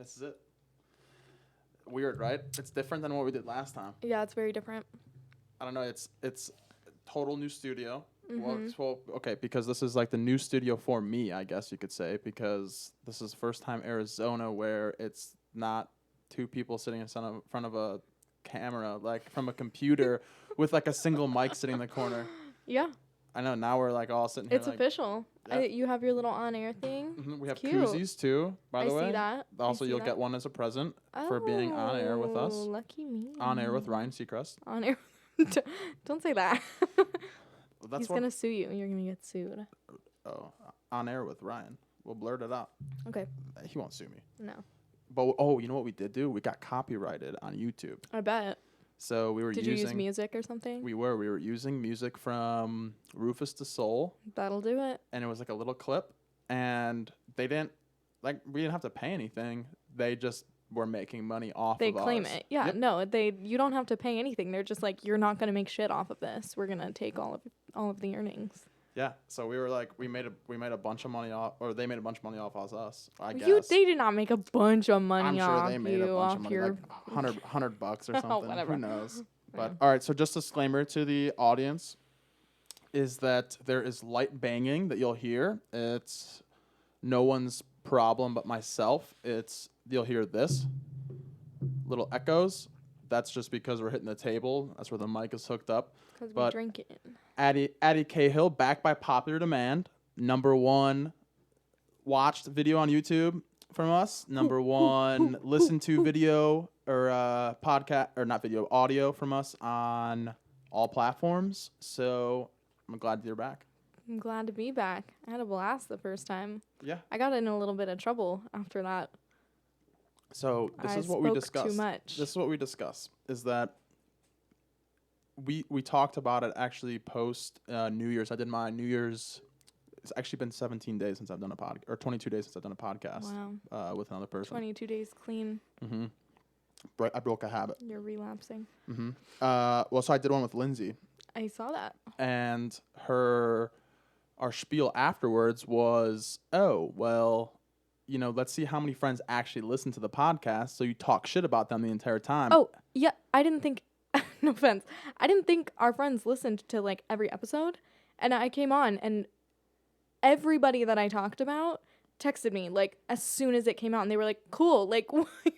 This is it. Weird, right? It's different than what we did last time. Yeah, it's very different. I don't know. It's total new studio. Mm-hmm. Well, okay, because this is like the new studio for me, I guess you could say, because this is first time Arizona where it's not two people sitting in front of a camera, like from a computer with like a single mic sitting in the corner. Yeah. I know. Now we're like all sitting here. It's like, official. Yeah. You have your little on-air thing. Mm-hmm. We have cute. koozies too, by the way. I see that. Also, you'll get one as a present for being on air with us. Lucky me. On air with Ryan Seacrest. On air. Don't say that. That's He's going to sue you. You're going to get sued. Oh, on air with Ryan. We'll blurt it out. Okay. He won't sue me. No. But, you know what we did do? We got copyrighted on YouTube. I bet. So we were Did you use music or something? We were using music from Rufus to Soul. That'll do it. And it was like a little clip. And we didn't have to pay anything. They just were making money off of us. They claim it. Yeah, yep. No, you don't have to pay anything. They're just like, you're not going to make shit off of this. We're going to take all of the earnings. Yeah, so we were like, we made a bunch of money off, or they made a bunch of money off us. I guess they did not make a bunch of money. I'm off sure they made you a bunch off of money, your like $100 or something. Whatever. Who knows? But all right, so just disclaimer to the audience is that there is light banging that you'll hear. It's no one's problem but myself. You'll hear this little echoes. That's just because we're hitting the table. That's where the mic is hooked up. Because we're drinking. Addie Cahill, back by popular demand, #1 watched video on YouTube from us, #1 listened to video or podcast, or not video, audio from us on all platforms. So I'm glad you're back. I'm glad to be back. I had a blast the first time. Yeah. I got in a little bit of trouble after that. So this is what we discussed. Too much. This is what we discuss is that we talked about it actually post New Year's. I did my New Year's. It's actually been 17 days since I've done a podcast, or 22 days since I've done a podcast. Wow. With another person. 22 days clean. Mm-hmm. I broke a habit. You're relapsing. Mm-hmm. Well, so I did one with Lindsay. I saw that. And our spiel afterwards was, oh, well, let's see how many friends actually listen to the podcast. So you talk shit about them the entire time. Oh, yeah. I didn't think, no offense, I didn't think our friends listened to like every episode. And I came on and everybody that I talked about texted me like as soon as it came out, and they were like, cool, like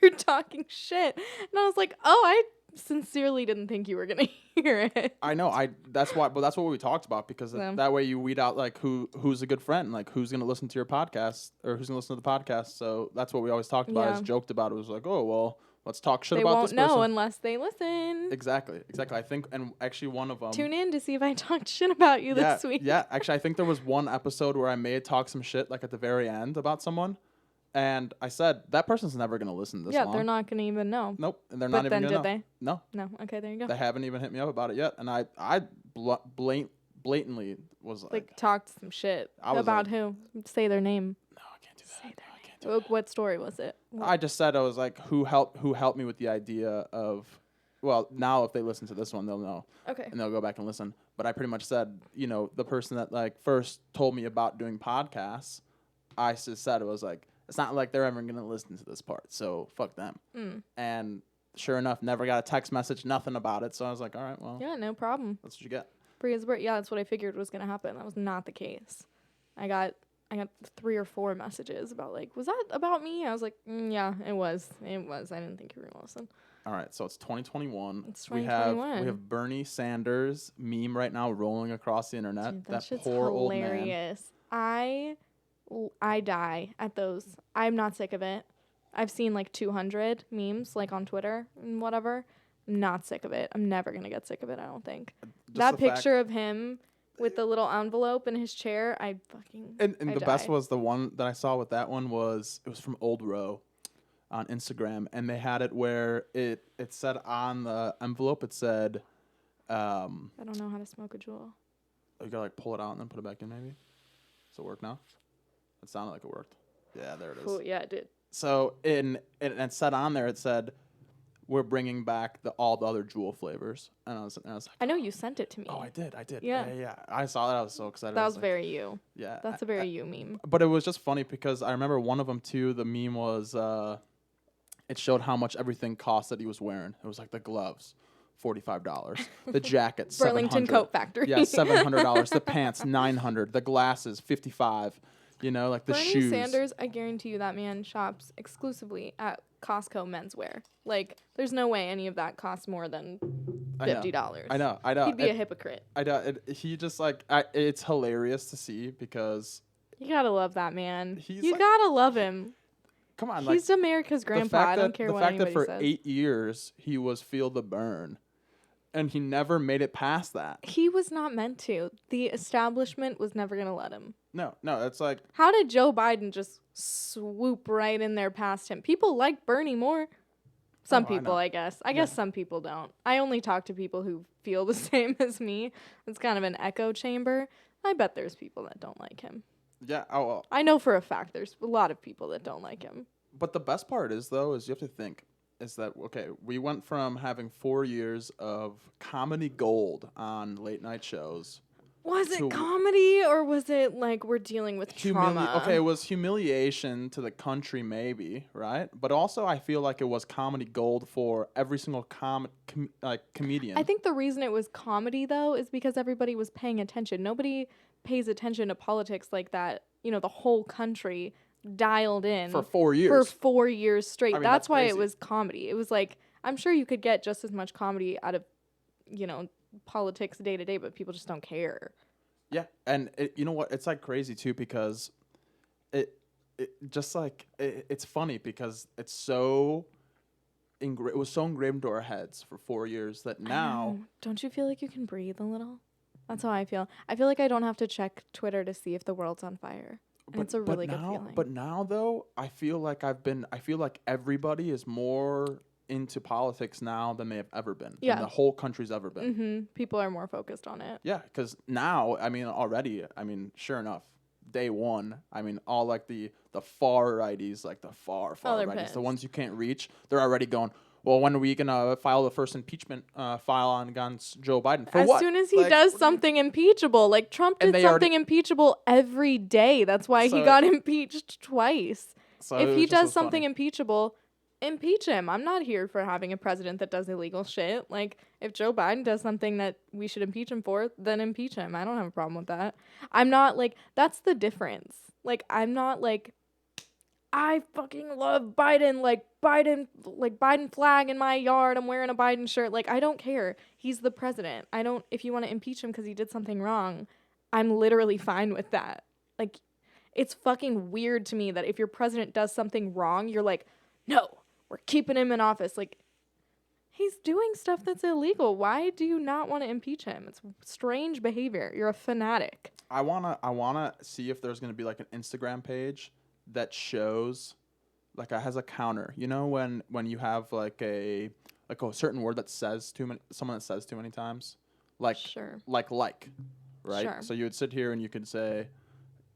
you're talking shit. And I was like, oh, I sincerely didn't think you were gonna hear it. I know. That's what we talked about, because that way you weed out like who's a good friend, like who's gonna listen to your podcast or who's gonna listen to the podcast. So that's what we always talked about. Is joked about. It was like, oh well, let's talk shit about this person. They won't know unless they listen. Exactly. I think, and actually one of them. Tune in to see if I talked shit about you this week. Yeah. Actually, I think there was one episode where I may have talked some shit like at the very end about someone. And I said, that person's never going to listen this long. Yeah, they're not going to even know. Nope. And they're not even going to know. But then did they? No. No. Okay, there you go. They haven't even hit me up about it yet. And I blatantly was like talked some shit. About who? Say their name. No, I can't do that. Say their name. What story was it? I just said, I was like, who helped me with the idea of, well, now if they listen to this one, they'll know. Okay. And they'll go back and listen. But I pretty much said, the person that like first told me about doing podcasts, I just said, it was like, it's not like they're ever going to listen to this part, so fuck them. And sure enough, never got a text message, nothing about it. So I was like, all right, well. Yeah, no problem. That's what you get. Yeah, that's what I figured was going to happen. That was not the case. I got 3 or 4 messages about like, was that about me? I was like, yeah, it was. I didn't think you were going to listen. All right, so it's 2021. It's 2021. We have Bernie Sanders meme right now rolling across the internet. Dude, that shit's poor hilarious. Old man. I die at those. I'm not sick of it. I've seen like 200 memes like on Twitter and whatever. I'm not sick of it. I'm never going to get sick of it, I don't think. That picture of him with the little envelope in his chair, I fucking And the best was the one that I saw with that one was from Old Row on Instagram, and they had it where it said on the envelope, it said I don't know how to smoke a jewel. You gotta like pull it out and then put it back in, maybe. Does it work now? It sounded like it worked. Yeah, there it is. Cool. Yeah, it did. So it said on there, it said, we're bringing back all the other jewel flavors. And I was like, I know you sent it to me. Oh, I did. Yeah. I saw that. I was so excited. That was very you. Yeah. That's a very you meme. But it was just funny because I remember one of them too. The meme was, it showed how much everything cost that he was wearing. It was like the gloves, $45. The jacket, Burlington $700. Coat Factory. Yeah, $700. The pants, $900. The glasses, $55. You know, like the Bernie shoes. Sanders, I guarantee you that man shops exclusively at Costco menswear. Like, there's no way any of that costs more than $50. I know. He'd be a hypocrite. I know. He just like, it's hilarious to see because You gotta love that man. He's You like- gotta love him. come on, He's America's grandpa. I don't care the what fact that anybody for says. 8 years he was Feel the Burn, and he never made it past that. He was not meant to. The establishment was never gonna let him. No, it's like How did Joe Biden just swoop right in there past him? People like Bernie more. Some I people, know. I guess. I guess some people don't. I only talk to people who feel the same as me. It's kind of an echo chamber. I bet there's people that don't like him. yeah. Oh, well. I know for a fact there's a lot of people that don't like him. But the best part is though is you have to think is that okay, we went from having 4 years of comedy gold on late night shows. Was it to comedy or was it like we're dealing with trauma? Okay, it was humiliation to the country, maybe, right? But also, I feel like it was comedy gold for every single comedian. I think the reason it was comedy though is because everybody was paying attention. Nobody pays attention to politics like that. You know, the whole country dialed in for 4 years. For 4 years straight. I mean, that's that's why crazy. it was comedy. It was like I'm sure you could get just as much comedy out of, politics day to day, but people just don't care. Yeah, and you know what? It's like crazy too because it's funny because it's so it was so engraved into our heads for 4 years that I now know. Don't you feel like you can breathe a little? That's how I feel. I feel like I don't have to check Twitter to see if the world's on fire. And it's a really good feeling. But now though, I feel like everybody is more into politics now than they have ever been. Yeah. Than the whole country's ever been. Mm-hmm. People are more focused on it. Yeah, because now, sure enough, day one, all like the far righties, like the far they're righties, pissed. the ones you can't reach, they're already going, well, when are we going to file the first impeachment file against Joe Biden? For As what? soon as he Like, does what do you- something impeachable, like Trump And did they already- something impeachable every day. That's why he So- got impeached twice. So it If was he just so does something funny. impeachable, impeach him. I'm not here for having a president that does illegal shit. Like, if Joe Biden does something that we should impeach him for, then impeach him. I don't have a problem with that. I'm not like, that's the difference. Like, I'm not like, I fucking love Biden, like Biden flag in my yard. I'm wearing a Biden shirt. Like, I don't care. He's the president. If you want to impeach him because he did something wrong, I'm literally fine with that. Like, it's fucking weird to me that if your president does something wrong, you're like, no, we're keeping him in office. Like, he's doing stuff that's illegal. Why do you not want to impeach him? It's strange behavior. You're a fanatic. I wanna see if there's gonna be like an Instagram page that shows, like, has a counter. You know when you have like a certain word that says someone that says too many times, like Sure. like right? Sure. So you would sit here and you could say,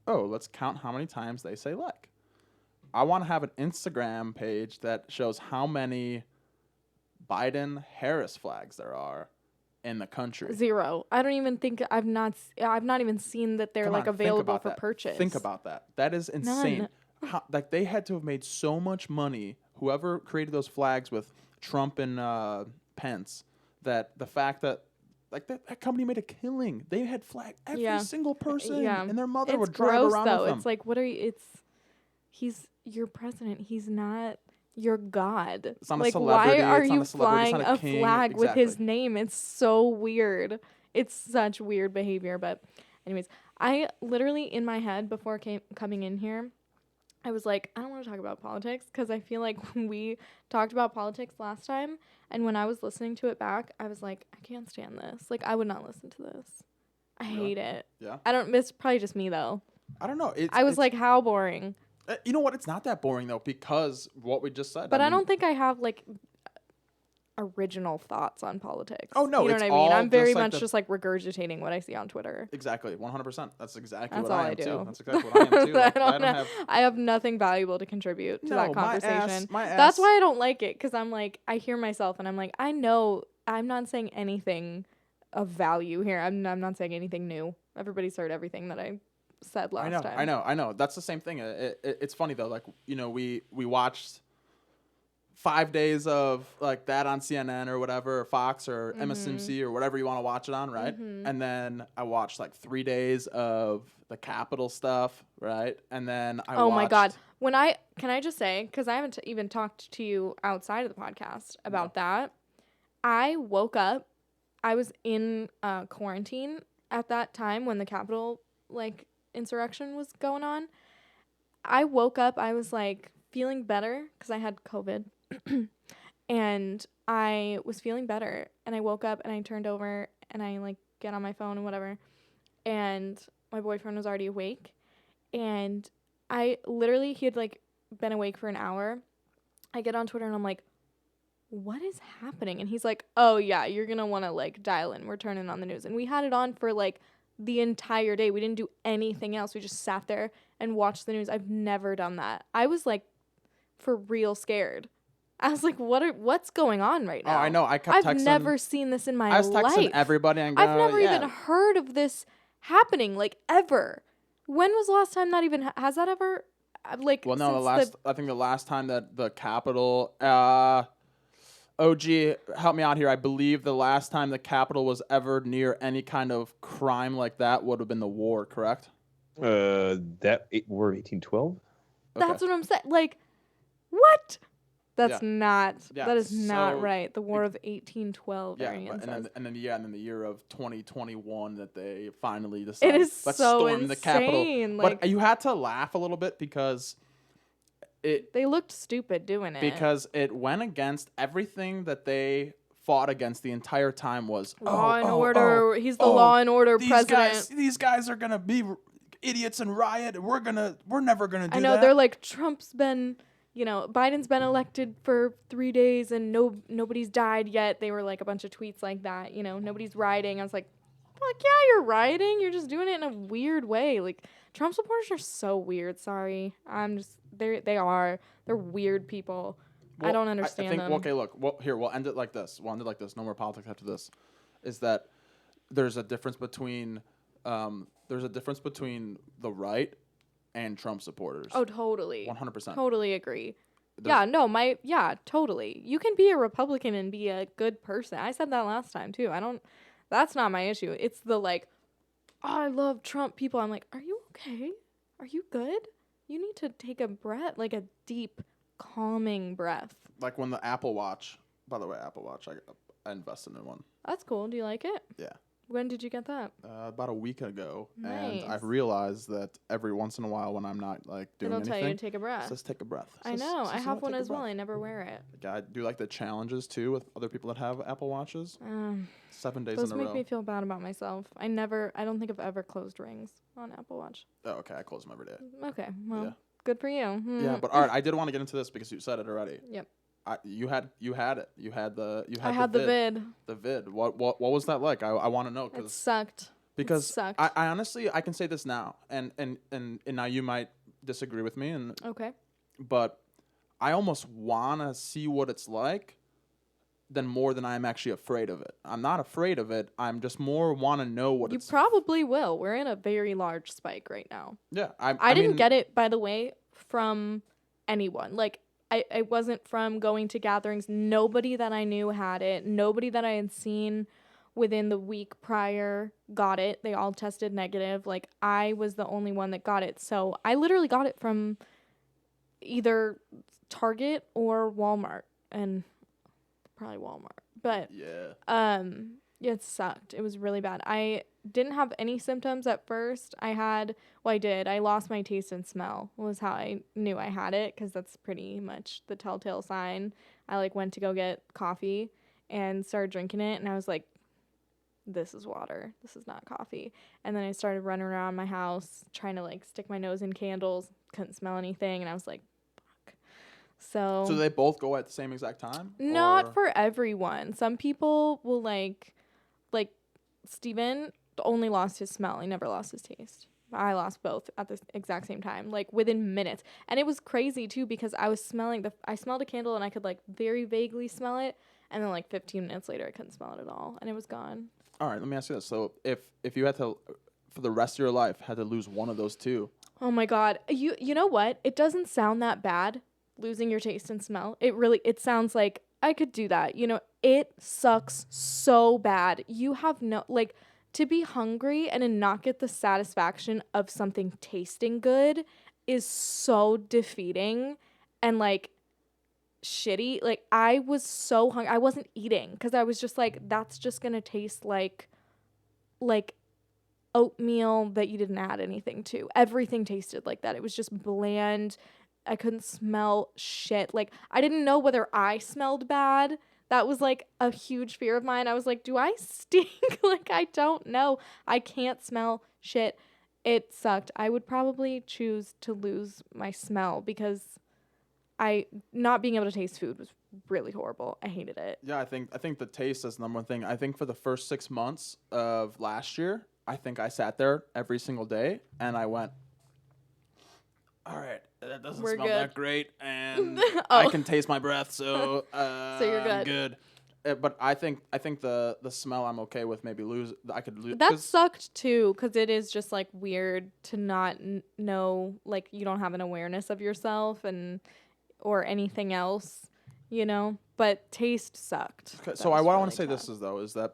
oh, let's count how many times they say like. I want to have an Instagram page that shows how many Biden-Harris flags there are in the country. 0. I don't even think I've not even seen that they're Come like on, think available about for that. purchase. Think about that. That is insane. None. Like they had to have made so much money. Whoever created those flags with Trump and Pence, that the fact that like that company made a killing. They had flag every Yeah. single person, Yeah. and their mother It's would drive gross around though. with them. It's like, what are you? He's your president. He's not your god. It's not a like, celebrity, why are it's not you a celebrity, it's flying not a a king. flag with his Exactly. name? It's so weird. It's such weird behavior. But, anyways, I literally in my head before coming in here, I was like, I don't want to talk about politics because I feel like when we talked about politics last time, and when I was listening to it back, I was like, I can't stand this. Like, I would not listen to this. I hate it. Yeah. It's probably just me though. I don't know. I was like, how boring. You know what? It's not that boring though, because what we just said. But I mean, don't think I have like original thoughts on politics. Oh, no, you know it's what I mean? all I'm very just like much the- just like regurgitating what I see on Twitter. Exactly, 100%. That's exactly That's what all I I am do. too. That's exactly what I am too. Like, I don't have. I have nothing valuable to contribute to that No, my conversation. ass- That's why I don't like it, because I'm like, I hear myself and I'm like, I know I'm not saying anything of value here. I'm not saying anything new. Everybody's heard everything that I said last time. I know. That's the same thing. It's funny though. Like, we watched 5 days of like that on CNN or whatever, or Fox or MSNBC or whatever you want to watch it on, right? And then I watched like 3 days of the Capitol stuff, right? And then I Oh watched. my God. Can I just say, because I haven't even talked to you outside of the podcast about that. I woke up, I was in quarantine at that time when the Capitol like insurrection was going on. I woke up, I was like feeling better because I had COVID. And I was feeling better, and I woke up and I turned over and I like get on my phone and whatever, and my boyfriend was already awake, and he had like been awake for an hour. I get on Twitter and I'm like, what is happening? And he's like, oh yeah, you're gonna want to like dial in, we're turning on the news. And we had it on for like the entire day. We didn't do anything else. We just sat there and watched the news. I've never done that. I was like for real scared. I was like, what's going on right now? Oh, I know. I kept texting. I've never seen this in my life. I was texting everybody and going, I've never even heard of this happening, like, ever. When was the last time that even has that ever like? Well, no, I think the last time that the Capitol OG, help me out here. I believe the last time the Capitol was ever near any kind of crime like that would have been the war, correct? War of 1812? That's what I'm saying. Like, what? That is not right. The War of 1812. Yeah, and then the year of 2021 that they finally decided it is let's so storm the Capitol. Like, but you had to laugh a little bit because they looked stupid doing it. Because it went against everything that they fought against the entire time was law and order. He's the law and order president. These guys are gonna be idiots and riot. We're never gonna do that. I know, they're like, Trump's been. Biden's been elected for 3 days and nobody's died yet. They were like a bunch of tweets like that. Nobody's rioting. I was like, fuck yeah, you're rioting. You're just doing it in a weird way. Like, Trump supporters are so weird. Sorry. They're weird people. Well, I don't understand them. Okay, look. Well, here, we'll end it like this. No more politics after this. Is that there's a difference between the right and Trump supporters. Oh, totally. 100%. Totally agree. Totally. You can be a Republican and be a good person. I said that last time too. That's not my issue. It's the like, oh, I love Trump people. I'm like, are you okay? Are you good? You need to take a breath, like a deep, calming breath. Like when the Apple Watch, by the way, I invested in one. That's cool. Do you like it? Yeah. When did you get that? About a week ago. Nice. And I've realized that every once in a while when I'm not like doing anything, it'll tell you to take a breath. Just take a breath. I know. I have one as well. I never wear it. I do like the challenges too with other people that have Apple Watches. 7 days in a row. Those make me feel bad about myself. I don't think I've ever closed rings on Apple Watch. Oh, okay. I close them every day. Okay. Well, good for you. Yeah, but all right. I did want to get into this because you said it already. Yep. You had it. I had the vid. The vid. What was that like? I want to know. It sucked. Because I honestly I can say this now, and now you might disagree with me, and okay. But I almost wanna see what it's like, more than I'm actually afraid of it. I'm not afraid of it. I'm just more want to know what you probably will. We're in a very large spike right now. Yeah, I didn't get it, by the way, from anyone. Like. I wasn't from going to gatherings. Nobody that I knew had it. Nobody that I had seen within the week prior got it. They all tested negative. Like, I was the only one that got it. So I literally got it from either Target or Walmart. And probably Walmart. But yeah, it sucked. It was really bad. I didn't have any symptoms at first. I did. I lost my taste and smell was how I knew I had it, because that's pretty much the telltale sign. I like went to go get coffee and started drinking it, and I was like, this is water. This is not coffee. And then I started running around my house trying to like stick my nose in candles. Couldn't smell anything, and I was like, fuck. So they both go at the same exact time? Not for everyone. Some people will like Steven only lost his smell. He never lost his taste. I lost both at the exact same time, like within minutes. And it was crazy too, because I smelled a candle and I could like very vaguely smell it. And then like 15 minutes later, I couldn't smell it at all. And it was gone. All right, let me ask you this. So if you had to, for the rest of your life, had to lose one of those two. Oh my God. You know what? It doesn't sound that bad losing your taste and smell. It sounds like I could do that. You know, it sucks so bad. You have no, like, to be hungry and to not get the satisfaction of something tasting good is so defeating and like shitty. Like, I was so hungry. I wasn't eating because I was just like, that's just gonna taste like oatmeal that you didn't add anything to. Everything tasted like that. It was just bland. I couldn't smell shit. Like, I didn't know whether I smelled bad. That was like a huge fear of mine. I was like, do I stink? Like, I don't know. I can't smell shit. It sucked. I would probably choose to lose my smell because not being able to taste food was really horrible. I hated it. Yeah, I think the taste is the number one thing. I think for the first 6 months of last year, I think I sat there every single day and I went, all right, that doesn't We're smell good. that great, and Oh. I can taste my breath, so So you're I'm good. But I think the smell I'm okay with. Maybe I could lose. That sucked too, because it is just like weird to not know, like, you don't have an awareness of yourself or anything else, you know. But taste sucked. Okay, That so was what I really want to say tough. is that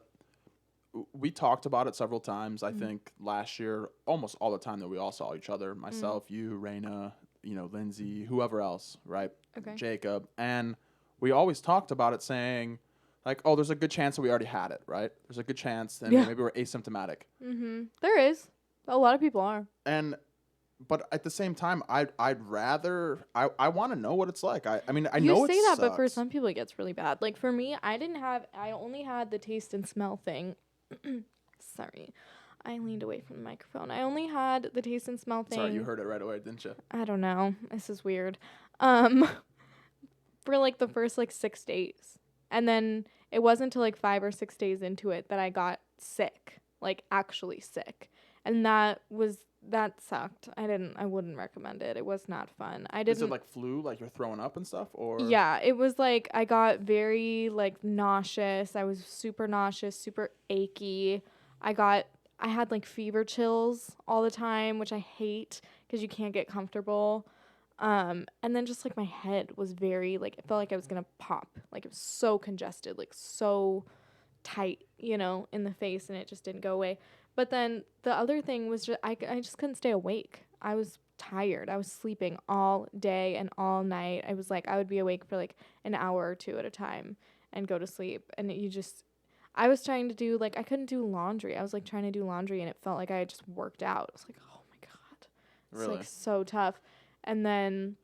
we talked about it several times. I think last year, almost all the time that we all saw each other, myself, you, Raina, Lindsay, whoever else, right? Okay. Jacob. And we always talked about it saying, like, oh, there's a good chance that we already had it, right? There's a good chance that maybe we're asymptomatic. There is. A lot of people are. But at the same time, I'd rather I want to know what it's like. I mean I You know say it that, sucks. but for some people it gets really bad. Like, for me, I only had the taste and smell thing. Sorry. I leaned away from the microphone. I only had the taste and smell thing. Sorry, you heard it right away, didn't you? I don't know. This is weird. For like the first like 6 days. And then it wasn't until like 5 or 6 days into it that I got sick. Like, actually sick. And that sucked. I wouldn't recommend it. It was not fun. Is it like flu, like you're throwing up and stuff, or? Yeah, it was like I got very like nauseous. I was super nauseous, super achy. I had like fever chills all the time, which I hate because you can't get comfortable. And then just like my head was very like, it felt like I was gonna pop. Like, it was so congested, like so tight, in the face, and it just didn't go away. But then the other thing was just I just couldn't stay awake. I was tired. I was sleeping all day and all night. I was like, I would be awake for like an hour or two at a time and go to sleep. And I was trying to do like, I couldn't do laundry. I was like trying to do laundry and it felt like I had just worked out. I was like, oh my God. It's Really? like so tough. And then,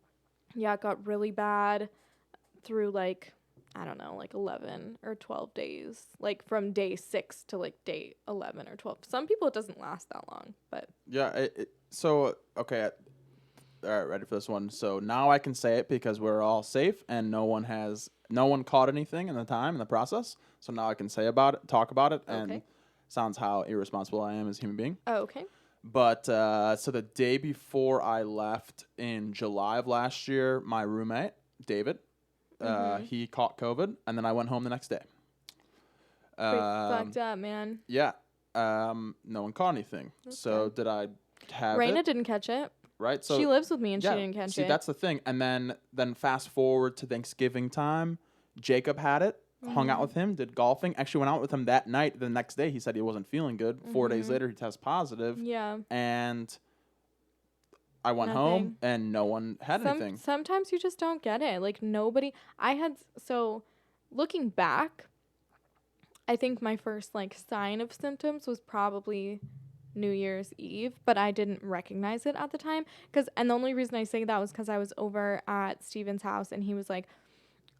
yeah, it got really bad through like, I don't know, like 11 or 12 days, like from day 6 to like day 11 or 12. Some people it doesn't last that long, but Yeah. So okay. All right, ready for this one. So now I can say it because we're all safe and no one caught anything in the process. So now I can talk about it, and Okay. sounds how irresponsible I am as a human being. oh, okay. But so the day before I left in July of last year, my roommate David, he caught COVID, and then I went home the next day. Pretty fucked up, man. Yeah. No one caught anything. So did I have Raina it? didn't catch it. Right. So She lives with me and yeah, she didn't catch see, it. that's the thing. And then fast forward to Thanksgiving time, Jacob had it. Hung out with him, did golfing. Actually went out with him that night. The next day, he said he wasn't feeling good. 4 days later, he tested positive. Yeah. And I went home, and no one had anything. Sometimes you just don't get it. Like, nobody. So looking back, I think my first like sign of symptoms was probably New Year's Eve, but I didn't recognize it at the time. And the only reason I say that was because I was over at Steven's house and he was like,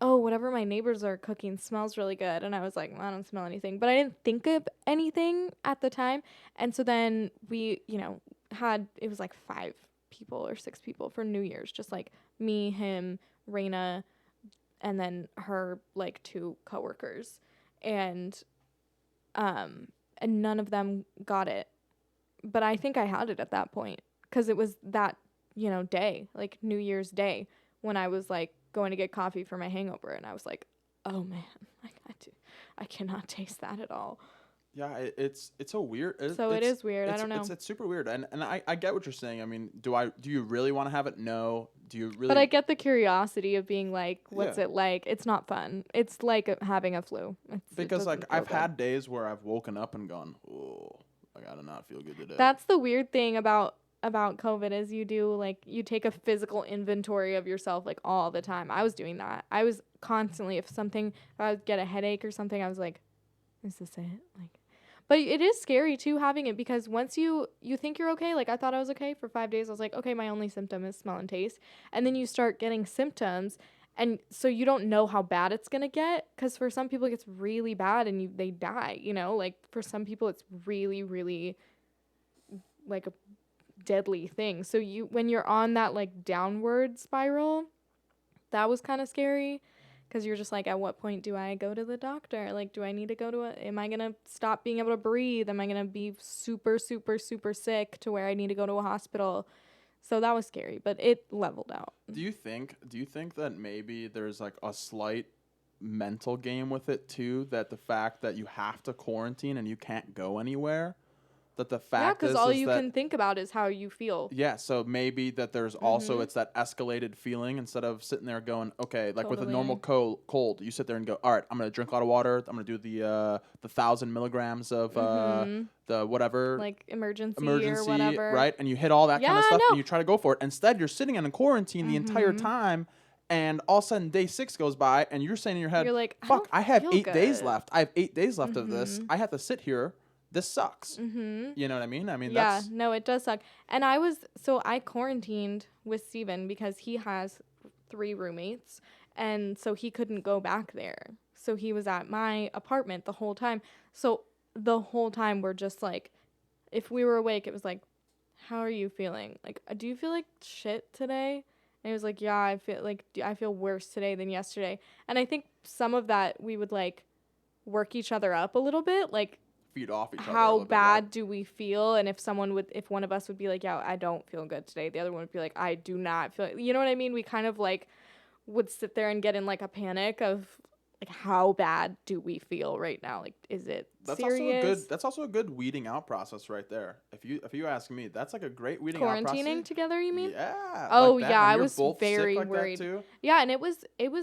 oh, whatever my neighbors are cooking smells really good. And I was like, well, I don't smell anything. But I didn't think of anything at the time. And so then we, it was like 5 people or 6 people for New Year's. Just like me, him, Raina, and then her like 2 coworkers. And none of them got it. But I think I had it at that point. Because it was that, day, like New Year's Day, when I was like, going to get coffee for my hangover, and I was like, oh man, I cannot taste that at all. Yeah, it's a weird. So it is weird. I don't know. It's super weird, and I get what you're saying. I mean, do you really want to have it? No. Do you really? But I get the curiosity of being like, what's Yeah. it like? It's not fun. It's like having a flu. It Because like doesn't feel I've good. had days where I've woken up and gone, oh, I gotta not feel good today. That's the weird thing about COVID is you take a physical inventory of yourself like all the time. I was doing that. I was constantly if I would get a headache or something, I was like, is this it? Like, but it is scary too having it because once you think you're okay, like I thought I was okay for 5 days. I was like, okay, my only symptom is smell and taste. And then you start getting symptoms and so you don't know how bad it's going to get cuz for some people it gets really bad and they die, like for some people it's really really like a deadly thing. So when you're on that like downward spiral, that was kind of scary. Because you're just like, at what point do I go to the doctor? Like, do I need to go am I going to stop being able to breathe? Am I going to be super, super, super sick to where I need to go to a hospital? So that was scary, but it leveled out. Do you think that maybe there's like a slight mental game with it too? That the fact that you have to quarantine and you can't go anywhere, that the fact because all you can think about is how you feel. Yeah, so maybe that there's also it's that escalated feeling instead of sitting there going, okay, like with a normal cold, you sit there and go, all right, I'm gonna drink a lot of water. I'm gonna do the 1,000 milligrams of the whatever like emergency or whatever, right? And you hit all that kind of stuff no. and you try to go for it. Instead, you're sitting in a quarantine the entire time. And all of a sudden, day 6 goes by, and you're saying in your head, you're like, fuck, I have feel 8 days good. left. I have 8 days left of this. I have to sit here. This sucks. You know what I mean? Yeah, no, it does suck. And I quarantined with Steven because he has 3 roommates. And so he couldn't go back there. So he was at my apartment the whole time. So the whole time we're just like, if we were awake, it was like, how are you feeling? Like, do you feel like shit today? And he was like, yeah, I feel worse today than yesterday. And I think some of that we would like work each other up a little bit. Like, feed off each other. How bad do we feel? And if one of us would be like, yeah, I don't feel good today, the other one would be like, I do not feel, you know what I mean? We kind of like would sit there and get in like a panic of like, how bad do we feel right now? Like, is it serious? That's also a good weeding out process right there. If you ask me, that's like a great weeding out process. Quarantining together, you mean? Yeah. Oh like yeah, I was very worried. Too. Yeah, and it was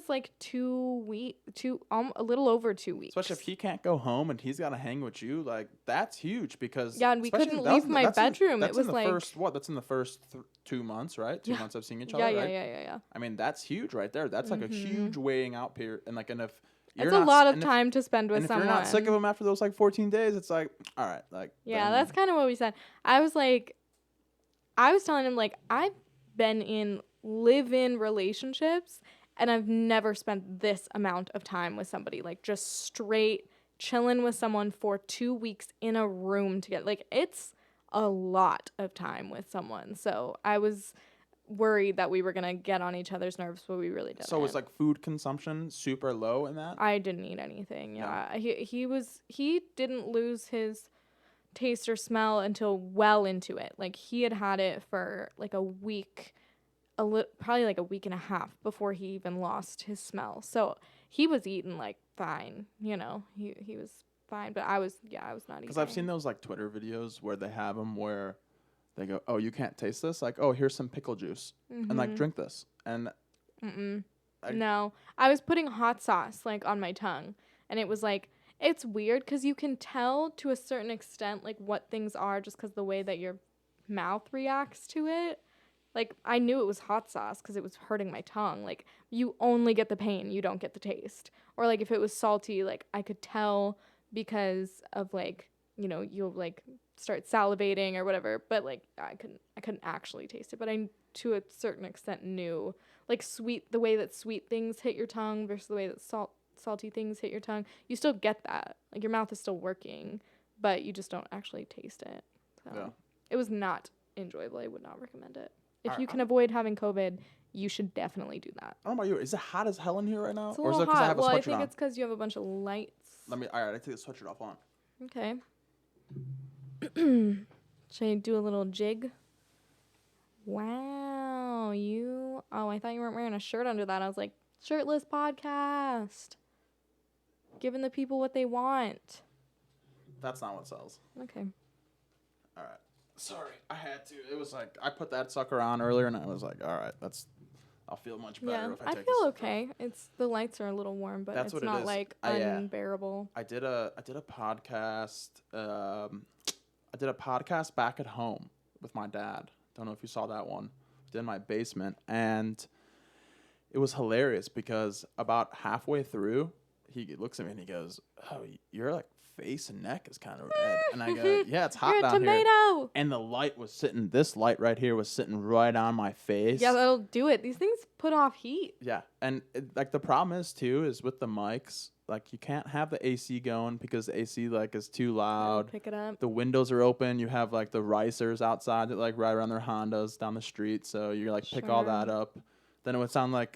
like 2 weeks, a little over 2 weeks. Especially if he can't go home and he's got to hang with you, like that's huge because yeah, and we couldn't leave my bedroom. That's it was in the like first That's in the first 2 months, right? 2 months of seeing each other. Right? Yeah. I mean, that's huge right there. That's like a huge weighing out period, and like if it's a lot of time to spend with someone. If you're not sick of them after those like 14 days, it's like, all right, like. Yeah, that's kind of what we said. I was telling him like I've been in live-in relationships and I've never spent this amount of time with somebody, like just straight chilling with someone for 2 weeks in a room together. Like it's a lot of time with someone. So I was worried that we were gonna get on each other's nerves, but we really didn't. So was like food consumption super low in that? I didn't eat anything. Yeah. He didn't lose his taste or smell until well into it. Like he had it for like a week, probably like a week and a half before he even lost his smell. So he was eating like fine, he was fine, but I was not eating. Because I've seen those like Twitter videos where they have them where they go, oh, you can't taste this? Like, oh, here's some pickle juice. And like, drink this. And no, I was putting hot sauce like on my tongue. And it was like, it's weird because you can tell to a certain extent like what things are just because the way that your mouth reacts to it. Like, I knew it was hot sauce because it was hurting my tongue. Like, you only get the pain, you don't get the taste. Or like if it was salty, like I could tell because of like, you'll like start salivating or whatever, but like I couldn't actually taste it, but I to a certain extent knew like the way that sweet things hit your tongue versus the way that salty things hit your tongue. You still get that, like your mouth is still working, but you just don't actually taste it. So It was not enjoyable. I would not recommend it. If you can avoid having COVID, you should definitely do that. I don't know about you. Is it hot as hell in here right now? It's a little hot. Well, I think it's because you have a bunch of lights. All right, I take the sweatshirt off on. Okay. Should I do a little jig? Wow, I thought you weren't wearing a shirt under that. I was like, shirtless podcast. Giving the people what they want. That's not what sells. Okay. All right. Sorry, I had to. It was like I put that sucker on earlier, and I was like, all right, I'll feel much better Yeah, if I I take feel this. okay. It's the lights are a little warm, but That's it's what it not is. like Yeah. unbearable. I did a podcast. I did a podcast back at home with my dad. Don't know if you saw that one. Did in my basement, and it was hilarious because about halfway through, he looks at me and he goes, "Oh, your like face and neck is kind of red," and I go, "Yeah, it's hot You're a down here." tomato. And the light was sitting. This light right here was sitting right on my face. Yeah, that'll do it. These things put off heat. Yeah, and like the problem is too is with the mics, like you can't have the AC going because the AC like is too It'll loud. pick it up. The windows are open. You have like the ricers outside that like ride around their Hondas down the street, so you like pick all that Sure. up. Then it would sound like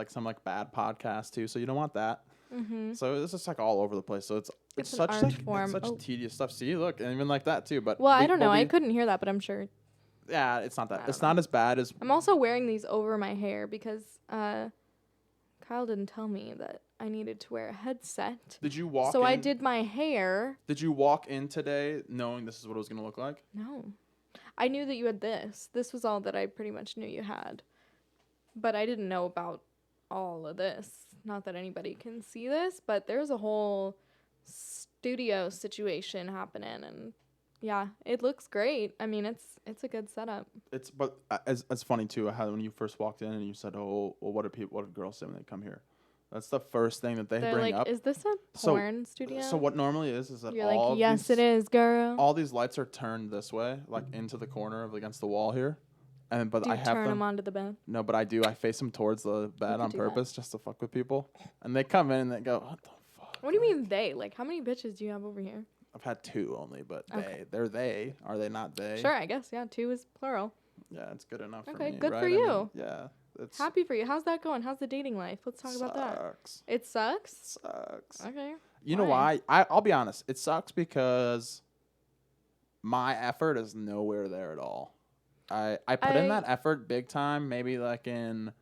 some like bad podcast too, so you don't want that. Mm-hmm. So it's just like all over the place. So it's It's an such art like form. it's such Oh. tedious stuff. See, look, and even like that too. But Well, I don't know. but I couldn't hear that, but I'm sure. yeah, it's not I that. don't It's know. not as bad as. I'm also wearing these over my hair because Kyle didn't tell me that I needed to wear a headset. Did you walk? So I in- did my hair. Did you walk in today knowing this is what it was gonna look like? No. I knew that you had this. This was all that I pretty much knew you had. But I didn't know about all of this. Not that anybody can see this, but there's a whole studio situation happening, and yeah, it looks great. I mean, it's a good setup. But as funny too how when you first walked in and you said, "Oh, well, what do girls say when they come here?" That's the first thing that they They're bring like, up. is this a So- porn studio? So what normally is that You're all like, of yes, these, it is, girl. all these lights are turned this way, like into the corner of against the wall here, and but Do you I have turn them. them onto the bed? No, but I do. I face them towards the bed could on do that. purpose just to fuck with people, and they come in and they go, "What the fuck?" What do you mean they? Like, how many bitches do you have over here? I've had two only, but Okay. they're they. Are they not they? Sure, I guess. Yeah, 2 is plural. Yeah, it's good enough for Okay, me. good right? for I mean, you. yeah, it's Happy for you. How's that going? How's the dating life? Let's talk about that. sucks. It sucks? Sucks. Okay. You know why? I'll be honest. It sucks because my effort is nowhere there at all. I put in that effort big time, maybe like in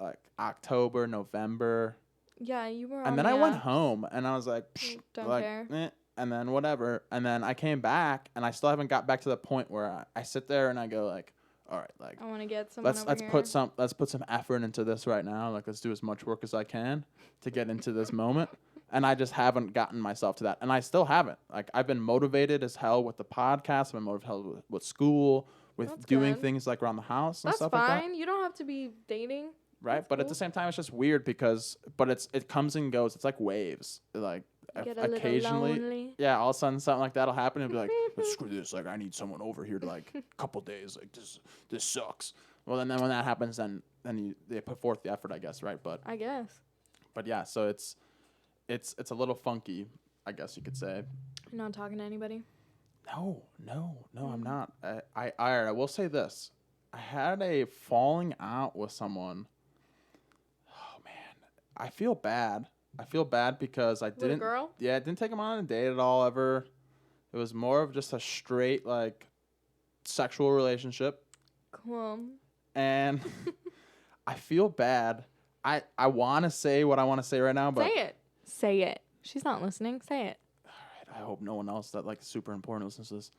like October, November. Yeah, you were on And then the I went app. home and I was like, "Psh," Don't like, care. eh, and then whatever. And then I came back and I still haven't got back to the point where I sit there and I go like, all right, like I want to get someone over let's here. put some effort into this right now. Like let's do as much work as I can to get into this moment. And I just haven't gotten myself to that. And I still haven't. Like I've been motivated as hell with the podcast. I've been motivated with school, with That's doing good. things like around the house and That's stuff fine. like that. You don't have to be dating. Right? That's But at cool. the same time it's just weird because it comes and goes. It's like waves. Like Get a little occasionally lonely. yeah, all of a sudden something like that'll happen and be like, "Well, screw this, like I need someone over here to like a couple days, like this sucks." Well then when that happens then they put forth the effort, I guess, right? But I guess. yeah, so it's a little funky, I guess you could say. You're not talking to anybody? No, I'm not. I will say this. I had a falling out with someone. Oh man, I feel bad. I feel bad because I With a didn't. girl? Yeah, I didn't take him on a date at all ever. It was more of just a straight like sexual relationship, Cool. and I feel bad. I want to say what I want to say right now, but Say it. Say it. She's not listening. Say it. I hope no one else that like super important listens to this.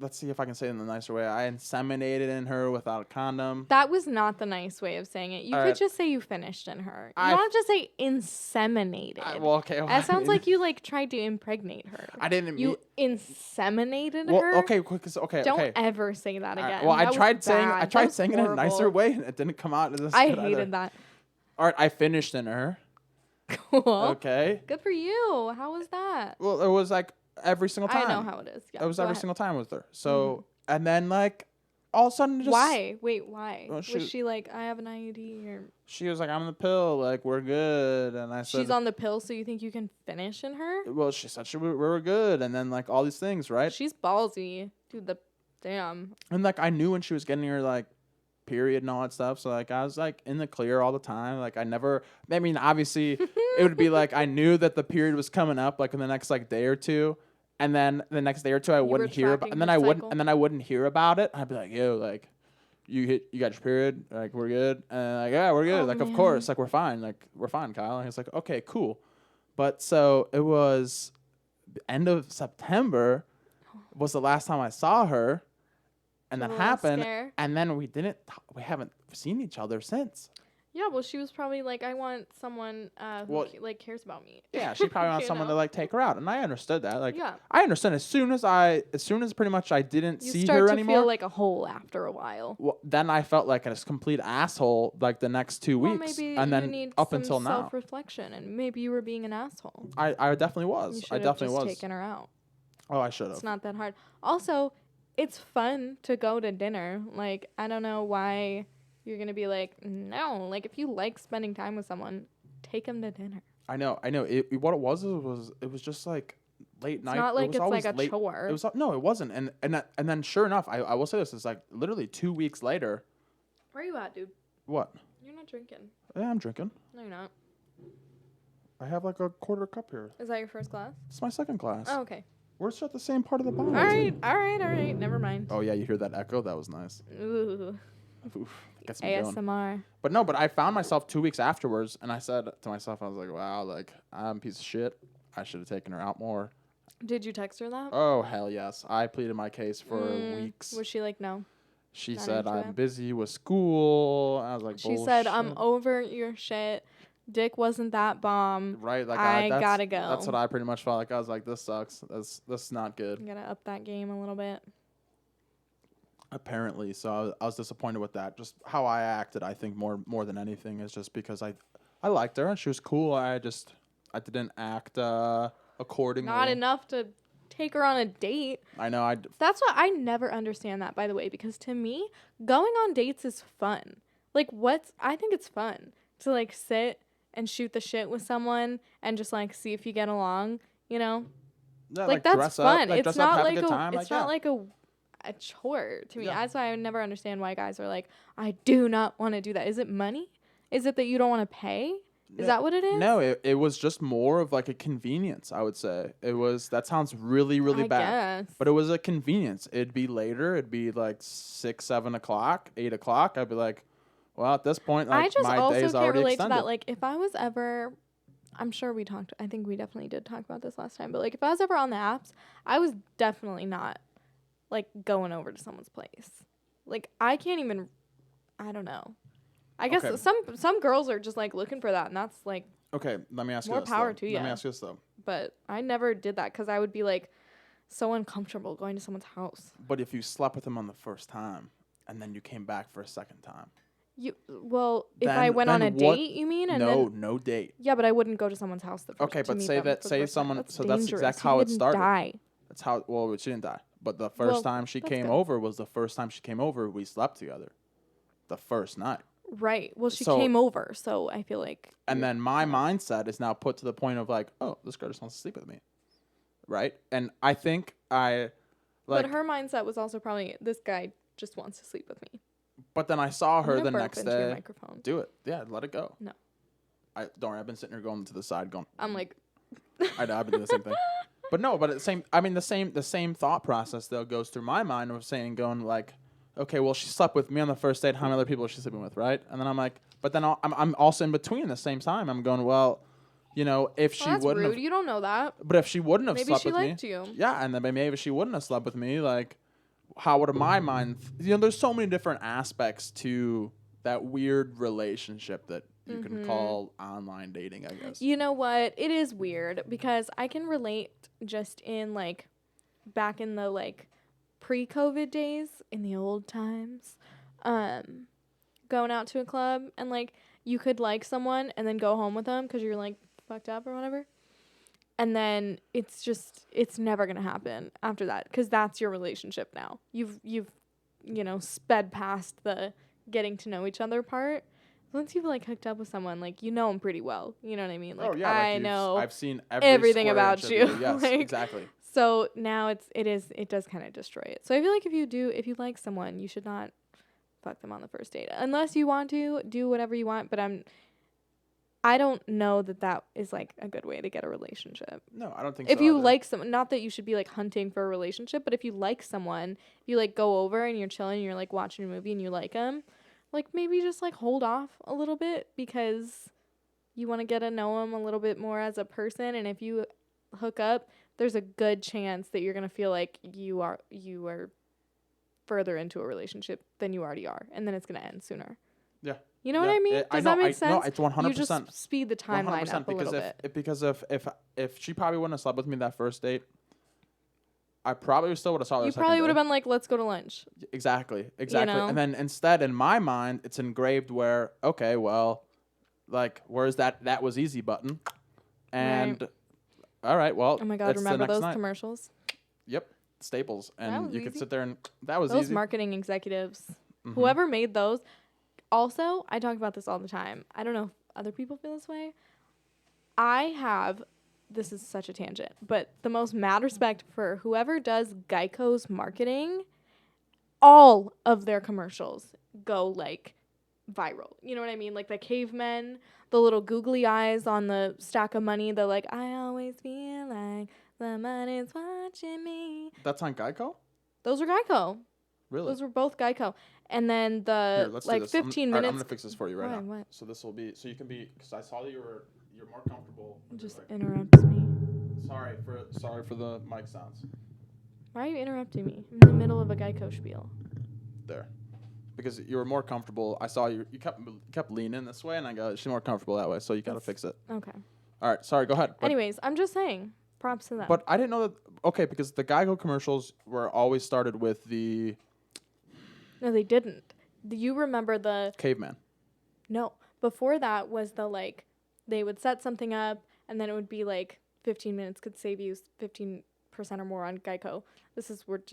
Let's see if I can say it in a nicer way. I inseminated in her without a condom. That was not the nice way of saying it. You All could right. just say you finished in her. You I- don't have to say inseminated. That sounds like you like tried to impregnate her. I didn't mean. You inseminated Well, her. okay, quick. Okay, Don't okay. ever say that All again. right, well, That was I bad. tried That saying was it in a nicer horrible. way, and it didn't come out as I good either. hated that. All right, I finished in her. Cool. Okay. Good for you. How was that? Well, it was like every single time. I know how it is. Yeah. It was go every ahead. single time with her. So and then like all of a sudden just Why? Wait, why? Well, Was she- she like, I have an IUD, or she was like, "I'm on the pill, like we're good," and I said, she's on the pill, so you think you can finish in her? Well, she said we were good, and then like all these things, right? She's ballsy, dude. The damn. And like I knew when she was getting her like period and all that stuff, so like I was like in the clear all the time. Like I mean, obviously it would be like I knew that the period was coming up like in the next like day or two, and then the next day or two I were wouldn't hear about, tracking and then her I wouldn't, cycle? and then I wouldn't hear about it. I'd be like, "Yo, like you got your period? Like we're good?" And like, "Yeah, we're good." Oh, like of man. course, like we're fine, Kyle. And he's like, "Okay, cool." But so it was end of September was the last time I saw her, and She's that a little happened, scared. and then we haven't seen each other since. Yeah, well, she was probably like, I want someone who Well, like cares about me. Yeah, she probably wants You someone know? to like take her out, and I understood that. Like, Yeah. I understand as soon as pretty much I didn't You see start her to anymore. feel like a hole after a while. Well, then I felt like a complete asshole like the next 2 Well, weeks, maybe and you then need up some until now, self-reflection, and maybe you were being an asshole. I definitely You was. should I have definitely just was. taken her out. Oh, I should have. It's not that hard. Also, it's fun to go to dinner. Like, I don't know why you're gonna be like, no. Like, if you like spending time with someone, take them to dinner. I know. What it was just like late It's night. not like it was it's always like a late. chore. It was no, it wasn't. And then sure enough, I will say this is like literally 2 weeks later. Where you at, dude? What? You're not drinking. Yeah, I'm drinking. No, you're not. I have like a quarter cup here. Is that your first glass? It's my second glass. Oh, okay. We're at the same part of the bottle. All right. Never mind. Oh yeah, you hear that echo? That was nice. Ooh. Oof, gets me going. ASMR. But I found myself 2 weeks afterwards, and I said to myself, I was like, wow, like I'm a piece of shit. I should have taken her out more. Did you text her that? Oh hell yes, I pleaded my case for weeks. Was she like, no? She not said into I'm it? busy with school. I was like, She said, I'm "Bullshit." over your shit. Dick wasn't that bomb. Right, like I that's, gotta go. That's what I pretty much felt like. I was like, this sucks. This is not good. You gotta up that game a little bit. Apparently, so I was disappointed with that. Just how I acted, I think more than anything is just because I liked her and she was cool. I didn't act accordingly. Not enough to take her on a date. I know. That's what I never understand that, by the way, because to me, going on dates is fun. Like, I think it's fun to like sit and shoot the shit with someone and just like see if you get along, you know? Yeah, Like that's dress fun. Up, like, It's dress up, not have like a good time. it's not like a chore to me. Yeah. That's why I never understand why guys are like, I do not want to do that. Is it money? Is it that you don't want to pay? Is that what it is? No, it was just more of like a convenience, I would say. That sounds really, really I bad. guess. But it was a convenience. It'd be later. It'd be like 6, 7 o'clock, 8 o'clock. I'd be like, well, at this point, like, I just my also day's can't already relate extended. to that. Like, if I was ever, I'm sure I think we definitely did talk about this last time, but like, if I was ever on the apps, I was definitely not like going over to someone's place. Like, I can't even, I don't know. I guess Okay. some girls are just like looking for that, and that's like, Okay, let me ask you More this. power though. to Let ya. me ask you this, though. but I never did that because I would be like so uncomfortable going to someone's house. But if you slept with them on the first time and then you came back for a second time. If I Then- went on a then what- date, you mean? And No date. yeah, but I wouldn't go to someone's house the first. Okay, to but meet say them that- for the say first time. someone- That's so that's dangerous. exactly You how it didn't started. Die. That's how, well, she didn't die. But the Well, first time she that's came good. over was the first time she came over, we slept together. The first night. Right. Well, she So- came over, so I feel like. And then my mindset is now put to the point of like, oh, this girl just wants to sleep with me. Right? And I think like, but her mindset was also probably, this guy just wants to sleep with me. but then I saw I'm her gonna the burp next into your day. microphone. Do it. Yeah, let it go. No. Don't worry, I've been sitting here going to the side going, I'm like, I know, I've been doing the same thing. But no, but the same thought process though goes through my mind of going like, okay, well she slept with me on the first date. How many other people is she sleeping with, right? And then I'm like, but then I'm also in between at the same time. I'm going, well, you know, if she well, that's wouldn't rude. have, You don't know that. but if she wouldn't have Maybe slept she with me, liked you. yeah, and then maybe if she wouldn't have slept with me, like, how would my mind? There's so many different aspects to that weird relationship that you can call online dating, I guess. You know what? It is weird because I can relate just in like back in the like pre-COVID days, in the old times, going out to a club and like you could like someone and then go home with them because you're like fucked up or whatever. And then it's never going to happen after that because that's your relationship now. You've sped past the getting to know each other part. Once you've like hooked up with someone, like you know them pretty well. You know what I mean? Like I know I've seen every everything square about inch you. of Yes, Like, exactly. So now it does kind of destroy it. So I feel like if you like someone, you should not fuck them on the first date unless you want to do whatever you want. But I don't know that is like a good way to get a relationship. No, I don't think. If so you either. like someone, not that you should be like hunting for a relationship, but if you like someone, if you like go over and you're chilling, and you're like watching a movie and you like them, like maybe just like hold off a little bit because you want to get to know them a little bit more as a person. And if you hook up, there's a good chance that you're gonna feel like you are further into a relationship than you already are, and then it's gonna end sooner. Yeah. You know what I mean? Does that make sense? No, it's 100%. You just speed the timeline up a little bit. Because if she probably wouldn't have slept with me that first date, I probably still would have saw her. You probably would have been like, "Let's go to lunch." Exactly. know? And then instead, in my mind, it's engraved where, okay, well, like, where's that was easy button, and all right, well, Oh my God! it's the Remember next those night. commercials? Yep, Staples, That and was you could easy. sit there and that was Those easy. marketing executives, Mhm. whoever made those. Also, I talk about this all the time. I don't know if other people feel this way. This is such a tangent, but the most mad respect for whoever does Geico's marketing. All of their commercials go like viral. You know what I mean? Like the cavemen, the little googly eyes on the stack of money. They're like, I always feel like somebody's watching me. That's on Geico? Those are Geico. Really? Those were both Geico. And then Here, the let's do like this. 15 All right, minutes. I'm gonna fix this for you right Why? now. What? So this will be so you can be because I saw that you're more comfortable. with Just it, like- interrupts me. sorry for the mic sounds Why are you interrupting me? I'm in the middle of a Geico spiel. there. Because you were more comfortable. I saw you kept leaning this way, and I go, she's more comfortable that way, so you gotta That's- fix it. Okay. All right, sorry, go ahead. But, Anyways, I'm just saying. Props to them. but I didn't know that. Okay, because the Geico commercials were always started with the No, they didn't. Do you remember the... caveman. No. Before that was the, like, they would set something up, and then it would be, like, 15 minutes could save you 15% or more on Geico.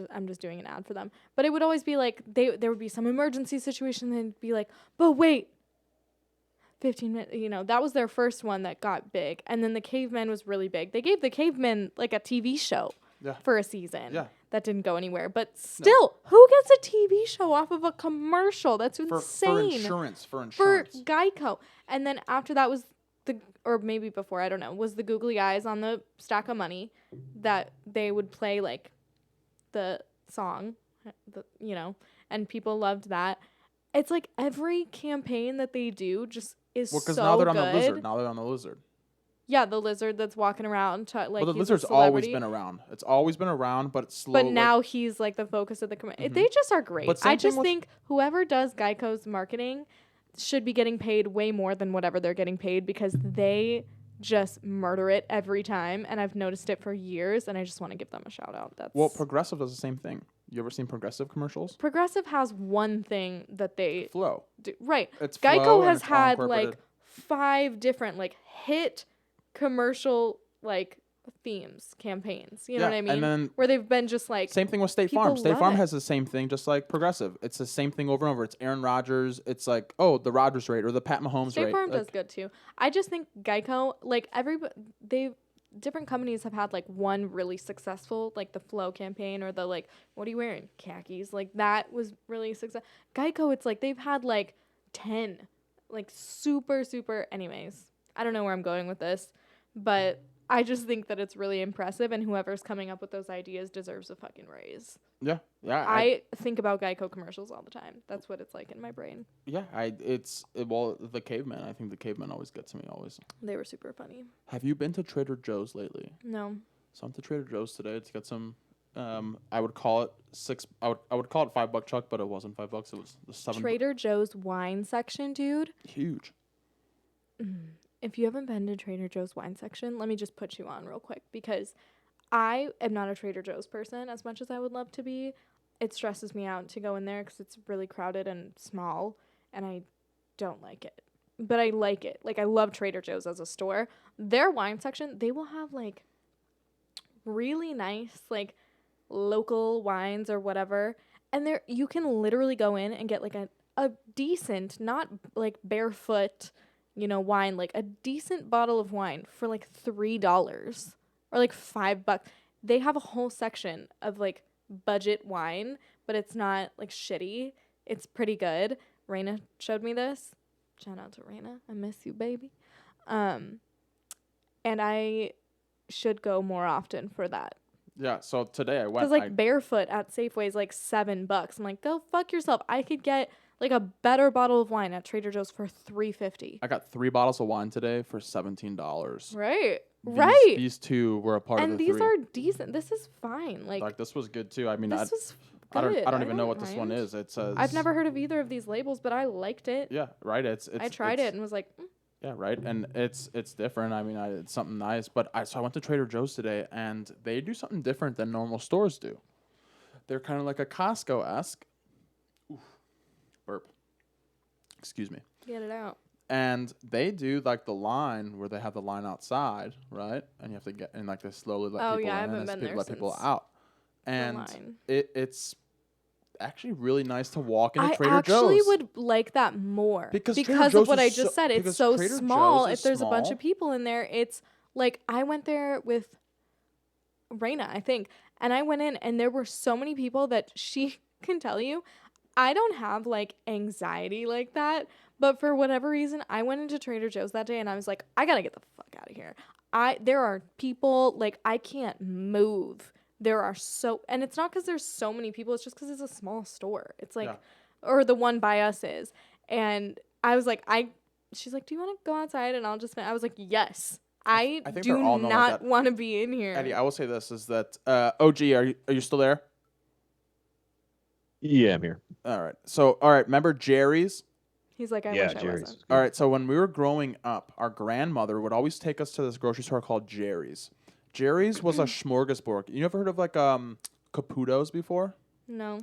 I'm just doing an ad for them. But it would always be, like, there would be some emergency situation, and they'd be like, but wait, 15 minutes, that was their first one that got big. And then the caveman was really big. They gave the caveman, like, a TV show for a season. Yeah. That didn't go anywhere. But still, who gets a TV show off of a commercial? That's For insane. insurance. For Geico. And then after that was or maybe before, I don't know, was the googly eyes on the stack of money that they would play, like, the song, and people loved that. It's like every campaign that they do just is so good. Well, because now they're on the lizard. Yeah, the lizard that's walking around. Well, the lizard's always been around. It's always been around, but it's slow. But now he's like the focus of the commercial. They just are great. But I just think whoever does Geico's marketing should be getting paid way more than whatever they're getting paid because they just murder it every time. And I've noticed it for years, and I just want to give them a shout out. Well, Progressive does the same thing. You ever seen Progressive commercials? Progressive has one thing that they Flow. do. Right. It's Geico Flow, and has it's all had incorporated. like 5 different like hit commercial like themes campaigns. You know what I mean? And then where they've been just like same thing with State people Farm. State love Farm it. has the same thing, just like Progressive. It's the same thing over and over. It's Aaron Rodgers. It's like, oh, the Rodgers rate or the Pat Mahomes State rate. Farm Like, does good too. I just think Geico, like different companies have had like one really successful, like the Flow campaign or the like, what are you wearing? Khakis. Like that was really successful. Geico, it's like they've had like 10, like super, super. Anyways, I don't know where I'm going with this, but I just think that it's really impressive, and whoever's coming up with those ideas deserves a fucking raise. Yeah. I think about Geico commercials all the time. That's what it's like in my brain. The caveman. I think the caveman always gets me always. They were super funny. Have you been to Trader Joe's lately? No. So I'm to Trader Joe's today. It's got some. I would call it I would call it $5 chuck, but it wasn't $5. It was the 7. Trader Joe's wine section, dude. Huge. If you haven't been to Trader Joe's wine section, let me just put you on real quick because I am not a Trader Joe's person as much as I would love to be. It stresses me out to go in there because it's really crowded and small, and I don't like it. But I like it. Like, I love Trader Joe's as a store. Their wine section, they will have, like, really nice, like, local wines or whatever. And you can literally go in and get, like, a decent, not, like, barefoot, wine, like a decent bottle of wine for like $3 or like $5. They have a whole section of like budget wine, but it's not like shitty. It's pretty good. Raina showed me this. Shout out to Raina. I miss you, baby. And I should go more often for that. Yeah. So today I went. Because like barefoot at Safeway is like $7. I'm like, go fuck yourself. I could get like a better bottle of wine at Trader Joe's for $3.50. I got 3 bottles of wine today for $17. Right. Right. These two were a part of And the these three. are decent. This is fine. Like this was good too. I mean, this was I good. don't even know what this one mind. is. It says I've never heard of either of these labels, but I liked it. Yeah, right. It's I tried it and was like, yeah, right. And it's different. I mean, it's something nice. But I went to Trader Joe's today, and they do something different than normal stores do. They're kind of like a Costco-esque. Oof, burp. Excuse me. get it out. And they do like the line where they have the line outside, right? And you have to get and like they slowly let people in I haven't and been there let people since out. And line. it's actually really nice to walk into I Trader actually Joe's. would like that more Because Trader of Joe's what is I just said. It's because so Trader small. Joe's is If there's a bunch small. of people in there, it's like I went there with Raina, I think, and I went in and there were so many people that she can tell you I don't have like anxiety like that, but for whatever reason, I went into Trader Joe's that day and I was like, I gotta get the fuck out of here. There are people like I can't move. There are and it's not because there's so many people. It's just because it's a small store. It's like, or the one by us is, and I was like, she's like, do you want to go outside and I'll just? I was like, yes. I think do they're all known like not that. want to be in here. Eddie, I will say this is that OG, are you still there? Yeah, I'm here. All right. So all right, remember Jerry's? He's like, I Yeah, wish I Jerry's. wasn't. All right, so when we were growing up, our grandmother would always take us to this grocery store called Jerry's. Jerry's was a smorgasbord. You ever heard of like Caputo's before? No.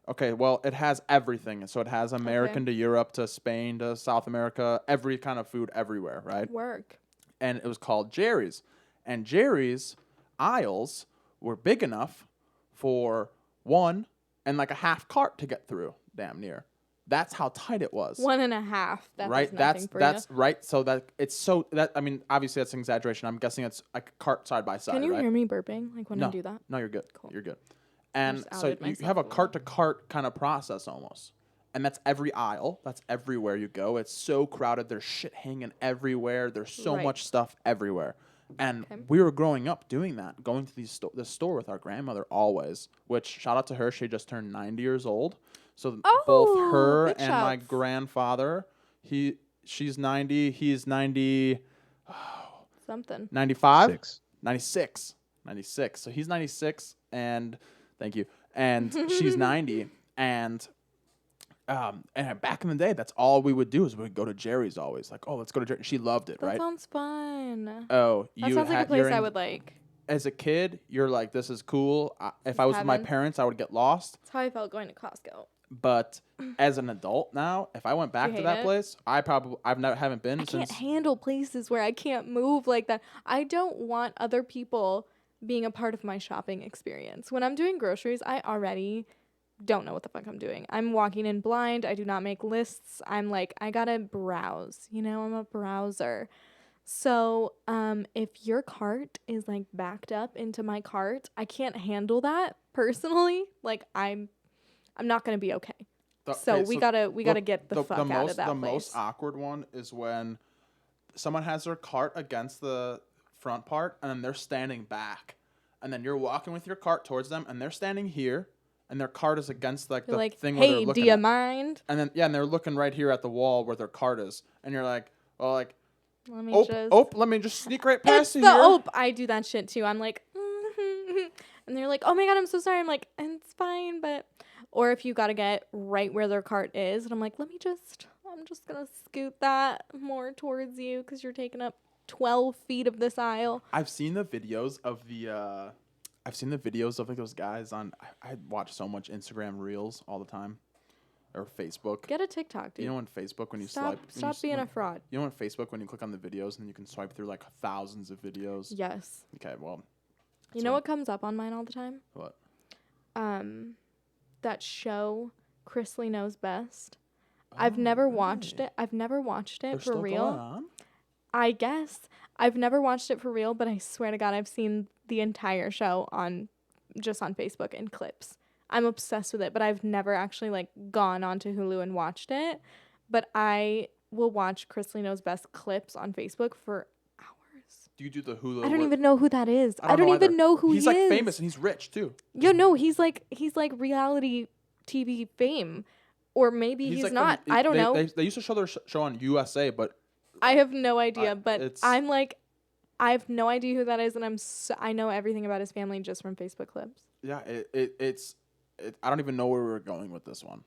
Okay, well, it has everything. So it has American to Europe to Spain to South America, every kind of food everywhere, right? Work. And it was called Jerry's. And Jerry's aisles were big enough for one and like a half cart to get through, damn near. That's how tight it was. 1.5. That Right, does nothing for that's you. right. So that it's so that I mean, obviously that's an exaggeration. I'm guessing it's like a cart side by side. Can you right? hear me burping? Like when No, I do that? no, you're good. Cool. You're good. And just so outed you myself have a a little. cart to cart kind of process almost, and that's every aisle. That's everywhere you go. It's so crowded. There's shit hanging everywhere. There's so Right. much stuff everywhere. And Okay. we were growing up doing that, going to the store with our grandmother always. Which shout out to her. She just turned 90 years old. So both Oh, her big and my shouts. grandfather, she's 90, he's 90, Something. 95, 6. 96, 96. So he's 96, and thank you, and she's 90, and back in the day, that's all we would do is we'd go to Jerry's always. Like, oh, let's go to Jerry's. She loved it, That right? sounds fun. Oh, That sounds like a place I would like. As a kid, you're like, this is cool. If I was with my Heaven. parents, I would get lost. That's how I felt going to Costco. But as an adult now, if I went back to hate that it? place, haven't been I since. can't handle places where I can't move like that. I don't want other people being a part of my shopping experience. When I'm doing groceries, I already don't know what the fuck I'm doing. I'm walking in blind. I do not make lists. I'm like, I gotta browse. You know, I'm a browser. So, if your cart is like backed up into my cart, I can't handle that personally. Like, I'm not gonna be okay. So we gotta get the fuck out of that The place. most awkward one is when someone has their cart against the front part and then they're standing back, and then you're walking with your cart towards them and they're standing here and their cart is against like You're the like, thing where they're hey, looking do you at. mind? And then and they're looking right here at the wall where their cart is, and you're like, well, like, Let me let me just sneak right past It's you the here. I do that shit too. I'm like, and they're like, oh my god, I'm so sorry. I'm like, it's fine, but. Or if you gotta get right where their cart is, and I'm like, I'm just gonna scoot that more towards you because you're taking up 12 feet of this aisle. I've seen the videos of like those guys on. I watch so much Instagram Reels all the time, or Facebook. Get a TikTok, dude. You know on Facebook when you Stop swipe. when being a fraud. You know on Facebook when you click on the videos and you can swipe through like thousands of videos. Yes. Okay, well. You know what comes up on mine all the time? What? That show, Chrisley Knows Best. I've never watched it. I've never watched it They're for still real. going on? I guess. I've never watched it for real, but I swear to God, I've seen the entire show on Facebook in clips. I'm obsessed with it, but I've never actually like gone onto Hulu and watched it. But I will watch Chrisley Knows Best clips on Facebook for hours. Do you do the Hulu? I don't even know who that is. I don't know even either. know who he is. He's like famous and he's rich too. Yo, no, he's like reality TV fame. Or maybe he's like not. I don't know. They used to show their show on USA, but I have no idea, but it's- I'm like, I have no idea who that is, and I know everything about his family just from Facebook clips. Yeah, it's I don't even know where we're going with this one.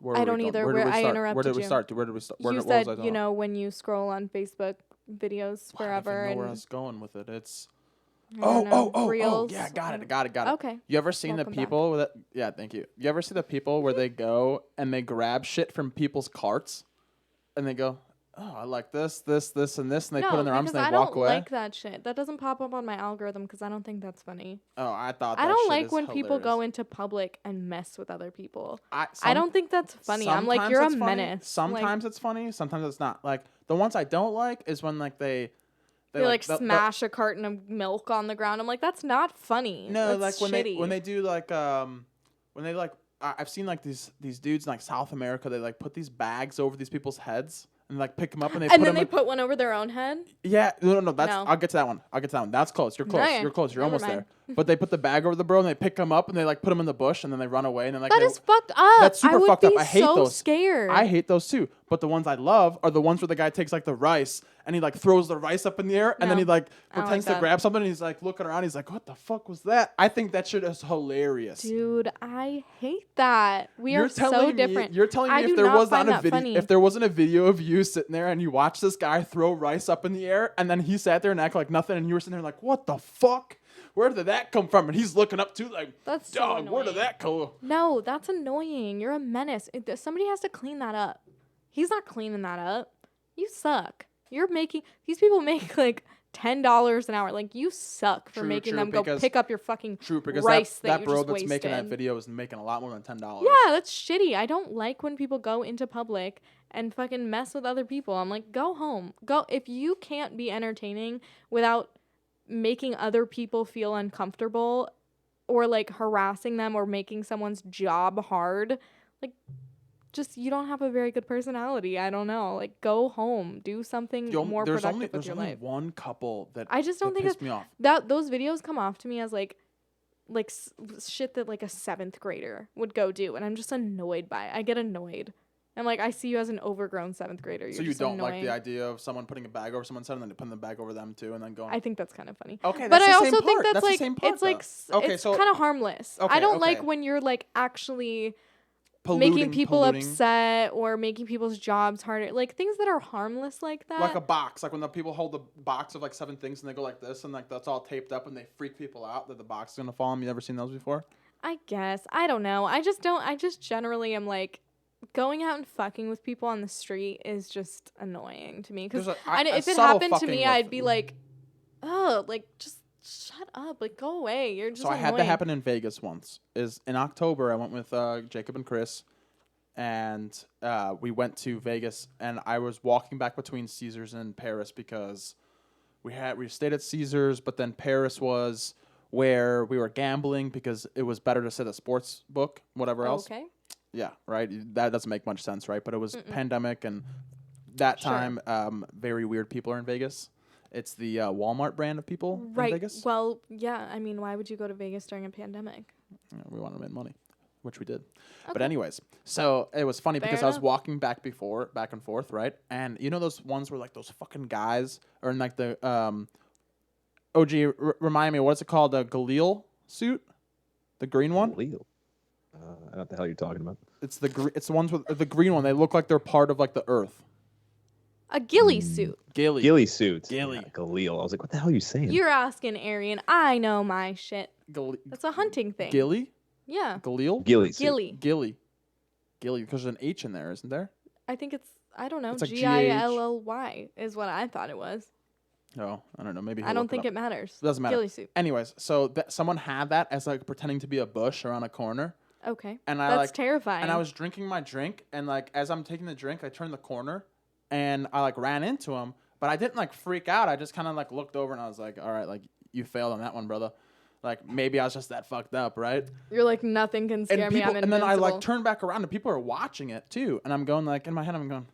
Where I were we don't going? either. Where did we I start? interrupted Where did we you. start? Where did we start? You What was I said, talking you about? know, when you scroll on Facebook videos I don't forever even know where I and was going with it. It's I don't know, oh, reels. yeah, got it. Okay. You ever seen Welcome the back. people that? Yeah, thank you. You ever see the people where they go and they grab shit from people's carts, and they go, "Oh, I like this, and this," and they put it in their arms and they I walk don't away. like that shit. That doesn't pop up on my algorithm because I don't think that's funny. Oh, I thought I that don't shit like is when people go hilarious. into public and mess with other people. I don't think that's funny. I'm like, sometimes you're a it's funny, menace. Sometimes it's funny. Sometimes it's not. Like the ones I don't like is when like they like the- smash a carton of milk on the ground. I'm like, that's not funny. No, That's like shitty. when they do like when they like I've seen like these dudes in like South America. They like put these bags over these people's heads and like pick them up and they and put then them they in, put one over their own head. yeah, no. That's No. I'll get to that one. That's close. You're close. Okay, You're close. You're never almost mind. there. But they put the bag over the bro and they pick them up and they like put them in the bush and then they run away and then like That they, is fucked up. That's super I would fucked be up. I hate so those. scared. I hate those too. But the ones I love are the ones where the guy takes like the rice and he like throws the rice up in the air and then No, he like I don't pretends like to that. grab something and he's like looking around. He's like, "What the fuck was that?" I think that shit is hilarious. Dude, I hate that. We You're are telling so me, different. You're telling I me do if there not was find not a that video, funny. if there wasn't a video of you sitting there and you watched this guy throw rice up in the air and then he sat there and acted like nothing and you were sitting there like, "What the fuck? Where did that come from?" And he's looking up too like, That's so "Dog, where did annoying. that go?" No, that's annoying. You're a menace. Somebody has to clean that up. He's not cleaning that up. You suck. These people make like $10 an hour. Like, you suck for True, making true, them go because- pick up your fucking True, because rice that you bro just that's wasted. making that video is making a lot more than $10. Yeah, that's shitty. I don't like when people go into public and fucking mess with other people. I'm like, go home. Go. If you can't be entertaining without making other people feel uncomfortable or like harassing them or making someone's job hard, like, just, you don't have a very good personality. I don't know. Like, go home. Do something more productive with your life. One couple that I just don't think pissed me off. those videos come off to me as like shit that like a 7th grader would go do, and I'm just annoyed by it. I get annoyed. I'm like, I see you as an overgrown 7th grader. You're So you just don't like annoying. the idea of someone putting a bag over someone's head and then putting the bag over them too and then going. I think that's kind of funny. Okay, But that's I the also same think part. that's the like same part, it's like though. Okay, it's so kind of harmless. I okay, don't like okay. when you're like actually polluting, making people polluting. upset or making people's jobs harder. Like, things that are harmless like that. Like a box, like when the people hold the box of like 7 things and they go like this and like that's all taped up and they freak people out that the box is gonna fall on. You ever seen those before? I guess. I don't know. I just generally am like, going out and fucking with people on the street is just annoying to me. Because There's a if it subtle happened to fucking me, with- I'd be like, oh, like, just shut up. Like, go away. You're just So I annoying. had that happen in Vegas once. Is in October I went with Jacob and Chris, and we went to Vegas and I was walking back between Caesars and Paris because we stayed at Caesars, but then Paris was where we were gambling because it was better to sit at a sports book, whatever else. Okay. Yeah, right. That doesn't make much sense, right? But it was pandemic, and that Sure. time, very weird people are in Vegas. It's the Walmart brand of people in Right. Vegas. Well, yeah. I mean, why would you go to Vegas during a pandemic? Yeah, we wanted to make money, which we did. But Okay. anyways, so it was funny Fair because I was enough. walking back and forth, right? And you know those ones where like those fucking guys are in like the OG. Remind me, what's it called? The Galil suit, the green one. Leo. I don't know what the hell you're talking about. It's the ones with the green one. They look like they're part of like the Earth. A ghillie suit. Gilly. Ghillie suit. Ghillie. Yeah, Galil. I was like, what the hell are you saying? You're asking Arian. I know my shit. That's a hunting thing. Gilly. Yeah. Galil. Ghillie suit. Ghillie. Gilly, because there's an H in there, isn't there? I think it's, I don't know, It's like Gilly is what I thought it was. Oh, I don't know. Maybe I don't think it matters. doesn't matter. Ghillie suit. Anyways, so someone had that as like pretending to be a bush around a corner, Okay. and I That's like terrifying. and I was drinking my drink, and like as I'm taking the drink, I turned the corner, and I like ran into him, but I didn't like freak out. I just kind of like looked over, and I was like, all right, like you failed on that one, brother. Like maybe I was just that fucked up, right? You're like, nothing can scare And me. people, I'm and invincible. then I like turned back around, and people are watching it too, and I'm going like in my head, I'm going,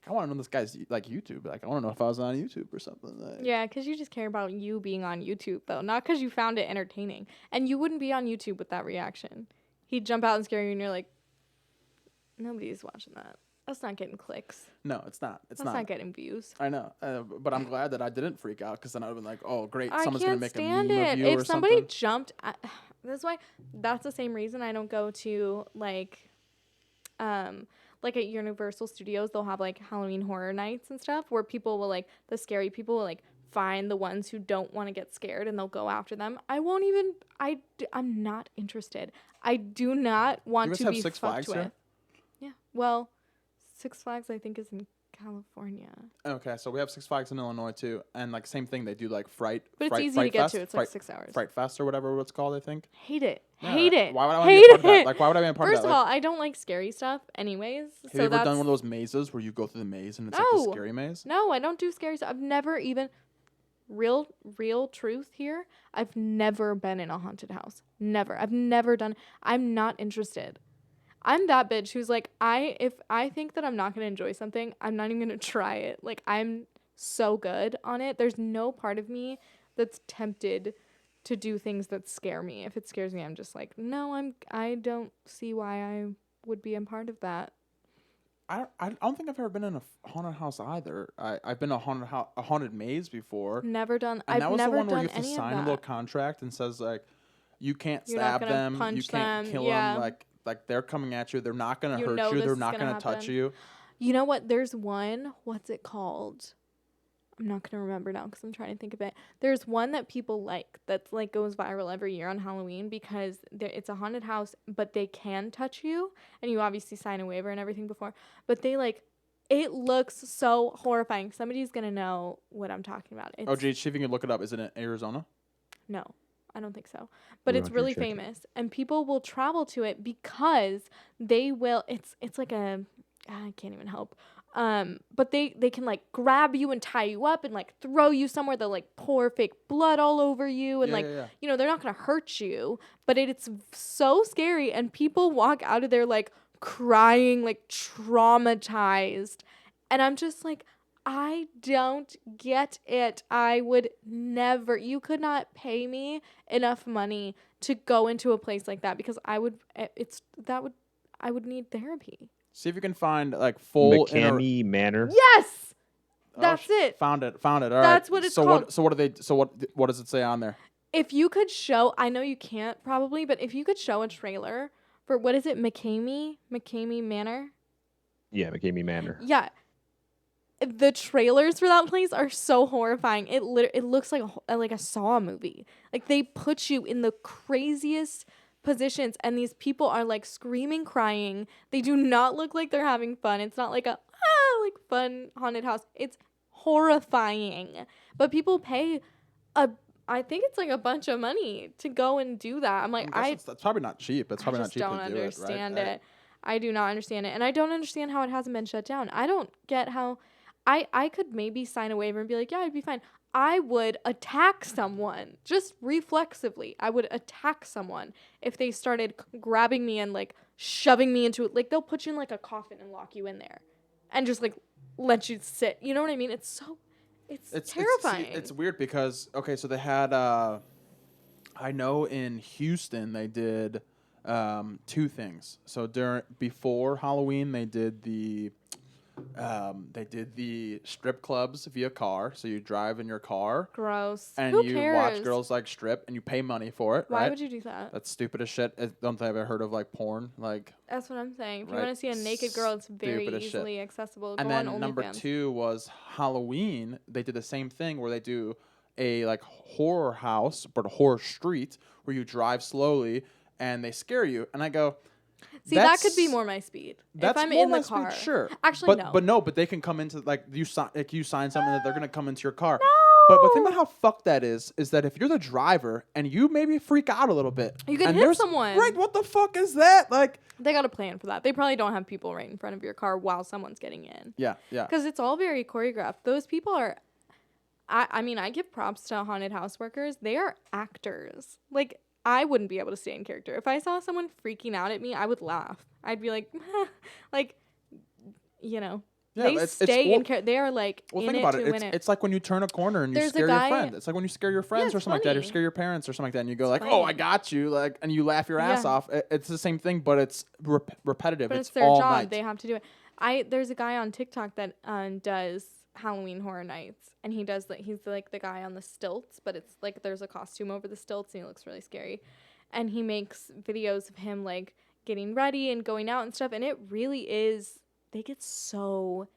I want to know this guy's like YouTube. Like I want to know if I was on YouTube or something. Like, Yeah, because you just care about you being on YouTube, though. Not because you found it entertaining. And you wouldn't be on YouTube with that reaction. He'd jump out and scare you, and you're like, nobody's watching that. That's not getting clicks. No, it's not. It's That's not getting views. I know, but I'm glad that I didn't freak out because then I'd have been like, oh, great, I someone's going to can't make a meme stand it. of you If or somebody something. jumped, that's why. That's the same reason I don't go to like at Universal Studios. They'll have like Halloween horror nights and stuff where people will like the scary people will like find the ones who don't want to get scared and they'll go after them. I'm not interested. I do not want to be Six fucked Flags with. here? Yeah. Well, Six Flags I think is in California. Okay, so we have Six Flags in Illinois too, and like same thing. They do like But it's easy to get to. It's like 6 hours. Fright Fest or whatever it's called. I think. Hate it. Yeah, Hate it. Why would I want to be a part of that? Hate it. Like, why would I be a part First of that? of all, I don't like scary stuff anyways. Have you ever done one of those mazes where you go through the maze and it's like No. the scary maze? No, I don't do scary stuff. I've never even real truth here. I've never been in a haunted house. Never. I've never done. I'm not interested. I'm that bitch who's like, if I think that I'm not going to enjoy something, I'm not even going to try it. Like, I'm so good on it. There's no part of me that's tempted to do things that scare me. If it scares me, I'm just like, no, I don't see why I would be a part of that. I don't think I've ever been in a haunted house either. I've been a haunted maze before. Never done. And that was the one where you have to any sign a of little that. contract and says like, you can't You're not stab gonna them, punch you can't them, kill yeah. them. Like they're coming at you. They're not gonna You hurt know you. this They're is not gonna gonna touch happen. you. You know what? There's one. What's it called? I'm not going to remember now because I'm trying to think of it. There's one that people like that's like goes viral every year on Halloween because it's a haunted house, but they can touch you. And you obviously sign a waiver and everything before. But they like, it looks so horrifying. Somebody's going to know what I'm talking about. Oh, geez, see if you can look it up. Is it in Arizona? No, I don't think so. But it's Roger, really check it. famous. And people will travel to it because they will, it's like a, I can't even help. But they can like grab you and tie you up and like throw you somewhere. They'll like pour fake blood all over you and you know, they're not going to hurt you, but it's so scary. And people walk out of there like crying, like traumatized. And I'm just like, I don't get it. I would never, you could not pay me enough money to go into a place like that because I would need therapy. See if you can find like full McCamey Manor. Yes, that's it. Found it. All right. That's what it's called. What does it say on there? If you could show, I know you can't probably, but if you could show a trailer for what is it, McCamey Manor? Yeah, McCamey Manor. Yeah. The trailers for that place are so horrifying. It looks like a Saw movie. Like they put you in the craziest positions and these people are like screaming, crying. They do not look like they're having fun. It's not like a like fun haunted house. It's horrifying. But people pay I think it's like a bunch of money to go and do that. I'm like, that's probably not cheap. It's probably not cheap to do it. I just don't understand right? it. I do not understand it. And I don't understand how it hasn't been shut down. I don't get how I could maybe sign a waiver and be like, yeah, I'd be fine. I would attack someone just reflexively. I would attack someone if they started grabbing me and like shoving me into it. Like they'll put you in like a coffin and lock you in there and just like let you sit. You know what I mean? It's terrifying. It's weird because, okay, so they had, I know in Houston they did two things. So before Halloween they did the strip clubs via car. So you drive in your car. Gross. And Who you cares? watch girls like strip and you pay money for it, right? Why would you do that? That's stupid as shit. Don't think I've ever heard of like porn. Like that's what I'm saying. If you right? want to see a naked girl, it's very Stupid as shit. easily accessible. And Go then on number OnlyFans. 2 was Halloween. They did the same thing where they do a like horror house, but a horror street where you drive slowly and they scare you. And I go, see, that could be more my speed. If I'm in the car, sure. Actually, no. But they can come into like you sign something that they're gonna come into your car. No. But think about how fucked that is that if you're the driver and you maybe freak out a little bit, you can and hit someone. Right? What the fuck is that? Like they got a plan for that. They probably don't have people right in front of your car while someone's getting in. Yeah. Because it's all very choreographed. Those people are. I mean, I give props to haunted house workers. They are actors. Like, I wouldn't be able to stay in character. If I saw someone freaking out at me, I would laugh. I'd be like, like, you know. Yeah, they stay in character. They are like, well, in think it about to it. win it. It's like when you turn a corner and you There's a scare your guy- friend. It's like when you scare your friends Yeah, or something like that, or funny. scare your parents or something like that, and you go like, funny. "Oh, I got you!" Like, and you laugh your ass Yeah. off. It's the same thing, but it's repetitive. But it's it's their all job. night. They have to do it. There's a guy on TikTok that does Halloween Horror Nights, and he's like the guy on the stilts, but it's like there's a costume over the stilts, and he looks really scary. And he makes videos of him like getting ready and going out and stuff, and it really is, they get so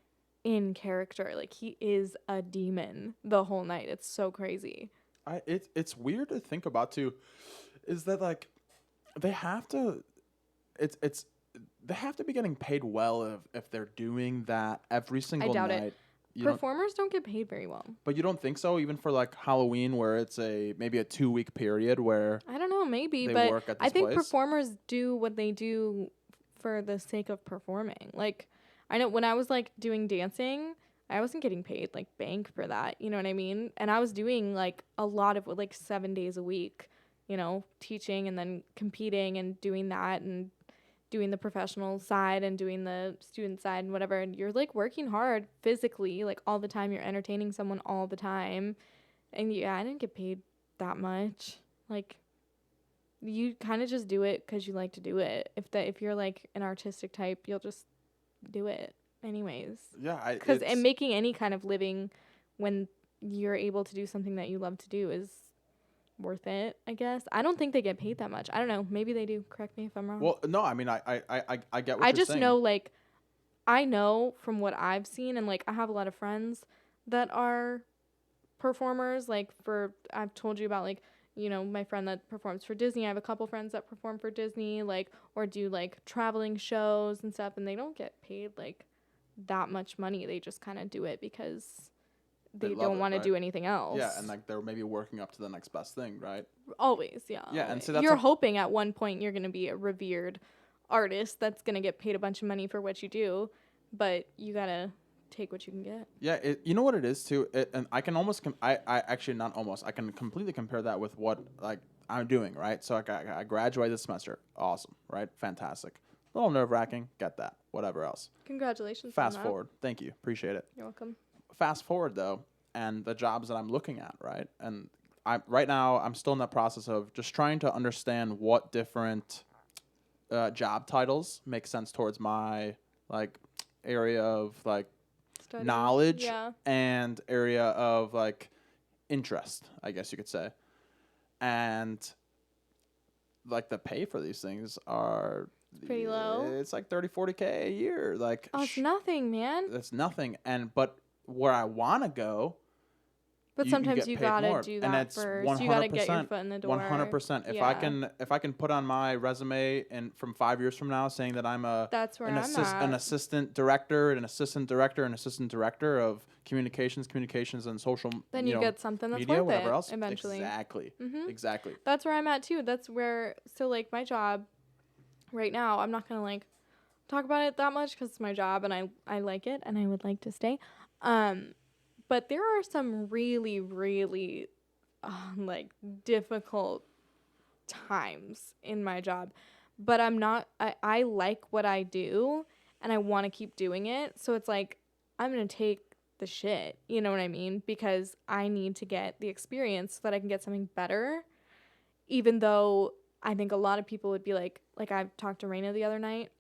in character. Like, he is a demon the whole night. It's so crazy. It's weird to think about too, is that like they have to it's they have to be getting paid well if they're doing that every single doubt night. it. You don't, Performers don't get paid very well. but you don't think so, even for like Halloween, where it's maybe a 2-week period where I don't know, maybe, they but work at I this think place? performers do what they do for the sake of performing. Like, I know when I was like doing dancing, I wasn't getting paid like bank for that. You know what I mean? And I was doing like a lot of like 7 days a week, you know, teaching and then competing and doing that and doing the professional side and doing the student side and whatever. And you're like working hard physically, like all the time. You're entertaining someone all the time. And yeah, I didn't get paid that much. Like, you kind of just do it because you like to do it. If you're like an artistic type, you'll just do it anyways. Yeah, And making any kind of living when you're able to do something that you love to do is worth it, I guess. I don't think they get paid that much. I don't know. Maybe they do. Correct me if I'm wrong. well, no, I mean, I get what I you're just saying. know, like, I know from what I've seen, and like I have a lot of friends that are performers. Like, I've told you about, like, you know, my friend that performs for Disney. I have a couple friends that perform for Disney, like, or do like traveling shows and stuff, and they don't get paid like that much money. They just kind of do it because they love don't it, want to right? do anything else. Yeah, and like they're maybe working up to the next best thing, right? Always, yeah. Yeah, and always. so that's you're a- hoping at one point you're going to be a revered artist that's going to get paid a bunch of money for what you do, but you got to take what you can get. Yeah, you know what it is too, and I can almost I actually not almost, I can completely compare that with what like I'm doing, right? So I graduated this semester, awesome, right? Fantastic. A little nerve wracking, get that. Whatever else. Congratulations. Fast on that. forward, thank you, appreciate it. You're welcome. Fast forward though, and the jobs that I'm looking at, right? And right now I'm still in that process of just trying to understand what different job titles make sense towards my like area of like Study. knowledge Yeah. and area of like interest, I guess you could say. And like the pay for these things are Pretty low. It's like 30-40K a year. Like Oh, it's nothing, man. that's nothing. But where I want to go, But you sometimes get you paid gotta more. do And that that's first. You gotta get your foot in the door. 100%. If Yeah. I can put on my resume and from 5 years from now saying that I'm That's where an I'm at. an assistant director, an assistant director, an assistant director of communications, and social. Then you know, get something that's media, worth whatever it else. eventually. Exactly. Mhm. Exactly. That's where I'm at too. That's where, so like my job right now, I'm not gonna like talk about it that much because it's my job and I like it and I would like to stay. But there are some really, really like difficult times in my job. But I like what I do and I want to keep doing it. So it's like, I'm going to take the shit, you know what I mean? Because I need to get the experience so that I can get something better. Even though I think a lot of people would be like I talked to Raina the other night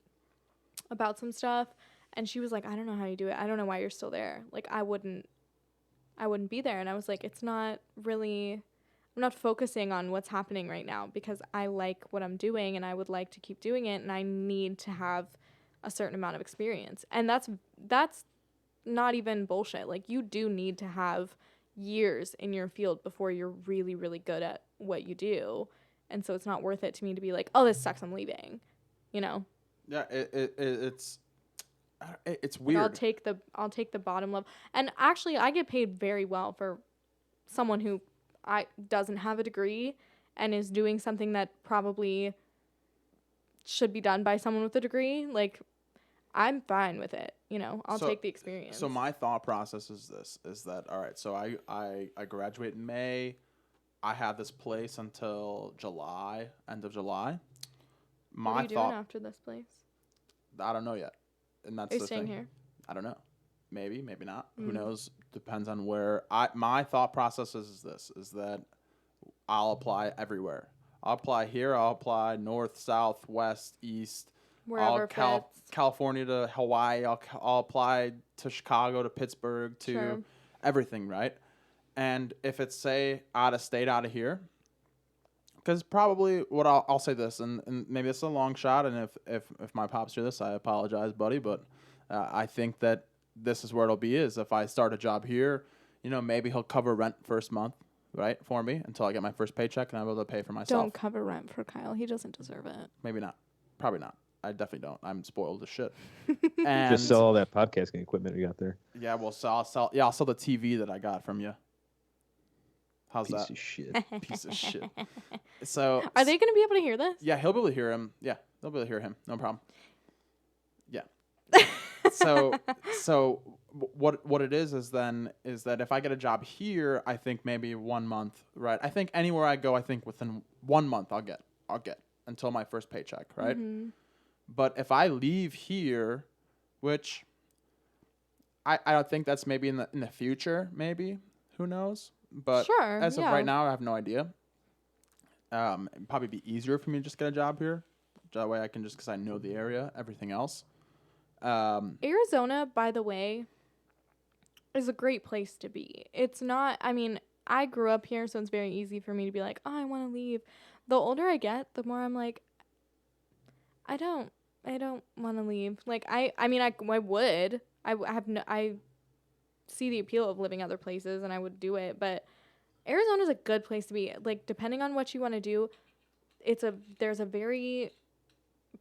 about some stuff and she was like, I don't know how you do it. I don't know why you're still there. Like, I wouldn't be there. And I was like, it's not really, I'm not focusing on what's happening right now because I like what I'm doing and I would like to keep doing it and I need to have a certain amount of experience. And that's not even bullshit. Like, you do need to have years in your field before you're really, really good at what you do. And so it's not worth it to me to be like, oh, this sucks, I'm leaving, you know? Yeah, it's Like, weird. I'll take the bottom level. And actually, I get paid very well for someone who doesn't have a degree and is doing something that probably should be done by someone with a degree. Like, I'm fine with it, you know? I'll take the experience. So my thought process is that all right, so I graduate in May. I have this place until July, end of July. What are you doing after this place? I don't know yet. And that's Are you the staying thing. here? I don't know. Maybe not. Who knows? Depends on where. My thought process is that I'll apply everywhere. I'll apply here. I'll apply north, south, west, east, Wherever fits. California to Hawaii. I'll apply to Chicago to Pittsburgh to Sure. everything, right? And if it's, say, out of state, out of here, because probably what I'll say this, and maybe it's a long shot, and if my pops hear this, I apologize, buddy, but I think that this is where it'll be, is if I start a job here, maybe he'll cover rent first month, right, for me until I get my first paycheck and I'm able to pay for myself. Don't cover rent for Kyle. He doesn't deserve it. Maybe not. Probably not. I definitely don't. I'm spoiled as shit. And Just sell all that podcasting equipment you got there. Yeah, I'll sell the TV that I got from you. How's Piece that? of shit. Piece of shit. So Are they going to be able to hear this? Yeah, he'll be able to hear him. Yeah, they'll be able to hear him. No problem. Yeah. so what it is that if I get a job here, I think maybe 1 month, right? I think anywhere I go, I think within 1 month I'll get until my first paycheck, right? Mm-hmm. But if I leave here, which I don't think that's maybe in the future, maybe, who knows? But sure, as of right now, I have no idea. It'd probably be easier for me to just get a job here. That way I can just, because I know the area, everything else. Arizona, by the way, is a great place to be. It's not, I mean, I grew up here, so it's very easy for me to be like, oh, I want to leave. The older I get, the more I'm like, I don't want to leave. Like, I would. I see the appeal of living other places, and I would do it, but Arizona's a good place to be. Like, depending on what you want to do, there's a very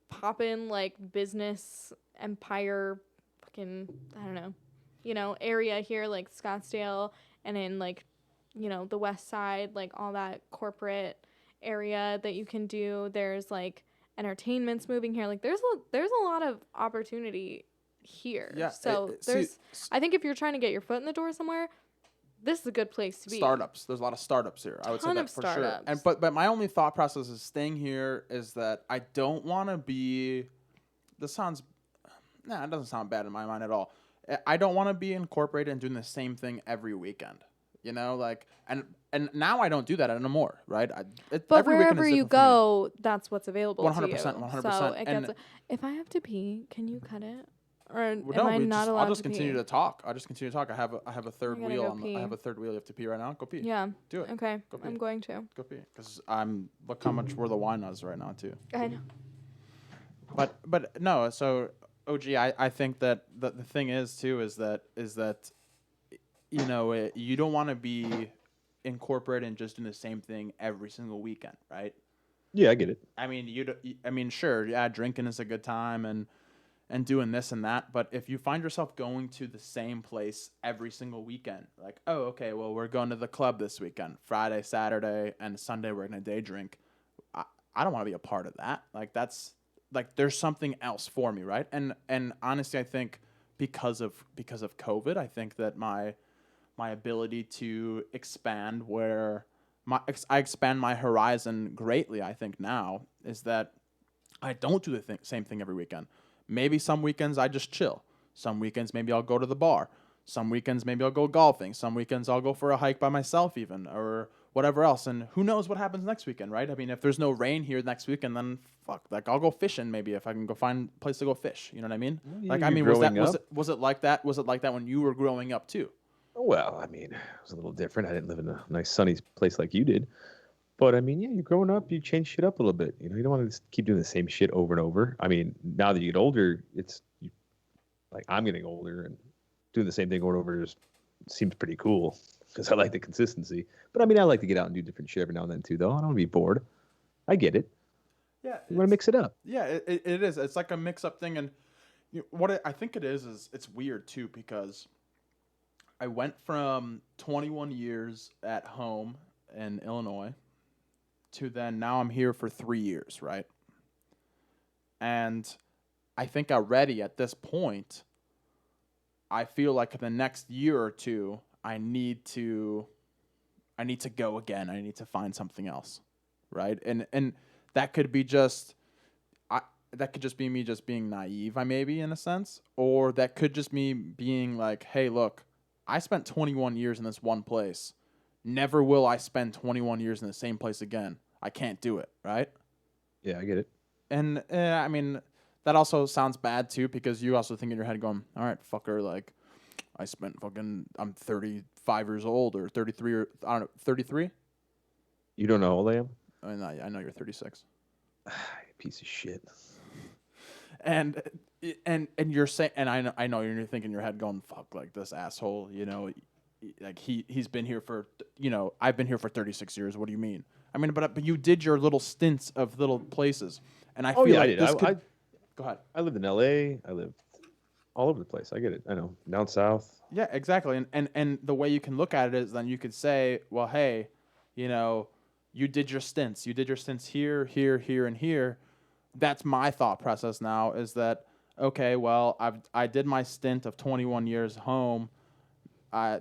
poppin', like, business empire fucking, I don't know, area here, like Scottsdale, and in, like, the west side, like, all that corporate area that you can do. There's, like, entertainment's moving here. Like, there's a lot of opportunity here. Yeah. So I think if you're trying to get your foot in the door somewhere, this is a good place to be. Startups. There's a lot of startups here. I would say Ton that of for startups. sure. But my only thought process is staying here is that I don't want to be. This sounds. Nah, it doesn't sound bad in my mind at all. I don't want to be incorporated and doing the same thing every weekend. Like, and now I don't do that anymore, right? But every weekend wherever is you different for me. go, that's what's available 100%, to you. 100%. So it And- gets, if I have to pee, can you cut it? Or Well, am I not allowed I'll just to continue pee? to talk. I have a third gotta wheel. go pee. I have a third wheel. You have to pee right now. Go pee. Yeah. Do it. Okay. Go pee. I'm going to. Go pee. Because look how much where the wine is right now too. I know. But no. So OG, I think that the thing is too is that you don't want to be incorporated and just doing the same thing every single weekend, right? Yeah, I get it. I mean, sure, yeah, drinking is a good time and doing this and that, but if you find yourself going to the same place every single weekend, like, oh, okay, well, we're going to the club this weekend, Friday, Saturday, and Sunday we're gonna day drink. I don't want to be a part of that. Like, that's like there's something else for me, right? And honestly, I think because of COVID, I think that my ability to expand I expand my horizon greatly, I think now, is that I don't do the same thing every weekend. Maybe some weekends I just chill. Some weekends maybe I'll go to the bar. Some weekends maybe I'll go golfing. Some weekends I'll go for a hike by myself even, or whatever else. And who knows what happens next weekend, right? I mean, if there's no rain here next weekend, then fuck, like I'll go fishing maybe if I can go find a place to go fish. You know what I mean? Well, Like, you're I mean, growing was up. it like that? Was it like that when you were growing up too? Well, I mean, it was a little different. I didn't live in a nice sunny place like you did. But I mean, yeah, you're growing up, you change shit up a little bit. You don't want to just keep doing the same shit over and over. I mean, now that you get older, like I'm getting older and doing the same thing over and over just seems pretty cool because I like the consistency. But I mean, I like to get out and do different shit every now and then too, though. I don't want to be bored. I get it. Yeah, You want to mix it up. Yeah, it is. It's like a mix-up thing, and I think it is it's weird too because I went from 21 years at home in Illinois to then now I'm here for 3 years, right? And I think already at this point, I feel like in the next year or two, I need to go again. I need to find something else, right? And that could be that could just be me just being naive, maybe in a sense, or that could just me being like, hey, look, I spent 21 years in this one place. Never will I spend 21 years in the same place again. I can't do it, right? Yeah, I get it. And I mean, that also sounds bad too, because you also think in your head going, all right, fucker, like I'm 35 years old or 33 or I don't know, 33. You don't know how old I am? I mean, I know you're 36. Piece of shit. And you're saying, and I know you're thinking in your head going, fuck, like this asshole, like he's been here for, I've been here for 36 years. What do you mean? I mean, but you did your little stints of little places, and I feel yeah, like I did. this could. Go ahead. I lived in L.A. I lived all over the place. I get it. I know. Down south. Yeah, exactly. And the way you can look at it is then you could say, well, hey, you did your stints. You did your stints here, here, here, and here. That's my thought process now is that, okay, well, I did my stint of 21 years home. I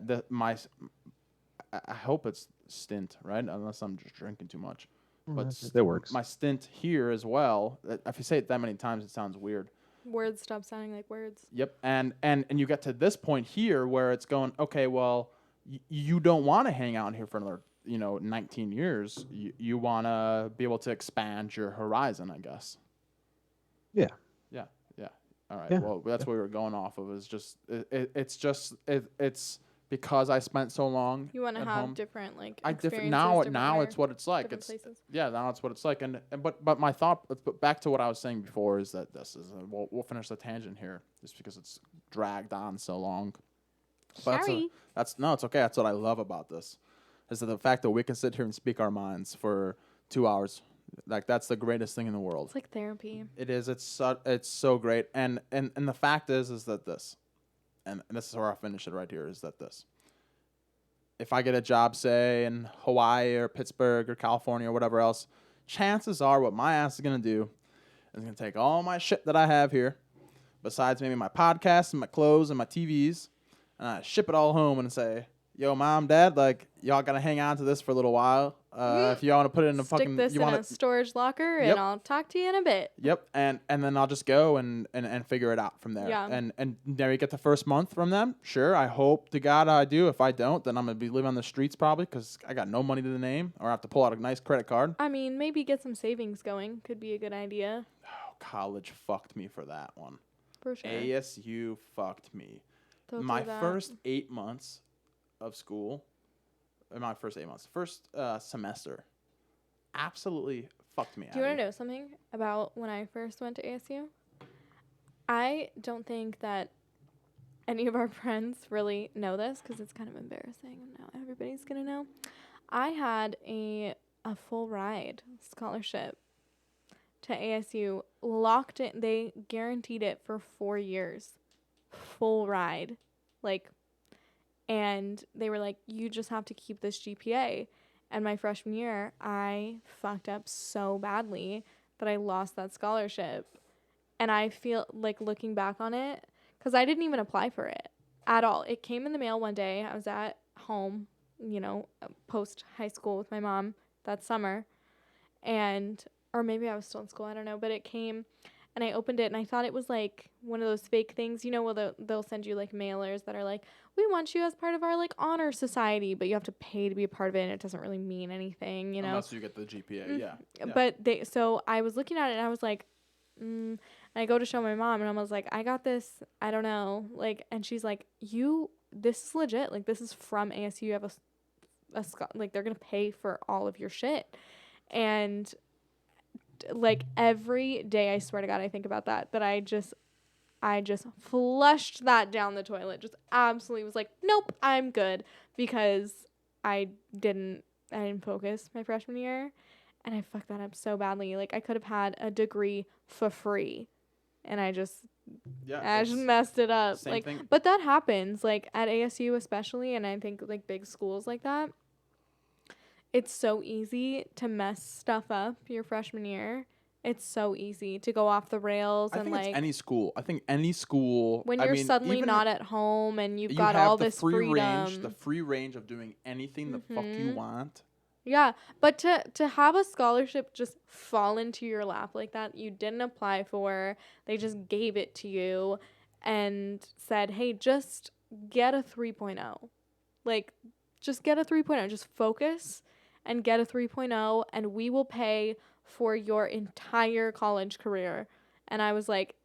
hope it's stint, right? Unless I'm just drinking too much. But that works. My stint here as well. If you say it that many times, it sounds weird. Words stop sounding like words. Yep. And you get to this point here where it's going, okay, well, you don't want to hang out here for another, 19 years. You want to be able to expand your horizon, I guess. Yeah. Yeah. Yeah. All right. Yeah. Well, that's what we were going off of is just, it's because I spent so long. You want to at have home. different like Now experiences. it's what it's like. Different It's places. now it's what it's like. But my thought, but back to what I was saying before is that this is we'll finish the tangent here just because it's dragged on so long. But Sorry. it's okay. That's what I love about this, is that the fact that we can sit here and speak our minds for 2 hours. Like that's the greatest thing in the world. It's like therapy. It is. It's so great. And the fact is that this, and this is where I'll finish it right here, is that this. If I get a job, say, in Hawaii or Pittsburgh or California or whatever else, chances are what my ass is going to do is going to take all my shit that I have here, besides maybe my podcasts and my clothes and my TVs, and I ship it all home and say, yo, mom, dad, like, y'all got to hang on to this for a little while. If y'all want to put it in a Stick fucking... this you in wanna, a storage locker, Yep. and I'll talk to you in a bit. Yep, and then I'll just go and figure it out from there. Yeah. And there you get the first month from them. Sure, I hope to God I do. If I don't, then I'm going to be living on the streets probably because I got no money to the name, or I have to pull out a nice credit card. I mean, maybe get some savings going. Could be a good idea. Oh, college fucked me for that one. For sure. ASU fucked me. Don't My do that. first 8 months of school, first semester, absolutely fucked me. Do you want to know something about when I first went to ASU? I don't think that any of our friends really know this because it's kind of embarrassing. Now everybody's going to know. I had a full ride scholarship to ASU, locked it. They guaranteed it for 4 years. Full ride. And they were like, you just have to keep this GPA. And my freshman year, I fucked up so badly that I lost that scholarship. And I feel like looking back on it, because I didn't even apply for it at all. It came in the mail one day. I was at home, post high school with my mom that summer. Or maybe I was still in school, I don't know. But it came, and I opened it, and I thought it was like one of those fake things. Where they'll send you like mailers that are like, we want you as part of our like honor society, but you have to pay to be a part of it, and it doesn't really mean anything, Unless you get the GPA, yeah. But so I was looking at it, and I was like, and I go to show my mom, and I was like, I got this, I don't know, and she's like, this is legit, like, this is from ASU, you have like, they're gonna pay for all of your shit, and like every day, I swear to God, I think about that I just flushed that down the toilet. Just absolutely was like, nope, I'm good, because I didn't focus my freshman year, and I fucked that up so badly. Like, I could have had a degree for free, and I just messed it up. Same thing. But that happens, like at ASU especially, and I think like big schools like that. It's so easy to mess stuff up your freshman year. It's so easy to go off the rails. I think it's any school. I think any school. When you're suddenly not at home and you've got all this freedom. The free range of doing anything the fuck you want. Yeah, but to have a scholarship just fall into your lap like that, you didn't apply for, they just gave it to you and said, hey, just get a 3.0. Like, just get a 3.0. Just focus and get a 3.0, and we will pay for your entire college career. And I was like,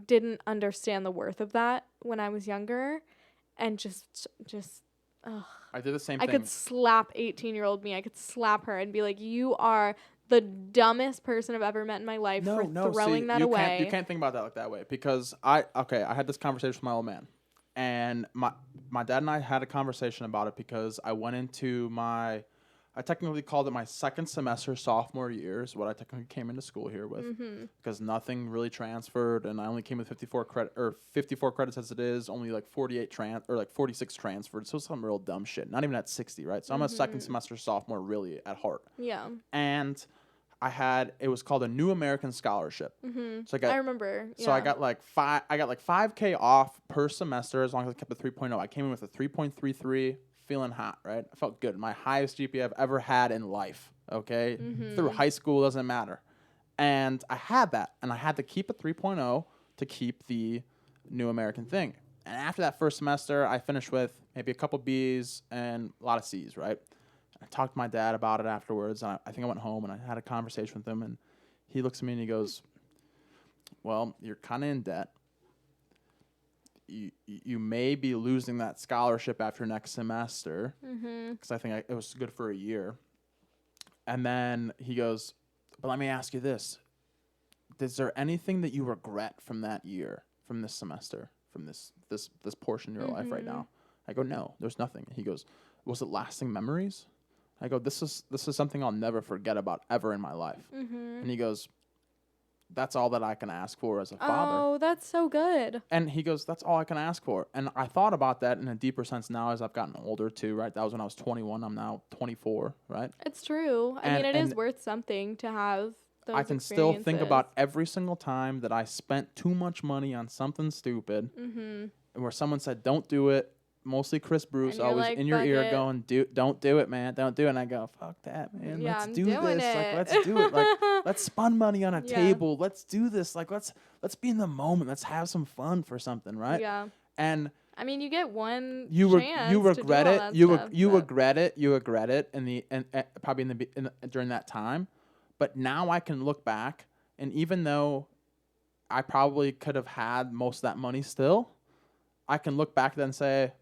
didn't understand the worth of that when I was younger, and just ugh. I did the same I thing. could slap 18-year-old me. I could slap her and be like, "You are the dumbest person I've ever met in my life for throwing that away." You can't think about that like that way, because I had this conversation with my old man, and my dad and I had a conversation about it, because I went into I technically called it my second semester sophomore year is what I technically came into school here with, because nothing really transferred, and I only came with 54 credits as it is, only like 46 transferred, so some real dumb shit. Not even at 60, right? So I'm a second semester sophomore really at heart. Yeah. And it was called a New American Scholarship. So I remember. So I got like $5K off per semester as long as I kept a 3.0. I came in with a 3.33, feeling hot, right? I felt good. My highest GPA I've ever had in life, okay? Through high school, doesn't matter. And I had that, and I had to keep a 3.0 to keep the New American thing. And after that first semester, I finished with maybe a couple B's and a lot of C's, right? I talked to my dad about it afterwards, and I think I went home and I had a conversation with him, and he looks at me and he goes, "Well, you're kind of in debt. You may be losing that scholarship after next semester," because I think it was good for a year. And then he goes, "But let me ask you this. Is there anything that you regret from that year, from this semester, from this portion of your life right now?" I go, "No, there's nothing." He goes, "Was it lasting memories?" I go, this is something I'll never forget about ever in my life." And he goes, "That's all that I can ask for as a father." Oh, that's so good. And he goes, "That's all I can ask for." And I thought about that in a deeper sense now as I've gotten older too, right? That was when I was 21. I'm now 24, right? It's true. I mean, it is worth something to have those I can still think about every single time that I spent too much money on something stupid, and where someone said, "Don't do it." Mostly Chris Bruce, always like, in your "Fuck ear it." going, "Don't do it, man. Don't do it." And I go, "Fuck that, man. Yeah, let's I'm do doing this. Like, it. let's do it. Like, let's spend money on a Yeah. table. Let's do this. Like, let's be in the moment. Let's have some fun for something, right?" Yeah. And I mean, you get one you chance regret to do it. all that You stuff, regret it. You regret it probably during that time. But now I can look back, and even though I probably could have had most of that money still, I can look back then and say,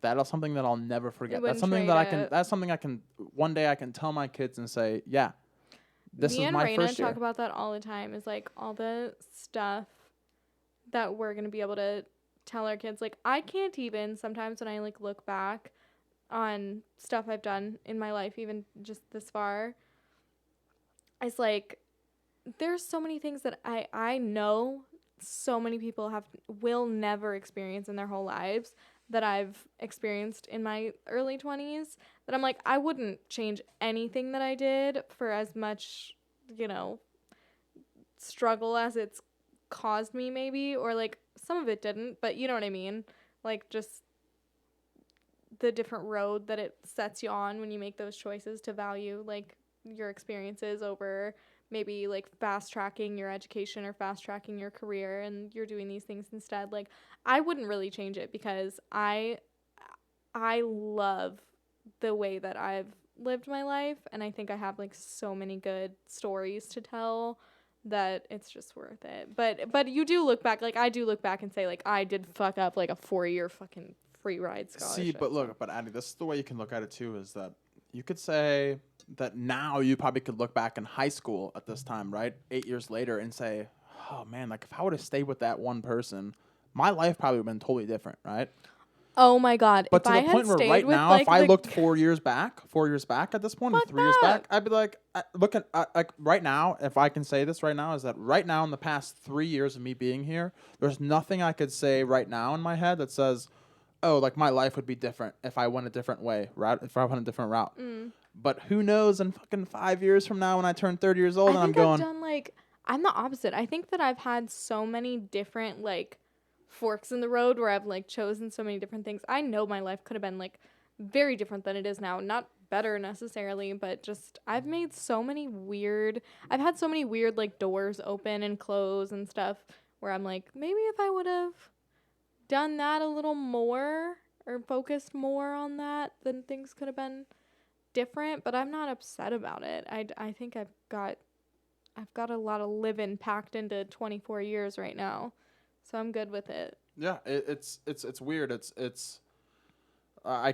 that is something that I'll never forget. That's something that I can. That's something I can. One day I can tell my kids and say, "Yeah, this Me is and my Raina first year." talk about that all the time. Is like all the stuff that we're gonna be able to tell our kids. Like, I can't even sometimes when I like look back on stuff I've done in my life, even just this far. It's like there's so many things that I know so many people will never experience in their whole lives that I've experienced in my early 20s, that I'm like, I wouldn't change anything that I did for as much, struggle as it's caused me, maybe, or like some of it didn't, but you know what I mean? Like, just the different road that it sets you on when you make those choices to value like your experiences over maybe like fast tracking your education or fast tracking your career, and you're doing these things instead. Like, I wouldn't really change it, because I love the way that I've lived my life, and I think I have like so many good stories to tell that it's just worth it. But you do look back, like I do look back and say, like, I did fuck up like a 4-year fucking free ride scholarship. See, but look, but Addie, this is the way you can look at it too, is that you could say that now you probably could look back in high school at this time, right? 8 years later, and say, "Oh man, like if I would have stayed with that one person, my life probably would have been totally different," right? Oh my God. But if to I the point where right now, if I looked 4 years back at this point, or 3 years back, I'd be like, like right now, if I can say this right now, is that right now in the past 3 years of me being here, there's nothing I could say right now in my head that says, "Oh, like my life would be different if I went a different if I went a different route." But who knows, in fucking 5 years from now when I turn 30 years old, and I'm going, I'm the opposite. I think that I've had so many different like forks in the road where I've like chosen so many different things. I know my life could have been like very different than it is now. Not better necessarily, but just I've had so many weird like doors open and close and stuff where I'm like, maybe if I would have done that a little more or focused more on that, then things could have been different. But I'm not upset about it. I think I've got a lot of living packed into 24 years right now. So I'm good with it. Yeah, it's weird. It's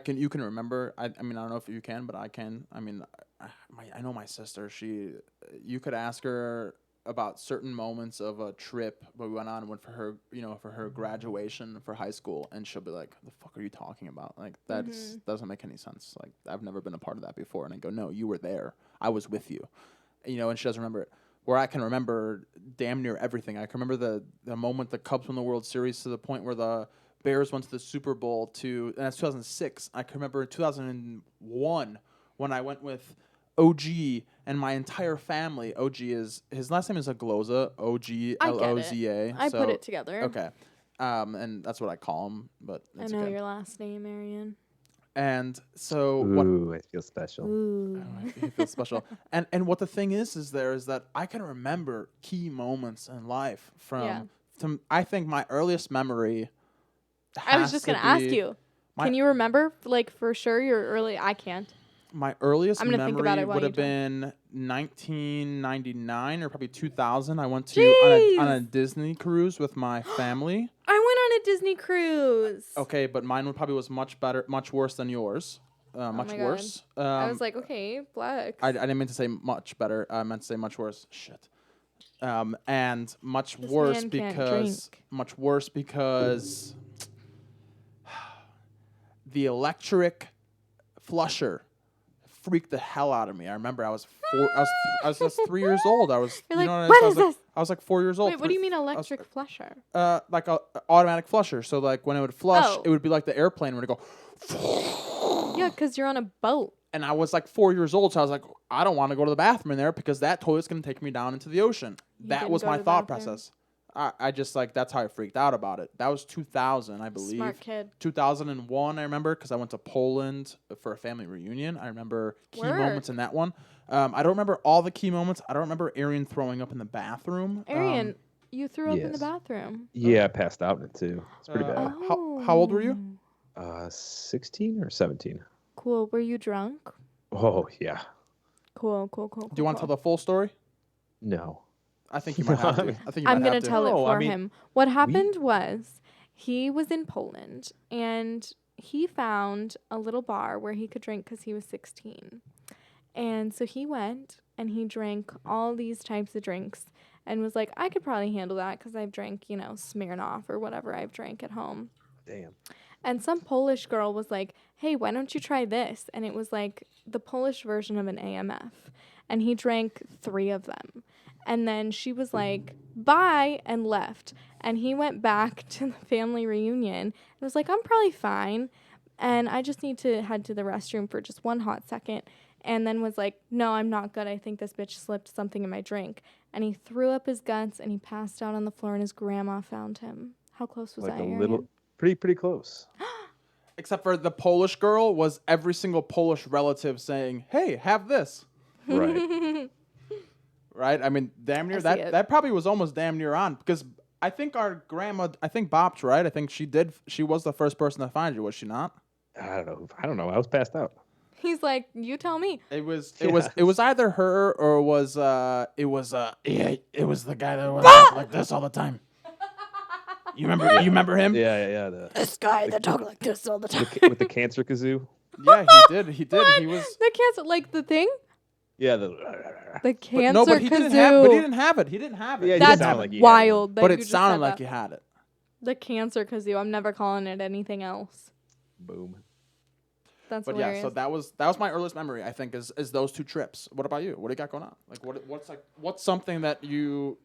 you can remember. I mean, I don't know if you can, but I can. I mean, I know my sister. You could ask her about certain moments of a trip we went on for her graduation for high school, and she'll be like, "The fuck are you talking about? Like that doesn't make any sense. Like I've never been a part of that before." And I go, "No, you were there. I was with you." And she doesn't remember it. Where I can remember damn near everything. I can remember the moment the Cubs won the World Series to the point where the Bears went to the Super Bowl and that's 2006. I can remember 2001 when I went with OG and my entire family. His last name is Agloza, Ogloza. I put it together. Okay. And that's what I call him, but I know your last name, Marion. And so Ooh, I feel special. Ooh. I feel special. And what the thing is that I can remember key moments in life from I think my earliest memory. I was just gonna ask you. Can you remember, like, for sure your early? I can't. My earliest I'm gonna think about memory it while would you have been 1999 or probably 2000. I went Jeez. on a Disney cruise with my family. I went on a Disney cruise. Okay, but mine probably was much worse than yours. Much my worse. I was like, okay, flex. I didn't mean to say much better. I meant to say much worse. Shit. And much This worse man can't because the electric flusher freaked the hell out of me. I remember I was just 3 years old. I was You're like, what what I is was this? I was like 4 years old. Wait, what do you mean electric flusher? Like a automatic flusher. So like when it would flush, it would be like the airplane would go. Yeah, because you're on a boat. And I was like 4 years old, so I was like, I don't want to go to the bathroom in there because that toilet's going to take me down into the ocean. That was my thought process. I just like, that's how I freaked out about it. That was 2000, I believe. Smart kid. 2001, I remember, because I went to Poland for a family reunion. I remember key moments in that one. I don't remember all the key moments. I don't remember Arian throwing up in the bathroom. Arian, you threw up in the bathroom. Yeah, I passed out in it too. It's pretty bad. How old were you? 16 or 17. Cool. Were you drunk? Oh, yeah. Cool. Do you want to tell the full story? No. I think you might have to. I'm going to tell it for him. What happened was he was in Poland and he found a little bar where he could drink because he was 16. And so he went and he drank all these types of drinks and was like, I could probably handle that because I've drank, Smirnoff or whatever I've drank at home. Damn. And some Polish girl was like, hey, why don't you try this? And it was like the Polish version of an AMF. And he drank 3 of them. And then she was like, bye, and left. And he went back to the family reunion and was like, I'm probably fine. And I just need to head to the restroom for just one hot second. And then was like, no, I'm not good. I think this bitch slipped something in my drink. And he threw up his guts and he passed out on the floor and his grandma found him. How close was like that, a Arian? little, pretty close. Except for the Polish girl was every single Polish relative saying, hey, have this. Right. Right? I mean, damn near that probably was almost damn near on because I think our grandma, Bob's right. I think she was the first person to find you, was she not? I don't know. I was passed out. He's like, you tell me. It was either her or it was the guy that was like this all the time. You remember him? Yeah. This guy that talked like this all the time. With the cancer kazoo. Yeah, he did. What? He was the cancer, like the thing. Yeah, the cancer but he kazoo. didn't have it. He didn't have it. Yeah, That's like wild. But it sounded like you had it. The cancer kazoo. I'm never calling it anything else. Boom. That's but hilarious. Yeah, so that was my earliest memory. I think is those 2 trips. What about you? What do you got going on? Like what's something that the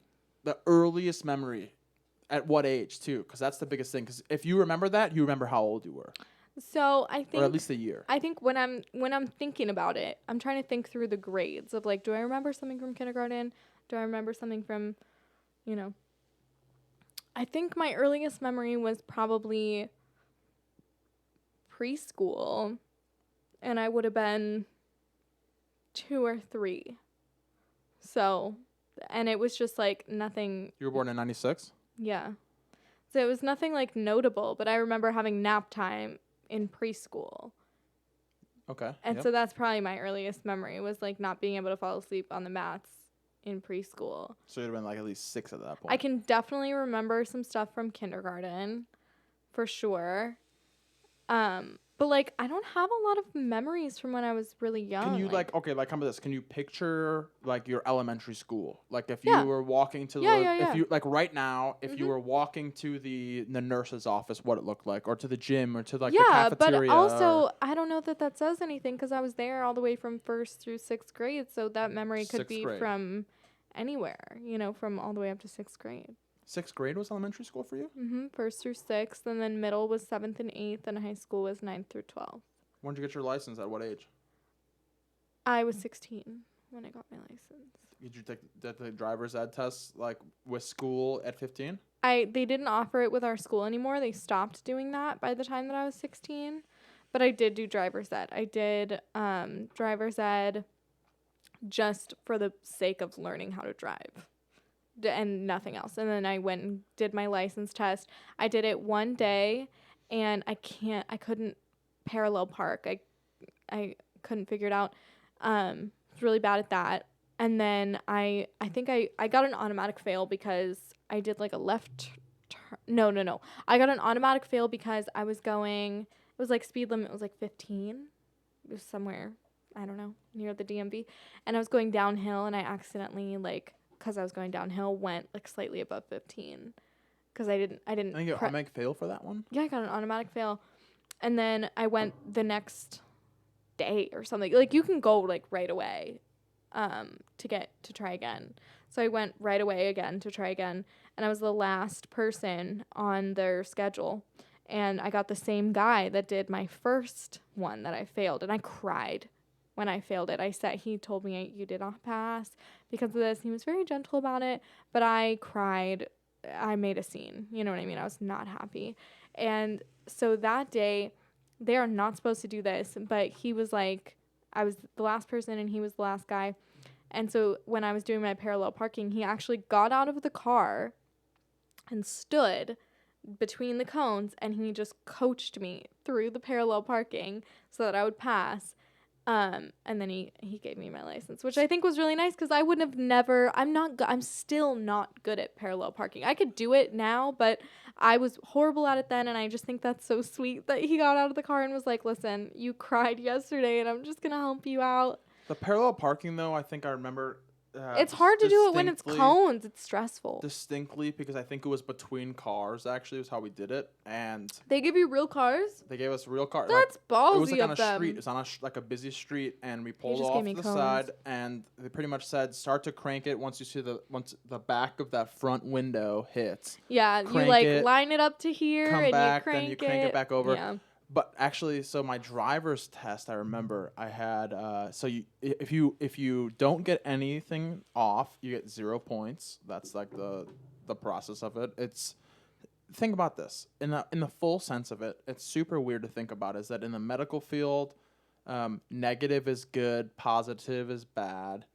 earliest memory at what age too? Because that's the biggest thing. Because if you remember that, you remember how old you were. So I think, or at least a year. I think when I'm thinking about it, I'm trying to think through the grades of like, do I remember something from kindergarten? Do I remember something from, I think my earliest memory was probably preschool, and I would have been 2 or 3. So, and it was just like nothing. You were born in 96? Yeah. So it was nothing like notable, but I remember having nap time in preschool. Okay. And so that's probably my earliest memory was like not being able to fall asleep on the mats in preschool. So you'd have been like at least 6 at that point. I can definitely remember some stuff from kindergarten, for sure. But like I don't have a lot of memories from when I was really young. Can you like okay, like how about this? Can you picture like your elementary school? Like if Yeah. you were walking to Yeah. if you like right now, if you were walking to the nurse's office, what it looked like, or to the gym, or to like the cafeteria. But also I don't know that says anything because I was there all the way from 1st through 6th grade, so that memory could 6th be grade. from anywhere, from all the way up to 6th grade. 6th grade was elementary school for you? 1st through 6th, and then middle was 7th and 8th, and high school was 9th through 12th. When did you get your license? At what age? I was 16 when I got my license. Did you take the driver's ed test like with school at 15? They didn't offer it with our school anymore. They stopped doing that by the time that I was 16. But I did do driver's ed. I did driver's ed just for the sake of learning how to drive. And nothing else. And then I went and did my license test. I did it one day, and I couldn't parallel park. I couldn't figure it out. I was really bad at that. And then I think I got an automatic fail because I did like a left turn. No. I got an automatic fail because I was going, it was like speed limit was like 15. It was somewhere, I don't know, near the DMV. And I was going downhill, and I accidentally because I was going downhill, went like slightly above 15 because I didn't. I think you automatic fail for that one. Yeah, I got an automatic fail, and then I went the next day or something. Like you can go like right away, to try again. So I went right away again to try again, and I was the last person on their schedule, and I got the same guy that did my first one that I failed, and I cried. When I failed it, he told me you did not pass because of this. He was very gentle about it, but I cried. I made a scene. You know what I mean? I was not happy. And so that day, they are not supposed to do this, but he was like, I was the last person and he was the last guy. And so when I was doing my parallel parking, he actually got out of the car and stood between the cones, and he just coached me through the parallel parking so that I would pass. And then he gave me my license, which I think was really nice because I would have never. I'm still not good at parallel parking. I could do it now, but I was horrible at it then, and I just think that's so sweet that he got out of the car and was like, "Listen, you cried yesterday, and I'm just gonna help you out." The parallel parking, though, I think I remember. It's hard to do it when it's cones. It's stressful. Distinctly, because I think it was between cars, actually, was how we did it. And they give you real cars? They gave us real cars. That's ballsy. It was like on a street. It was on a busy street, and we pulled off the cones. side, and they pretty much said, start to crank it once the back of that front window hits. Yeah, you line it up to here, come and back, you crank then you crank it back over. Yeah. But actually, so my driver's test, I remember I had. If you don't get anything off, you get 0 points. That's like the process of it. Think about this in the full sense of it. It's super weird to think about. Is that in the medical field, negative is good, positive is bad,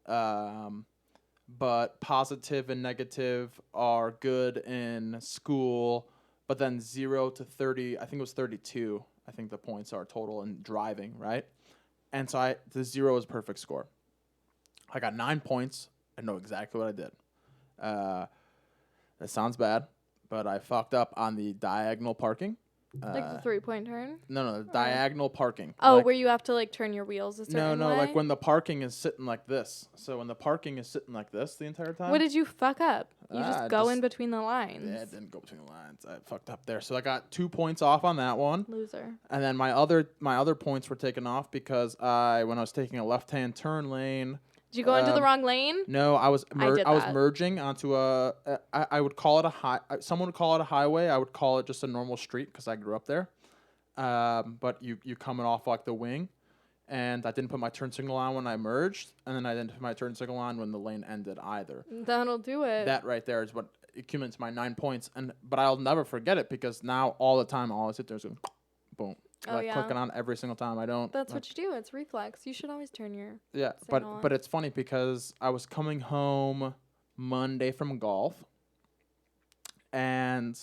but positive and negative are good in school. But then 0 to 30, I think it was 32, I think the points are total in driving, right? And so the 0 is perfect score. I got 9 points. I know exactly what I did. That sounds bad, but I fucked up on the diagonal parking. Like the 3-point turn? No, diagonal parking. Oh, where you have to turn your wheels a certain way? No, like when the parking is sitting like this. So when the parking is sitting like this the entire time. What did you fuck up? You just go in between the lines. Yeah, it didn't go between the lines. I fucked up there. So I got 2 points off on that one. Loser. And then my other points were taken off because when I was taking a left-hand turn lane. Did you go into the wrong lane? No, I was merging onto I would call it someone would call it a highway. I would call it just a normal street because I grew up there. But you coming off like the wing, and I didn't put my turn signal on when I merged, and then I didn't put my turn signal on when the lane ended either. That'll do it. That right there is what accumulates my 9 points, but I'll never forget it because now all the time all I sit there is going, boom. Clicking on every single time. I don't. That's what you do. It's reflex. You should always turn your. Yeah, but it's funny because I was coming home Monday from golf, and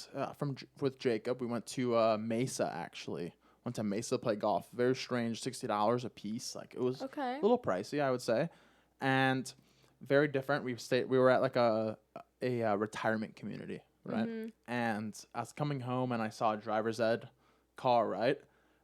with Jacob, we went to Mesa. Actually, went to Mesa to play golf. Very strange, $60 a piece. Like it was okay. A little pricey, I would say. And very different. We were at like a retirement community, right? Mhm. And I was coming home and I saw a driver's ed car, right?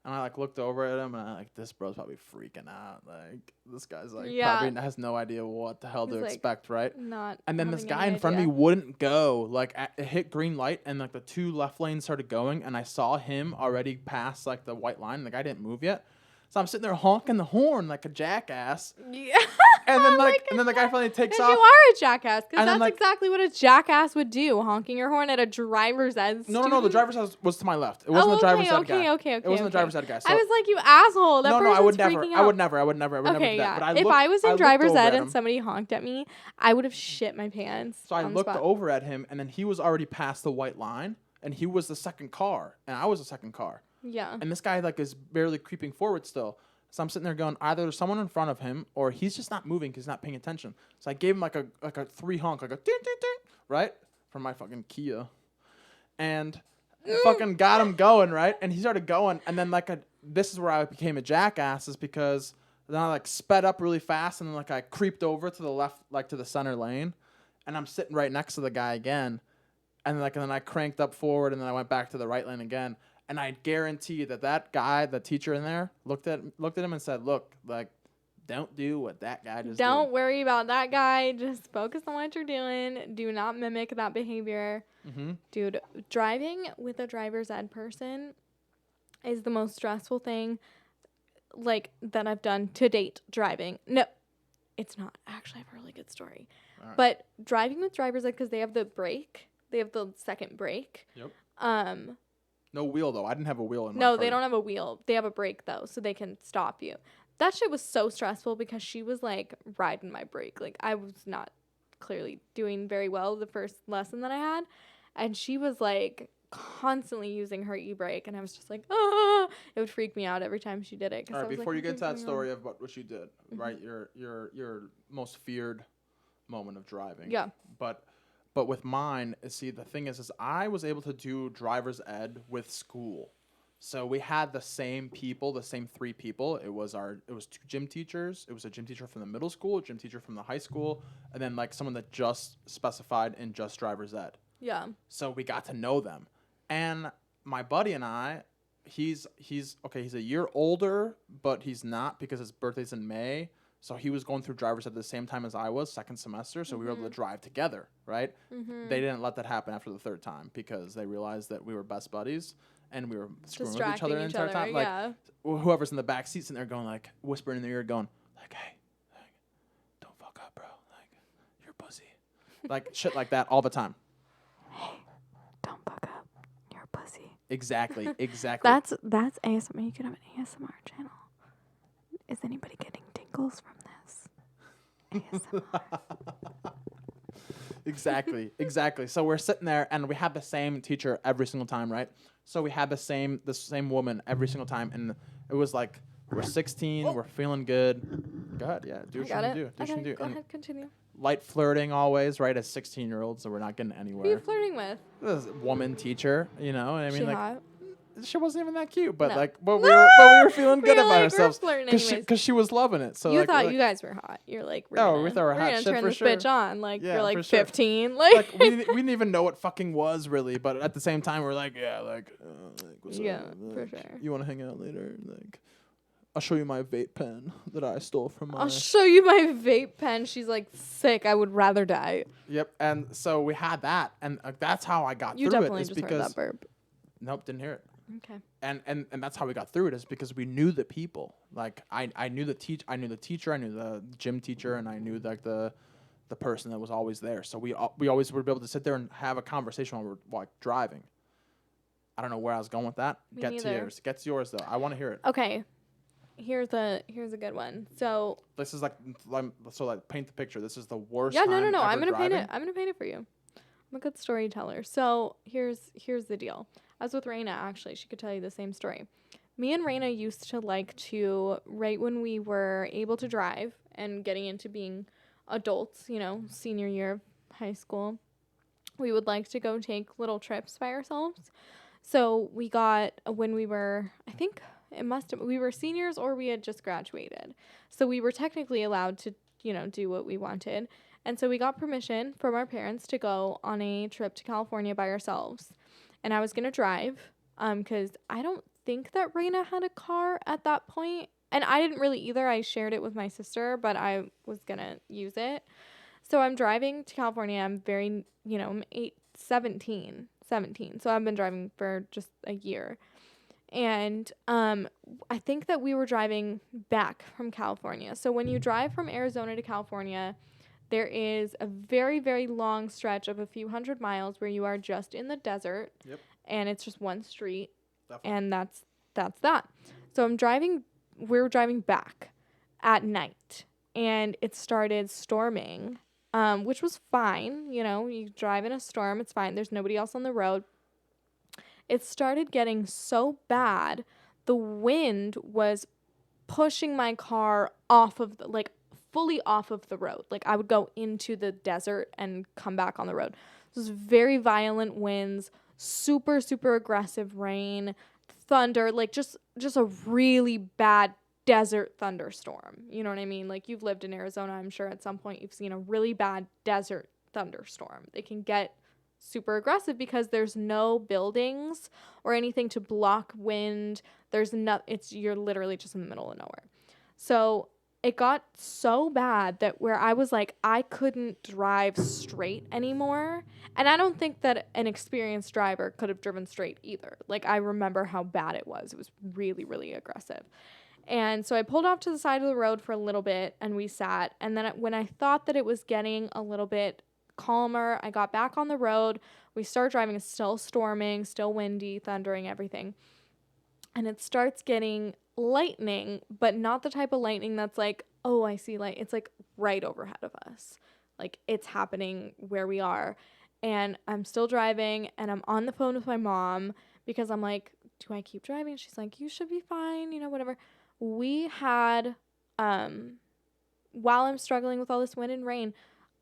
And I like looked over at him and I like, this bro's probably freaking out. Like this guy's like Yeah. probably has no idea what the hell He's, to like, expect, right? Not. And then this having guy any in front of me idea. wouldn't go. Like it hit green light and like the 2 left lanes started going and I saw him already pass like the white line and the guy didn't move yet. So I'm sitting there honking the horn like a jackass. Yeah. And then Like and then the guy finally takes Because off. you are a jackass. Because And then, that's like- exactly what a jackass would do, honking your horn at a driver's ed No, student. the driver's ed was to my left. It wasn't the driver's ed guy. Okay. It wasn't the driver's ed guy. So I was like, you asshole. That no, person's I would never. freaking I would out. never. I would never do Okay, that. yeah. But If I was in looked driver's over ed at and him. somebody honked at me, I would have shit my pants. So I on the looked spot. over at him, and then he was already past the white line, and he was the second car, and I was the second car. Yeah. And this guy like is barely creeping forward still. So I'm sitting there going, either there's someone in front of him, or he's just not moving because he's not paying attention. So I gave him like a 3 honk, like a ding, ding, ding, right, from my fucking Kia, and fucking got him going, right. And he started going, and then this is where I became a jackass, is because then I like sped up really fast, and then like I creeped over to the left, like to the center lane, and I'm sitting right next to the guy again, and then I cranked up forward, and then I went back to the right lane again. And I guarantee that guy, the teacher in there, looked at him and said, "Look, like, don't do what that guy just Don't did." worry about that guy. Just focus on what you're doing. Do not mimic that behavior. Mm-hmm. Dude, driving with a driver's ed person is the most stressful thing, like, that I've done to date. Driving. No, it's not. Actually, I have a really good story. Alright. But driving with driver's ed, because they have the brake. They have the second brake. Yep. No wheel though. I didn't have a wheel in my No, car. they don't have a wheel. They have a brake though, so they can stop you. That shit was so stressful because she was like riding my brake. Like I was not clearly doing very well the first lesson that I had, and she was like constantly using her e-brake, and I was just like, ah, it would freak me out every time she did it. All right, before you get to that story of of what you did, right? Your most feared moment of driving. Yeah. But with mine, see, the thing is I was able to do driver's ed with school. So we had the same people, the same 3 people. It was 2 gym teachers. It was a gym teacher from the middle school, a gym teacher from the high school, and then like someone that just specified in just driver's ed. Yeah. So we got to know them. And my buddy and I, he's a year older, but he's not because his birthday's in May. So he was going through driver's ed at the same time as I was, second semester. So we were able to drive together, right? Mm-hmm. They didn't let that happen after the 3rd time because they realized that we were best buddies and we were screwing with each Distracting other the entire time. Like yeah. whoever's in the back seat sitting there going like, whispering in their ear going like, hey, like, don't fuck up, bro. Like, you're a pussy. Like shit like that all the time. Hey, don't fuck up. You're a pussy. Exactly. That's ASMR. You could have an ASMR channel. Is anybody getting tingles from this? ASMR. Exactly. So we're sitting there and we had the same teacher every single time, right? So we had the same woman every single time, and it was like we're 16, we're feeling good. Go ahead, yeah, do what you can do. Do what you can do. Go And ahead, continue. light flirting always, right? As 16-year-olds, so we're not getting Who are you anywhere. flirting with? This woman teacher, you know, and I mean, She like, hot? she wasn't even that cute, but No. like, but we were feeling We good were about like, we're ourselves flirting anyways. because she was loving it. So You like, thought like, you guys were hot. You're like, we're No, gonna, we thought we were hot gonna shit turn for this sure. bitch on. Like Yeah, you're like for sure. 15. like we didn't even know what fucking was really, but at the same time we're like, yeah, like what's Yeah, up? for Like, sure. You want to hang out later? Like, I'll show you my vape pen that I stole from my. I'll show you my vape pen. She's like, sick. I would rather die. Yep, and so we had that, and that's how I got You through definitely it. Is just heard because that burp. nope, didn't hear it. Okay. And that's how we got through it, is because we knew the people. Like I knew the teacher, I knew the gym teacher, and I knew like the person that was always there. So we always would be able to sit there and have a conversation while we're like driving. I don't know where I was going with that. Me Get to neither. yours. Get to yours though. I want to hear it. Okay. Here's a good one. So This is like paint the picture. This is the worst. yeah, no. time I'm ever gonna paint driving. it. I'm gonna paint it for you. I'm a good storyteller. So here's the deal. I was with Raina, actually. She could tell you the same story. Me and Raina used to like to, right when we were able to drive and getting into being adults, you know, senior year of high school, we would like to go take little trips by ourselves. So we got, when we were, I think we were seniors or we had just graduated. So we were technically allowed to, you know, do what we wanted. And so we got permission from our parents to go on a trip to California by ourselves. And I was going to drive because I don't think that Raina had a car at that point. And I didn't really either. I shared it with my sister, but I was going to use it. So I'm driving to California. I'm very, I'm 17. So I've been driving for just a year. And I think that we were driving back from California. So when you drive from Arizona to California, there is a very, very long stretch of a few hundred miles where you are just in the desert. Yep. And it's just one street. Definitely. And that's that. So we're driving back at night. And it started storming, which was fine. You drive in a storm, it's fine. There's nobody else on the road. It started getting so bad, the wind was pushing my car fully off of the road. Like, I would go into the desert and come back on the road. It was very violent winds, super, super aggressive rain, thunder, like just a really bad desert thunderstorm. You know what I mean? Like, you've lived in Arizona, I'm sure at some point you've seen a really bad desert thunderstorm. They can get super aggressive because there's no buildings or anything to block wind. You're literally just in the middle of nowhere. So it got so bad that where I was like, I couldn't drive straight anymore. And I don't think that an experienced driver could have driven straight either. Like, I remember how bad it was. It was really, really aggressive. And so I pulled off to the side of the road for a little bit and we sat. And then when I thought that it was getting a little bit calmer, I got back on the road. We start driving. It's still storming, still windy, thundering, everything. And it starts getting lightning, but not the type of lightning that's like, oh, I see light. It's like right overhead of us. Like, it's happening where we are. And I'm still driving and I'm on the phone with my mom because I'm like, do I keep driving? She's like, you should be fine, whatever. We had, while I'm struggling with all this wind and rain,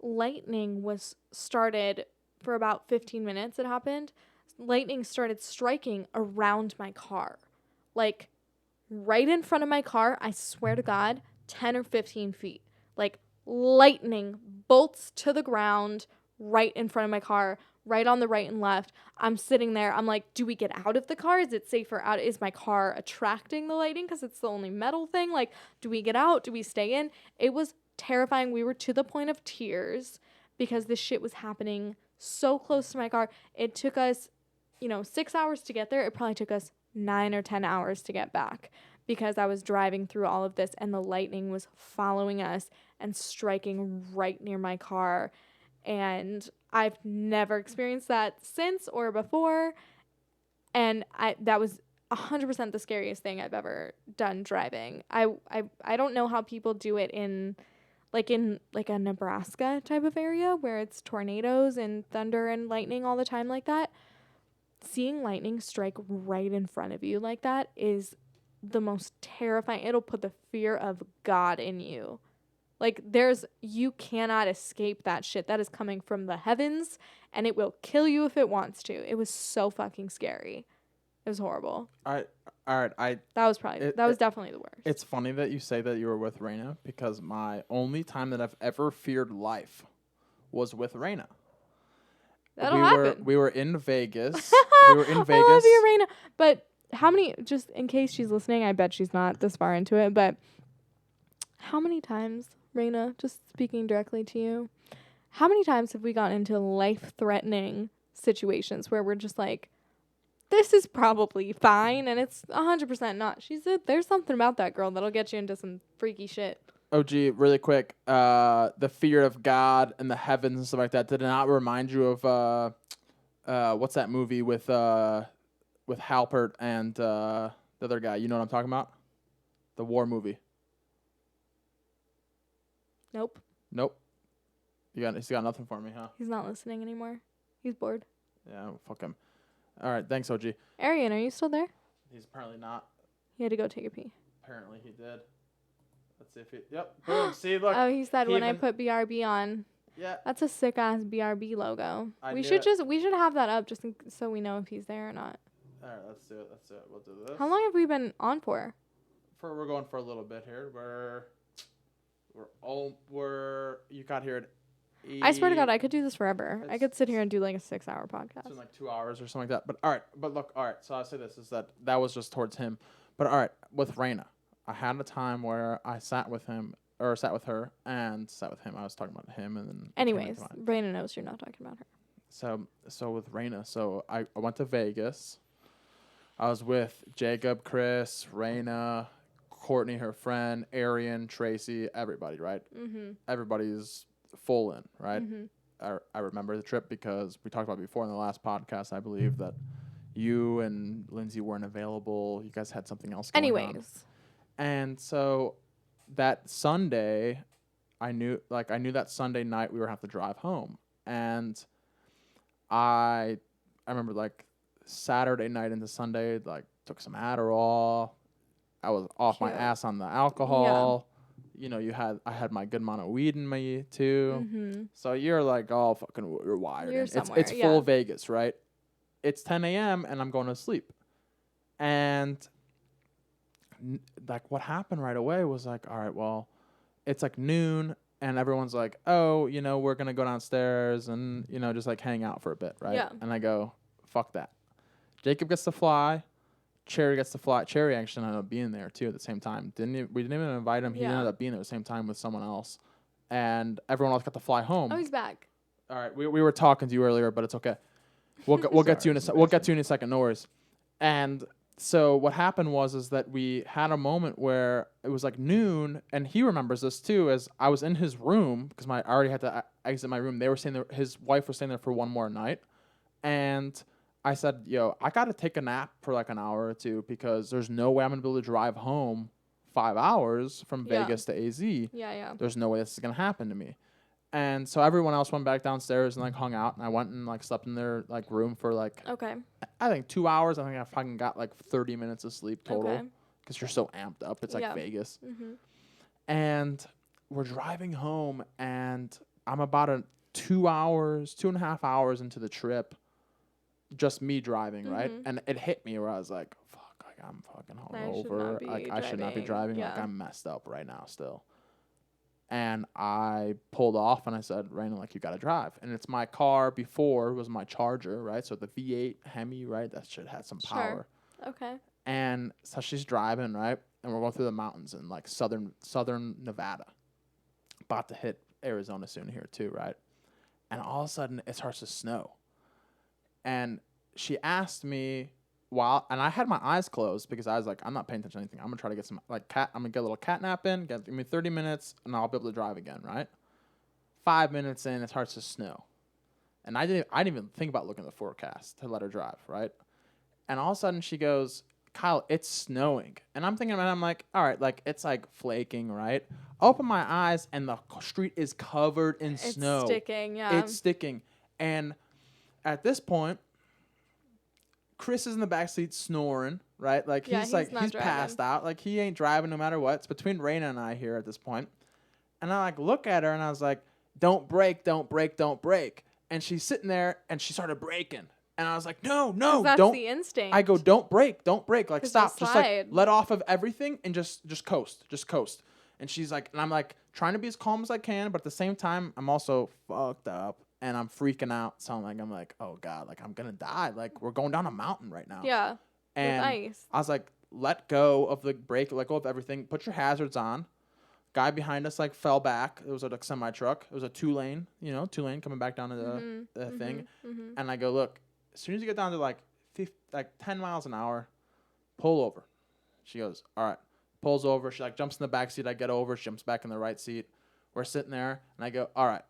lightning was started for about 15 minutes. It happened. Lightning started striking around my car, like right in front of my car. I swear to God, 10 or 15 feet, like lightning bolts to the ground right in front of my car, right on the right and left. I'm sitting there. I'm like, do we get out of the car? Is it safer out? Is my car attracting the lightning because it's the only metal thing? Like, do we get out? Do we stay in? It was terrifying. We were to the point of tears because this shit was happening so close to my car. It took us, 6 hours to get there. It probably took us 9 or 10 hours to get back because I was driving through all of this and the lightning was following us and striking right near my car. And I've never experienced that since or before. And that was 100% the scariest thing I've ever done driving. I don't know how people do it in a Nebraska type of area where it's tornadoes and thunder and lightning all the time like that. Seeing lightning strike right in front of you like that is the most terrifying. It'll put the fear of God in you. Like, you cannot escape that shit. That is coming from the heavens, and it will kill you if it wants to. It was so fucking scary. It was horrible. All right. That was definitely the worst. It's funny that you say that you were with Raina because my only time that I've ever feared life was with Raina. That'll happen. We were in Vegas. I love you, Raina. But how many, just in case she's listening, I bet she's not this far into it, but how many times, Raina, just speaking directly to you, how many times have we gotten into life-threatening situations where we're just like, this is probably fine, and it's 100% not. She said, there's something about that girl that'll get you into some freaky shit. Oh, gee, really quick. The fear of God and the heavens and stuff like that. Did it not remind you of what's that movie with Halpert and the other guy? You know what I'm talking about? The war movie. Nope. He's got nothing for me, huh? He's not listening anymore. He's bored. Yeah, fuck him. All right, thanks, OG. Arian, are you still there? He's apparently not. He had to go take a pee. Apparently he did. Let's see if he... Yep. Boom. See, look. Oh, he said when I put BRB on. Yeah. That's a sick-ass BRB logo. We should have that up just so we know if he's there or not. All right, let's do it. We'll do this. How long have we been on for? We're going for a little bit here. You got here at I swear to God, I could do this forever. I It's- could sit here and do like a 6-hour It's podcast. been like 2 hours or something like that. But all right, but look, all right. So I'll say this is that was just towards him. But all right, with Raina, I had a time where I sat with him or sat with her and sat with him. I was talking about him and then. it came Anyways, into mind. Raina knows you're not talking about her. So with Raina, so I went to Vegas. I was with Jacob, Chris, Raina, Courtney, her friend, Arian, Tracy, everybody, right? Mm-hmm. Everybody's full in, right? Mm-hmm. I remember the trip because we talked about it before in the last podcast, I believe, that you and Lindsay weren't available. You guys had something else going on. Anyways. And so that Sunday, I knew that Sunday night we were going to have to drive home. And I remember like Saturday night into Sunday, like took some Adderall. I was off my Cute. ass on the alcohol. You know, I had my good amount of weed in me too. Mm-hmm. So you're like all fucking you're wired. You're and somewhere, it's full yeah. Vegas, right? It's 10 a.m. and I'm going to sleep. And like what happened right away was like, all right, well, it's like noon and everyone's like, oh, you know, we're going to go downstairs and, you know, just like hang out for a bit, right? Yeah. And I go, fuck that. Jacob gets to fly. Cherry gets to fly. Cherry actually ended up being there too at the same time. We didn't even invite him. He Yeah. ended up being there at the same time with someone else. And everyone else got to fly home. Oh, he's back. All right, we were talking to you earlier, but it's okay. We'll get to you in a we'll get to you in a second. No worries. And so what happened was that we had a moment where it was like noon, and he remembers this too. As I was in his room because I already had to exit my room. They were staying there. His wife was staying there for one more night, and I said, "Yo, I got to take a nap for like an hour or two because there's no way I'm gonna be able to drive home 5 hours from Yeah. Vegas to AZ. Yeah. There's no way this is gonna happen to me." And so everyone else went back downstairs and like hung out, and I went and like slept in their like room for like Okay. I think 2 hours. I think I fucking got like 30 minutes of sleep total Okay. because you're so amped up. It's like Yeah. Vegas. Mm-hmm. And we're driving home, and I'm about 2.5 hours into the trip, just me driving, right? Mhm. And it hit me where I was like, "Fuck, like I'm fucking I should not hungover. be Like I should not be driving." driving. Like Yeah. I'm messed up right now still." And I pulled off and I said, Raina, like, you got to drive. And it's my car before was my Charger, right? So the V8 Hemi, right? That shit had some Sure. power. Okay. And so she's driving, right? And we're going through the mountains in like southern Nevada. About to hit Arizona soon here too, right? And all of a sudden it starts to snow. And she asked me and I had my eyes closed because I was like, I'm not paying attention to anything. I'm gonna try to get some I'm gonna get a little cat nap in, give me 30 minutes, and I'll be able to drive again, right? 5 minutes in, it starts to snow. And I didn't even think about looking at the forecast to let her drive, right? And all of a sudden she goes, Kyle, it's snowing. And I'm thinking about it, I'm like, all right, like it's like flaking, right? Open my eyes and the street is covered in snow. It's sticking, yeah. It's sticking. And at this point, Chris is in the backseat snoring, right? Like Yeah, he's not driving. passed out. Like he ain't driving no matter what. It's between Raina and I here at this point. And I like look at her and I was like, don't break, don't break, don't break. And she's sitting there and she started braking. And I was like, no, 'Cause that's don't. the instinct. I go, don't break. Like 'Cause stop. you'll Just like slide. let off of everything and just coast. And she's like, and I'm like trying to be as calm as I can, but at the same time, I'm also fucked up and I'm freaking out. So I'm like, oh God, like I'm gonna die. Like we're going down a mountain right now. Yeah. And with ice. I was like, let go of the brake, let go of everything, put your hazards on. Guy behind us like fell back. It was a semi truck. It was a two lane coming back down to the thing. Mm-hmm. And I go, look, as soon as you get down to like 10 miles an hour, pull over. She goes, all right. Pulls over. She like jumps in the back seat. I get over. She jumps back in the right seat. We're sitting there, and I go, all right.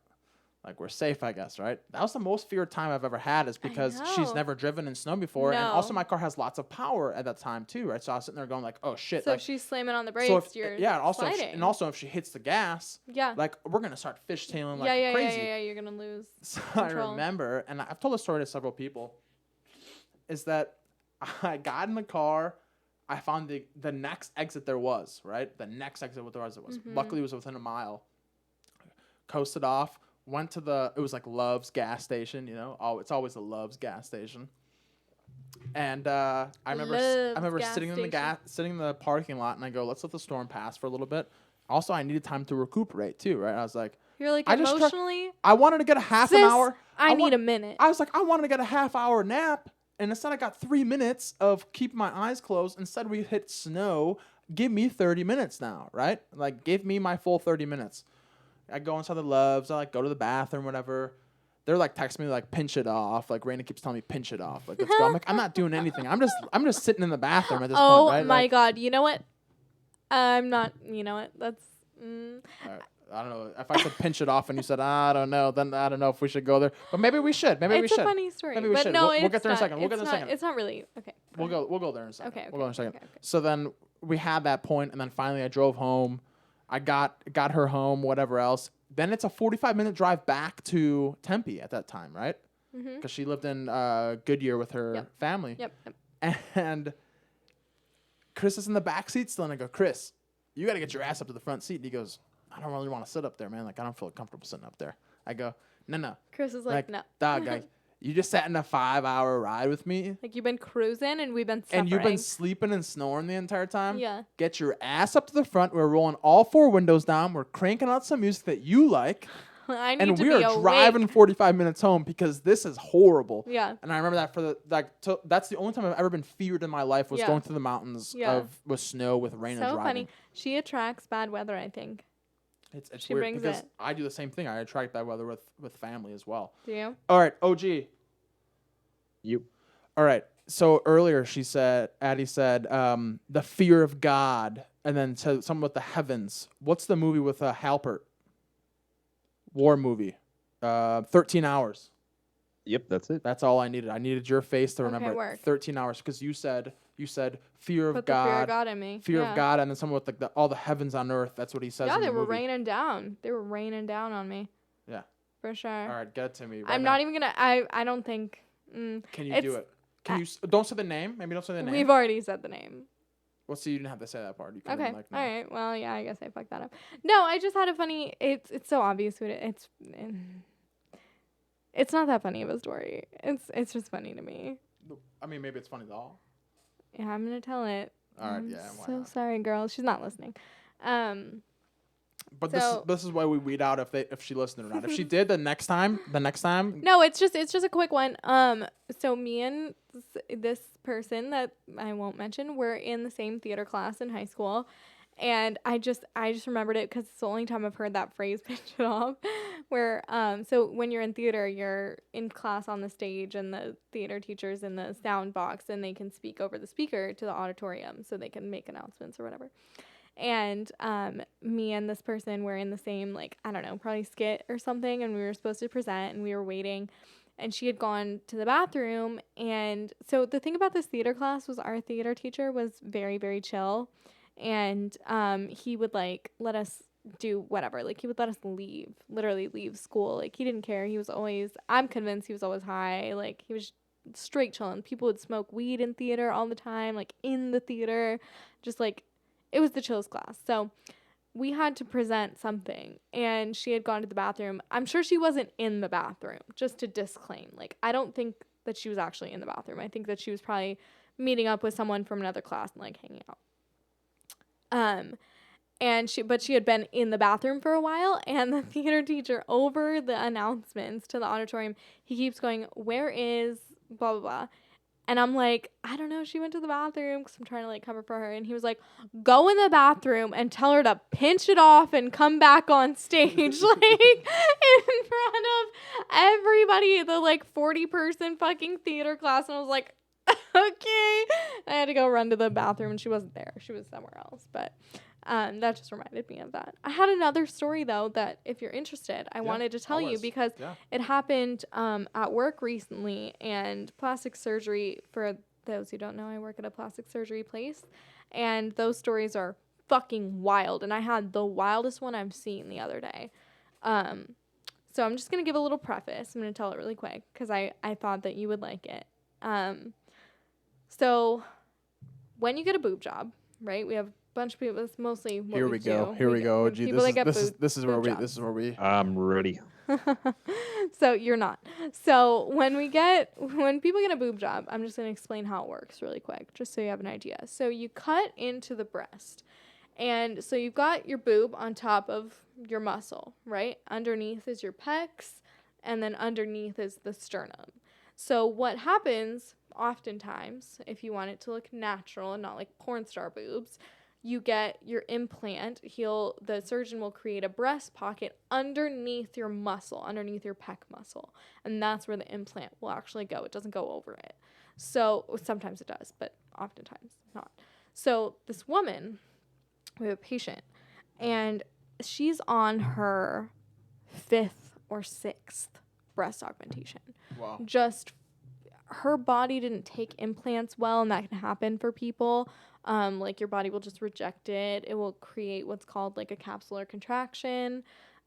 Like, we're safe, I guess, right? That was the most feared time I've ever had is because she's know. never driven in snow before. And No. also my car has lots of power at that time, too, right? So I was sitting there going like, oh, shit. So like, if she's slamming on the brakes, so if, you're yeah, and also, sliding. if she hits the gas, Yeah. like, we're going to start fishtailing like yeah, crazy. Yeah, you're going to lose So I control. remember, and I've told this story to several people, is that I got in the car. I found the next exit there was, right? The next exit there was. Mm-hmm. Luckily, it was within a mile. Coasted off. Went to it was like Love's gas station, you know? Oh, it's always a Love's gas station. And I remember gas sitting in the parking lot, and I go, let's let the storm pass for a little bit. Also, I needed time to recuperate too, right? I was like, You're like I just emotionally I wanted to get a half an hour. I need a minute. I was like, I wanted to get a half-hour nap, and instead I got 3 minutes of keeping my eyes closed. Instead we hit snow. Give me 30 minutes now, right? Like, give me my full 30 minutes. I go inside the Loves. I like go to the bathroom, whatever. They're like texting me like pinch it off. Like Raina keeps telling me pinch it off. Like let's go. I'm like I'm not doing anything. I'm just sitting in the bathroom at this point. Right? Oh my like, God! You know what? I'm not. You know what? That's. I don't know. If I said pinch it off and you said I don't know, then I don't know if we should go there. But maybe we should. Maybe we should. It's a funny story. Maybe we but should. no, We'll get there in a second. We'll get there in a second. It's not really okay. We'll go there in a second. Okay. We'll go in a second. Okay. So then we had that point, and then finally I drove home. I got her home, whatever else. Then it's a 45-minute drive back to Tempe at that time, right? Because she lived in Goodyear with her family. Yep. And Chris is in the back seat still, and I go, Chris, you got to get your ass up to the front seat. And he goes, I don't really want to sit up there, man. Like, I don't feel comfortable sitting up there. I go, no. Chris is like no. Dog, like, you just sat in a 5-hour ride with me. Like, you've been cruising, and we've been suffering. And you've been sleeping and snoring the entire time. Yeah. Get your ass up to the front. We're rolling all 4 windows down. We're cranking out some music that you like. I need and to we be are awake. driving 45 minutes home because this is horrible. Yeah. And I remember that for that's the only time I've ever been feared in my life was going through the mountains with snow, with rain and driving. So funny. She attracts bad weather, I think. It's she weird brings because it. I do the same thing. I attract bad weather with family as well. Do you? All right, OG. You. All right. So earlier Addie said, the fear of God, and then said something with the heavens. What's the movie with Halpert? War movie. 13 Hours. Yep, that's it. That's all I needed. I needed your face to remember work. 13 Hours because you said fear of Put God. the fear of God in me. Fear of God, and then someone with like all the heavens on earth. That's what he says. Yeah, in they the were movie. raining down. They were raining down on me. Yeah. For sure. All right, get it to me. Right I'm now. not even gonna. I don't think. Can you do it? Can you? Don't say the name. Maybe don't say the name. We've already said the name. Well, see, you didn't have to say that part. You Okay. like, no. All right. Well, yeah. I guess I fucked that up. No, I just had a funny. It's so obvious. It's not that funny of a story. It's just funny to me. I mean, maybe it's funny though. Yeah, I'm gonna tell it. All right. Yeah. Why So not? sorry, girl. She's not listening. But so- this is why we weed out if she listened or not. If she did, the next time. No, it's just a quick one. So me and this person that I won't mention were in the same theater class in high school, and I just remembered it because it's the only time I've heard that phrase pinch it off. Where so when you're in theater, you're in class on the stage, and the theater teacher's in the sound box, and they can speak over the speaker to the auditorium, so they can make announcements or whatever. And me and this person were in the same, like, I don't know, probably skit or something, and we were supposed to present, and we were waiting, and she had gone to the bathroom. And so the thing about this theater class was our theater teacher was very, very chill, and he would, like, let us do whatever. Like, he would let us literally leave school. Like, he didn't care. He was always, I'm convinced he was always high. Like, he was straight chilling. People would smoke weed in theater all the time, like, in the theater, just, like, it was the chillest class. So we had to present something, and she had gone to the bathroom. I'm sure she wasn't in the bathroom, just to disclaim. Like, I don't think that she was actually in the bathroom. I think that she was probably meeting up with someone from another class and, like, hanging out. But she had been in the bathroom for a while, and the theater teacher, over the announcements to the auditorium, he keeps going, where is blah, blah, blah. And I'm like, I don't know. She went to the bathroom because I'm trying to, like, cover for her. And he was like, go in the bathroom and tell her to pinch it off and come back on stage, like, in front of everybody, the, like, 40-person fucking theater class. And I was like, okay. I had to go run to the bathroom, and she wasn't there. She was somewhere else. But that just reminded me of that. I had another story, though, that if you're interested, I wanted to tell you because it happened at work recently, and plastic surgery, for those who don't know, I work at a plastic surgery place, and those stories are fucking wild, and I had the wildest one I've seen the other day. So I'm just going to give a little preface. I'm going to tell it really quick because I thought that you would like it. So when you get a boob job, right, we have bunch of people. It's mostly what Here we go. Here we go. Gee, this is where we. I'm ready. So you're not. So when people get a boob job, I'm just gonna explain how it works really quick, just so you have an idea. So you cut into the breast, And so you've got your boob on top of your muscle, right? Underneath is your pecs, and then underneath is the sternum. So what happens oftentimes, if you want it to look natural and not like porn star boobs, you get your implant. The surgeon will create a breast pocket underneath your muscle, underneath your pec muscle. And that's where the implant will actually go. It doesn't go over it. So sometimes it does, but oftentimes not. So this woman, we have a patient, and she's on her 5th or 6th breast augmentation. Wow. Just her body didn't take implants well, and that can happen for people. Like your body will just reject it. It will create what's called like a capsular contraction.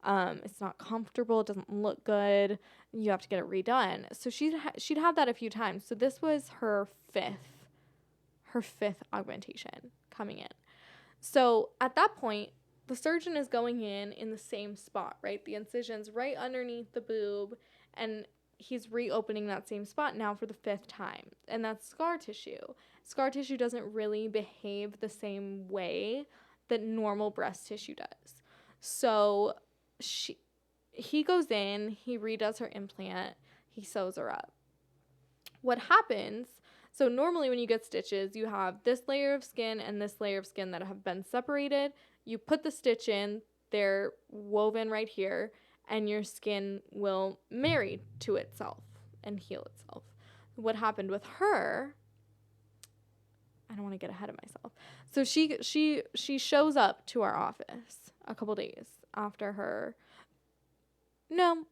It's not comfortable. It doesn't look good. You have to get it redone. So she'd had that a few times. So this was her fifth augmentation coming in. So at that point, the surgeon is going in the same spot, right? The incision's right underneath the boob, and he's reopening that same spot now for the 5th time. And that's scar tissue. Scar tissue doesn't really behave the same way that normal breast tissue does. So he goes in, he redoes her implant, he sews her up. What happens, so normally when you get stitches, you have this layer of skin and this layer of skin that have been separated. You put the stitch in, they're woven right here, and your skin will marry to itself and heal itself. What happened with her, I don't want to get ahead of myself. So she shows up to our office a couple days after her, no,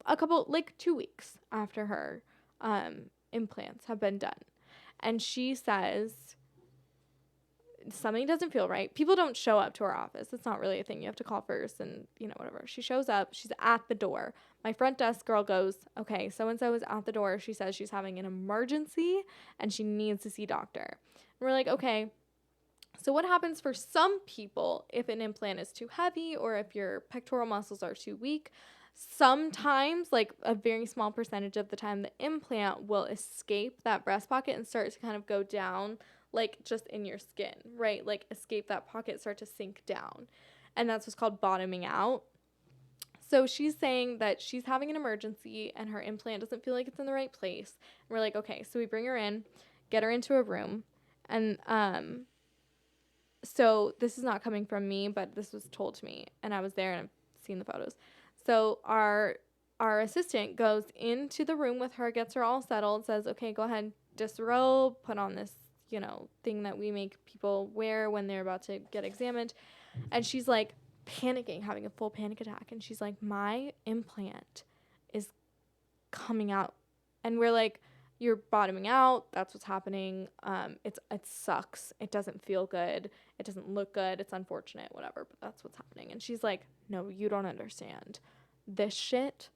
2 weeks after her implants have been done. And she says something doesn't feel right. People don't show up to our office. It's not really a thing. You have to call first and, whatever. She shows up. She's at the door. My front desk girl goes, okay, so-and-so is at the door. She says she's having an emergency and she needs to see doctor. And we're like, okay. So what happens for some people if an implant is too heavy or if your pectoral muscles are too weak? Sometimes, like a very small percentage of the time, the implant will escape that breast pocket and start to kind of go down, like just in your skin, right? Like escape that pocket, start to sink down. And that's what's called bottoming out. So she's saying that she's having an emergency and her implant doesn't feel like it's in the right place. And we're like, okay, so we bring her in, get her into a room. And so this is not coming from me, but this was told to me. And I was there and I've seen the photos. So our assistant goes into the room with her, gets her all settled, says, okay, go ahead, disrobe, put on this, thing that we make people wear when they're about to get examined. And she's like panicking, having a full panic attack. And she's like, my implant is coming out. And we're like, you're bottoming out. That's what's happening. It sucks. It doesn't feel good. It doesn't look good. It's unfortunate, whatever, but that's what's happening. And she's like, no, you don't understand. This shit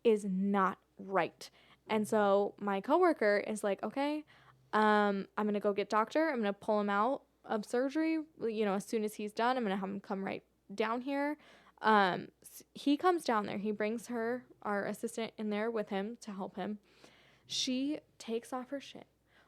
is not right. And so my coworker is like, okay, I'm going to go get doctor. I'm going to pull him out of surgery. As soon as he's done, I'm going to have him come right down here. He comes down there. He brings our assistant in there with him to help him. She takes off her shit.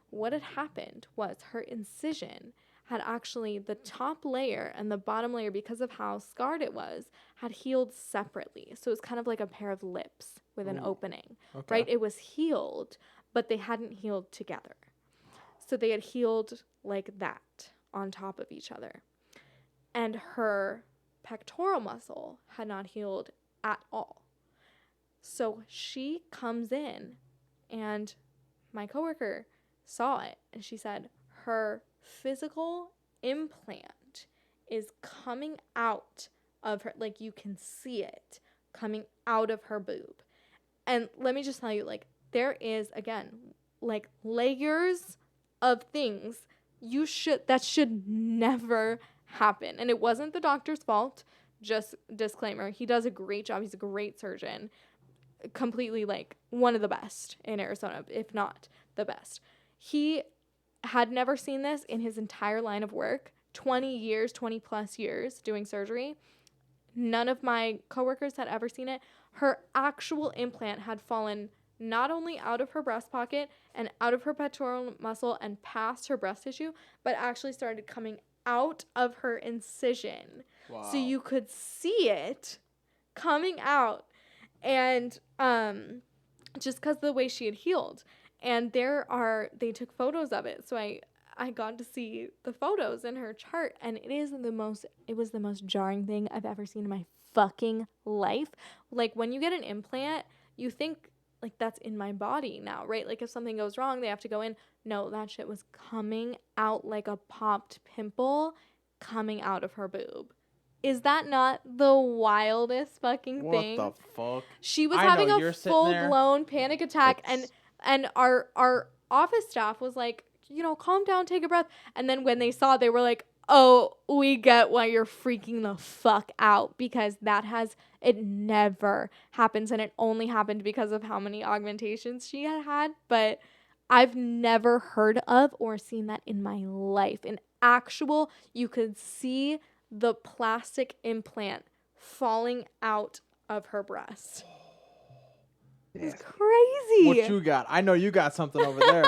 What had happened was her incision had actually, the top layer and the bottom layer, because of how scarred it was, had healed separately. So it was kind of like a pair of lips with an opening, right? It was healed, but they hadn't healed together. So they had healed like that on top of each other. And her pectoral muscle had not healed at all. So she comes in, and my coworker saw it, and she said her physical implant is coming out of her, like you can see it coming out of her boob. And let me just tell you, like, there is, again, like layers of things that should never happen. And it wasn't the doctor's fault. Just disclaimer, he does a great job. He's a great surgeon. Completely, like, one of the best in Arizona, if not the best. He had never seen this in his entire line of work, 20 plus years doing surgery. None of my coworkers had ever seen it. Her actual implant had fallen not only out of her breast pocket and out of her pectoral muscle and past her breast tissue, but actually started coming out of her incision. Wow. So you could see it coming out. And just because of the way she had healed. And they took photos of it. So I got to see the photos in her chart, and it was the most jarring thing I've ever seen in my fucking life. Like, when you get an implant, you think, like, that's in my body now, right? Like, if something goes wrong, they have to go in. No, that shit was coming out like a popped pimple coming out of her boob. Is that not the wildest fucking thing? What the fuck? She was I having know, a you're sitting there. full-blown panic attack, That's- and our office staff was like, calm down, take a breath. And then when they saw, they were like, oh, we get why you're freaking the fuck out, because it never happens, and it only happened because of how many augmentations she had. But I've never heard of or seen that in my life. In actual, you could see the plastic implant falling out of her breast. It's Nasty. crazy. What you got? I know you got something over there.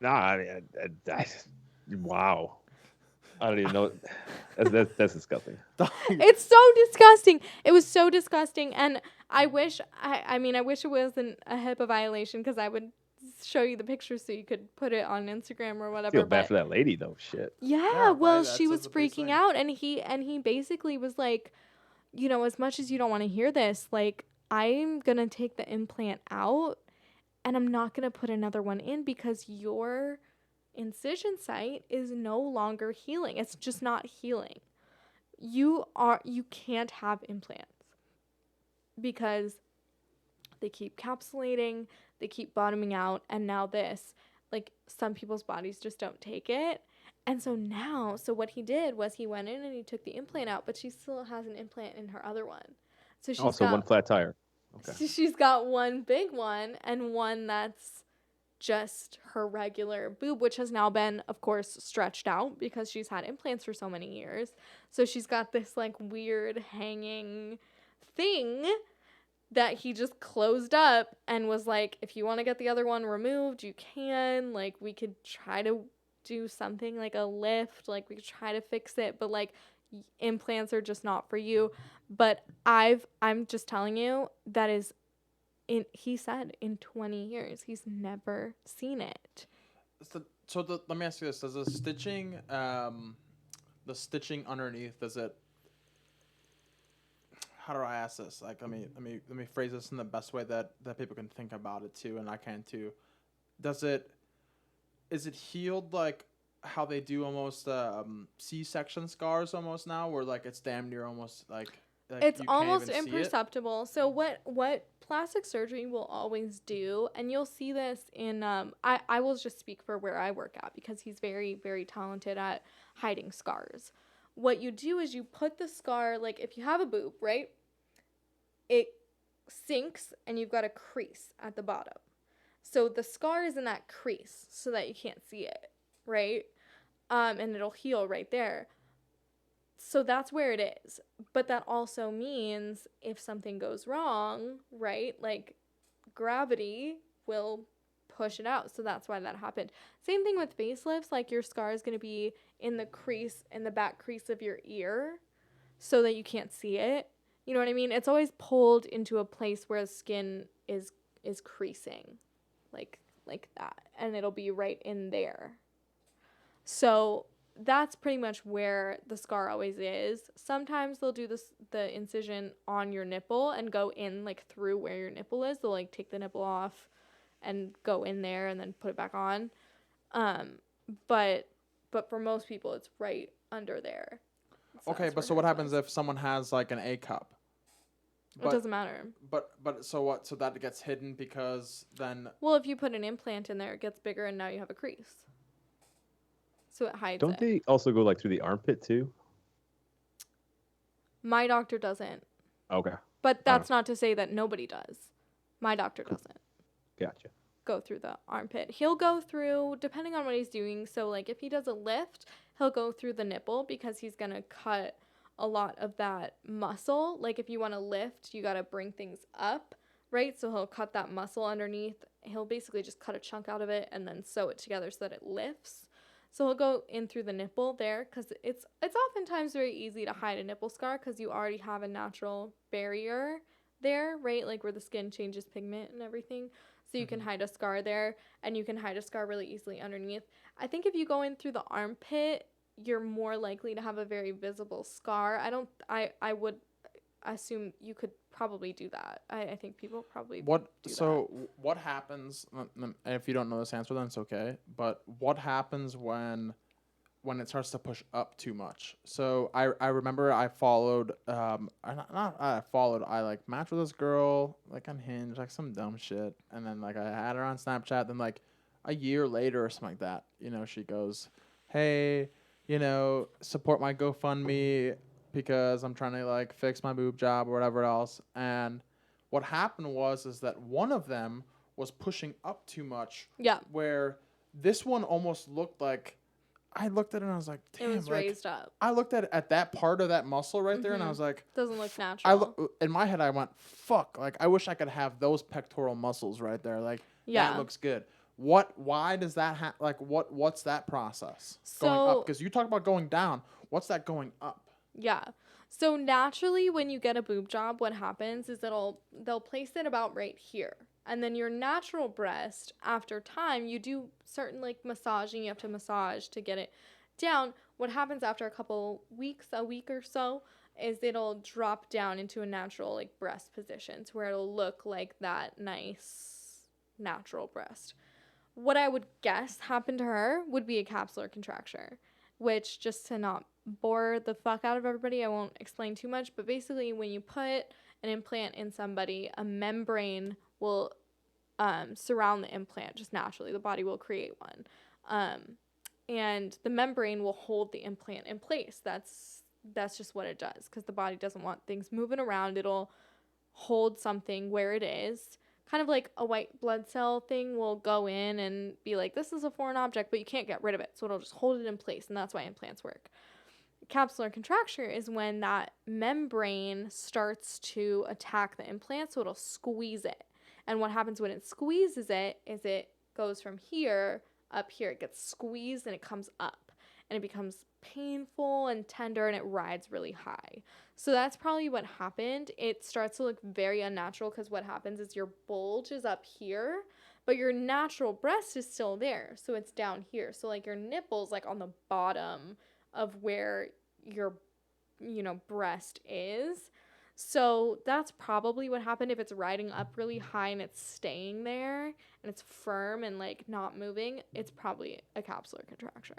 Nah, I mean, wow. I don't even know. That's disgusting. It's so disgusting. It was so disgusting, and I wish it wasn't a HIPAA violation, because I would show you the picture so you could put it on Instagram or whatever. Feel bad for that lady though. Shit. Yeah, well, right, she that's was what they freaking say. out, and he basically was like, as much as you don't want to hear this, like, I'm gonna take the implant out, and I'm not gonna put another one in, because your incision site is no longer healing. It's just not healing. You can't have implants, because they keep capsulating, they keep bottoming out, and now this, like, some people's bodies just don't take it. And so what he did was he went in and he took the implant out, but she still has an implant in her other one. So she's Also, one flat tire. Okay. she's got one big one and one that's just her regular boob, which has now been, of course, stretched out because she's had implants for so many years. So she's got this, like, weird hanging thing that he just closed up and was like, if you want to get the other one removed, you can. Like, we could try to do something like a lift. Like, we could try to fix it, but, like, implants are just not for you. But I'm just telling you, that is, he said in 20 years, he's never seen it. Let me ask you this: does the stitching underneath, does it? How do I ask this? Like, let me phrase this in the best way that people can think about it too, and I can too. Is it healed like how they do almost C-section scars almost now, where, like, it's damn near almost like It's you can't almost even see it? imperceptible. So what plastic surgery will always do, and you'll see this in I will just speak for where I work at, because he's very, very talented at hiding scars. What you do is you put the scar, like, if you have a boob, right? It sinks and you've got a crease at the bottom. So the scar is in that crease so that you can't see it, right? And it'll heal right there. So that's where it is. But that also means if something goes wrong, right, like, gravity will push it out. So that's why that happened. Same thing with facelifts. Like, your scar is going to be in the back crease of your ear so that you can't see it. You know what I mean? It's always pulled into a place where the skin is creasing, like that. And it'll be right in there. So that's pretty much where the scar always is. Sometimes they'll do the incision on your nipple and go in, like, through where your nipple is. They'll, like, take the nipple off and go in there and then put it back on. But for most people, it's right under there. So Okay, that's but where so what hers happens was. if someone has, like, an A cup? It doesn't matter. But so what? So that gets hidden because then. Well, if you put an implant in there, it gets bigger, and now you have a crease. So it hides Don't it. they also go, like, through the armpit too? My doctor doesn't. Okay. But that's not to say that nobody does. My doctor doesn't Gotcha. go through the armpit. He'll go through, depending on what he's doing. So, like, if he does a lift, he'll go through the nipple, because he's going to cut a lot of that muscle. Like, if you want to lift, you got to bring things up, right? So he'll cut that muscle underneath. He'll basically just cut a chunk out of it and then sew it together so that it lifts. So he'll go in through the nipple there because it's oftentimes very easy to hide a nipple scar because you already have a natural barrier there, right? Like where the skin changes pigment and everything. So you can hide a scar there, and you can hide a scar really easily underneath. I think if you go in through the armpit, you're more likely to have a very visible scar. I would assume you could probably do that. I think people probably do that. What happens, and if you don't know this answer, then it's okay, but what happens when it starts to push up too much? So I remember I followed I like matched with this girl like on Hinge, like some dumb shit, and then like I had her on Snapchat, then like a year later or something like that, she goes, hey, support my GoFundMe because I'm trying to like fix my boob job or whatever else. And what happened is that one of them was pushing up too much. Yeah. Where this one almost looked like, I looked at it and I was like, damn. It was like, raised up. I looked at that part of that muscle right there and I was like, doesn't look natural. In my head I went, fuck, like I wish I could have those pectoral muscles right there. Like that looks good. Why does that what's that process going up? Because you talk about going down. What's that going up? Yeah. So naturally when you get a boob job, what happens is they'll place it about right here. And then your natural breast, after time, you do certain like massaging, you have to massage to get it down. What happens after a couple weeks, a week or so, is it'll drop down into a natural like breast position to where it'll look like that nice natural breast. What I would guess happened to her would be a capsular contracture, which, just to not bore the fuck out of everybody, I won't explain too much, but basically when you put an implant in somebody, a membrane will surround the implant just naturally. The body will create one. And the membrane will hold the implant in place. That's just what it does, because the body doesn't want things moving around. It'll hold something where it is. Kind of like a white blood cell thing will go in and be like, this is a foreign object, but you can't get rid of it. So it'll just hold it in place, and that's why implants work. Capsular contracture is when that membrane starts to attack the implant, so it'll squeeze it. And what happens when it squeezes it is it goes from here up here. It gets squeezed and it comes up, and it becomes painful and tender, and it rides really high. So that's probably what happened. It starts to look very unnatural because what happens is your bulge is up here, but your natural breast is still there. So it's down here. So like your nipple's like on the bottom of where your, breast is. So that's probably what happened. If it's riding up really high and it's staying there and it's firm and like not moving, it's probably a capsular contracture.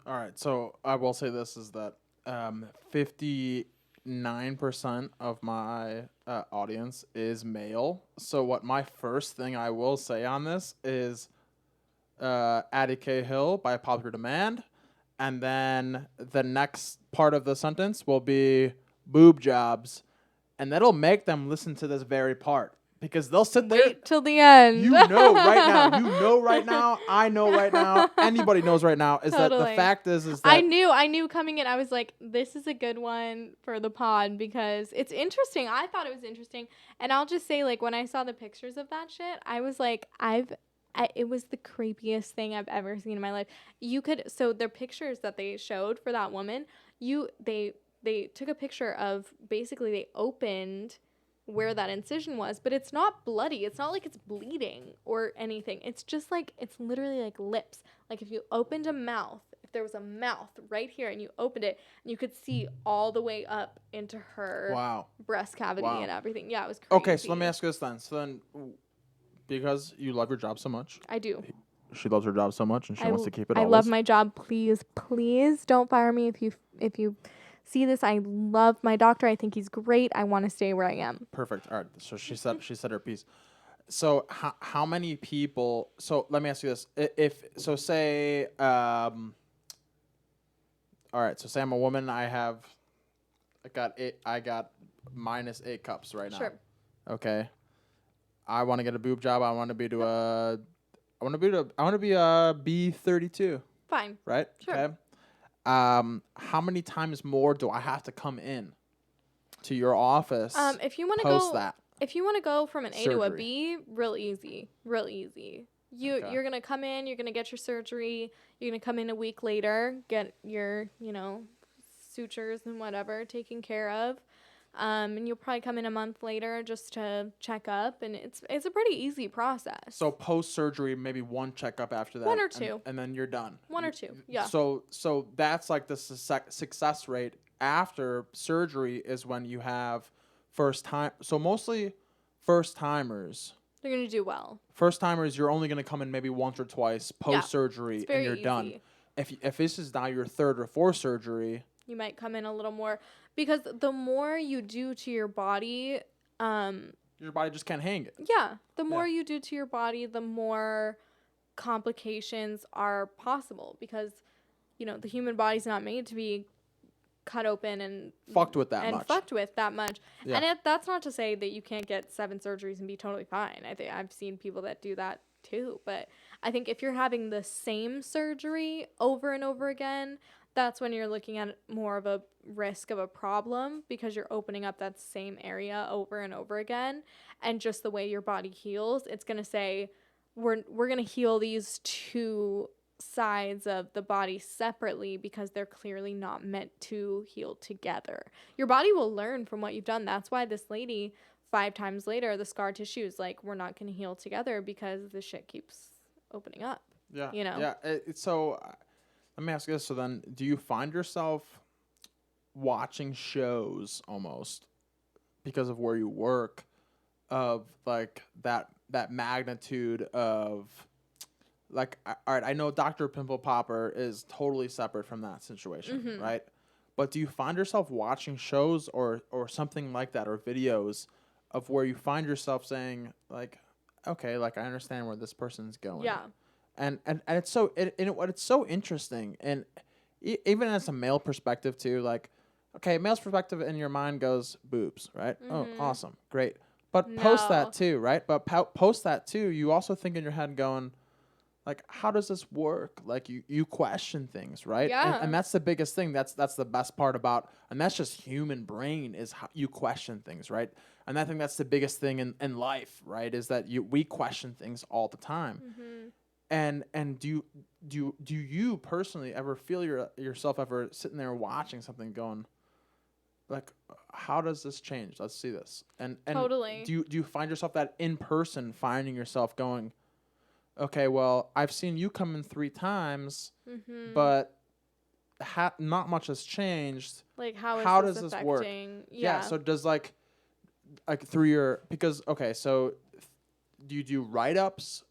All right. So I will say this is that 59% of my audience is male. So what my first thing I will say on this is Addie Cahill by popular demand. And then the next part of the sentence will be boob jobs. And that'll make them listen to this very part. Because they'll sit there. Wait till the end. You know right now. I know right now. Anybody knows right now. Is Totally. that the fact is that. I knew coming in. I was like, this is a good one for the pod because it's interesting. I thought it was interesting. And I'll just say, like, when I saw the pictures of that shit, I was like, it was the creepiest thing I've ever seen in my life. So their pictures that they showed for that woman, they took a picture of, basically they opened where that incision was, but it's not bloody. It's not like it's bleeding or anything. It's just like, it's literally like lips. Like if you opened a mouth, if there was a mouth right here and you opened it, and you could see all the way up into her breast cavity and everything. Yeah, it was crazy. Okay, so let me ask you this then. So then, because you love your job so much. I do. She loves her job so much and she wants to keep it I always. love my job. Please don't fire me if you see this. I love my doctor. I think he's great. I want to stay where I am. Perfect. All right. So she said her piece. So how many people? So let me ask you this: say, all right. So say I'm a woman. I got -8 cups right now. Sure. Okay. I want to get a boob job. I want to be a B32. Fine. Right. Sure. Okay. How many times more do I have to come in to your office? If you want to post that. If you want to go from an A to a surgery. B, real easy. You're going to come in, you're going to get your surgery, you're going to come in a week later, get your, sutures and whatever taken care of. And you'll probably come in a month later just to check up, and it's a pretty easy process. So post-surgery, maybe one checkup after that. One or two. And then you're done. One or two, yeah. So that's like the success rate after surgery is when you have first time. So mostly first-timers. They're going to do well. First-timers, you're only going to come in maybe once or twice post-surgery, and you're done. If this is now your third or fourth surgery, you might come in a little more, because the more you do to your body, your body just can't hang it. Yeah, the more you do to your body, the more complications are possible, because the human body's not made to be cut open and fucked with that much. Yeah. And that's not to say that you can't get 7 surgeries and be totally fine. I think I've seen people that do that too, but I think if you're having the same surgery over and over again, that's when you're looking at more of a risk of a problem, because you're opening up that same area over and over again. And just the way your body heals, it's going to say, we're going to heal these 2 sides of the body separately, because they're clearly not meant to heal together. Your body will learn from what you've done. That's why this lady, 5 times later, the scar tissue is like, we're not going to heal together, because the shit keeps opening up. Yeah. Yeah. So let me ask you this. So then, do you find yourself watching shows almost because of where you work, of like that magnitude of, like, all right, I know Dr. Pimple Popper is totally separate from that situation, right? But do you find yourself watching shows or something like that, or videos of where you find yourself saying, like, okay, like, I understand where this person's going. Yeah. And it's so it's so interesting, and even as a male perspective too, like, okay, male's perspective in your mind goes boobs, right? Oh, awesome, great. But post that too, right? But post that too, you also think in your head going, like, how does this work? Like, you question things, right? Yeah. And that's the biggest thing. That's the best part about, and that's just human brain, is how you question things, right? And I think that's the biggest thing in life, right? Is that we question things all the time. And do you personally ever feel yourself ever sitting there watching something going, like, how does this change? Let's see this. And totally. Do you find yourself that in person finding yourself going, okay, well, I've seen you come in 3 times, but not much has changed. Like, how does this work? Yeah. So does like through your, because, okay, so do you do write-ups?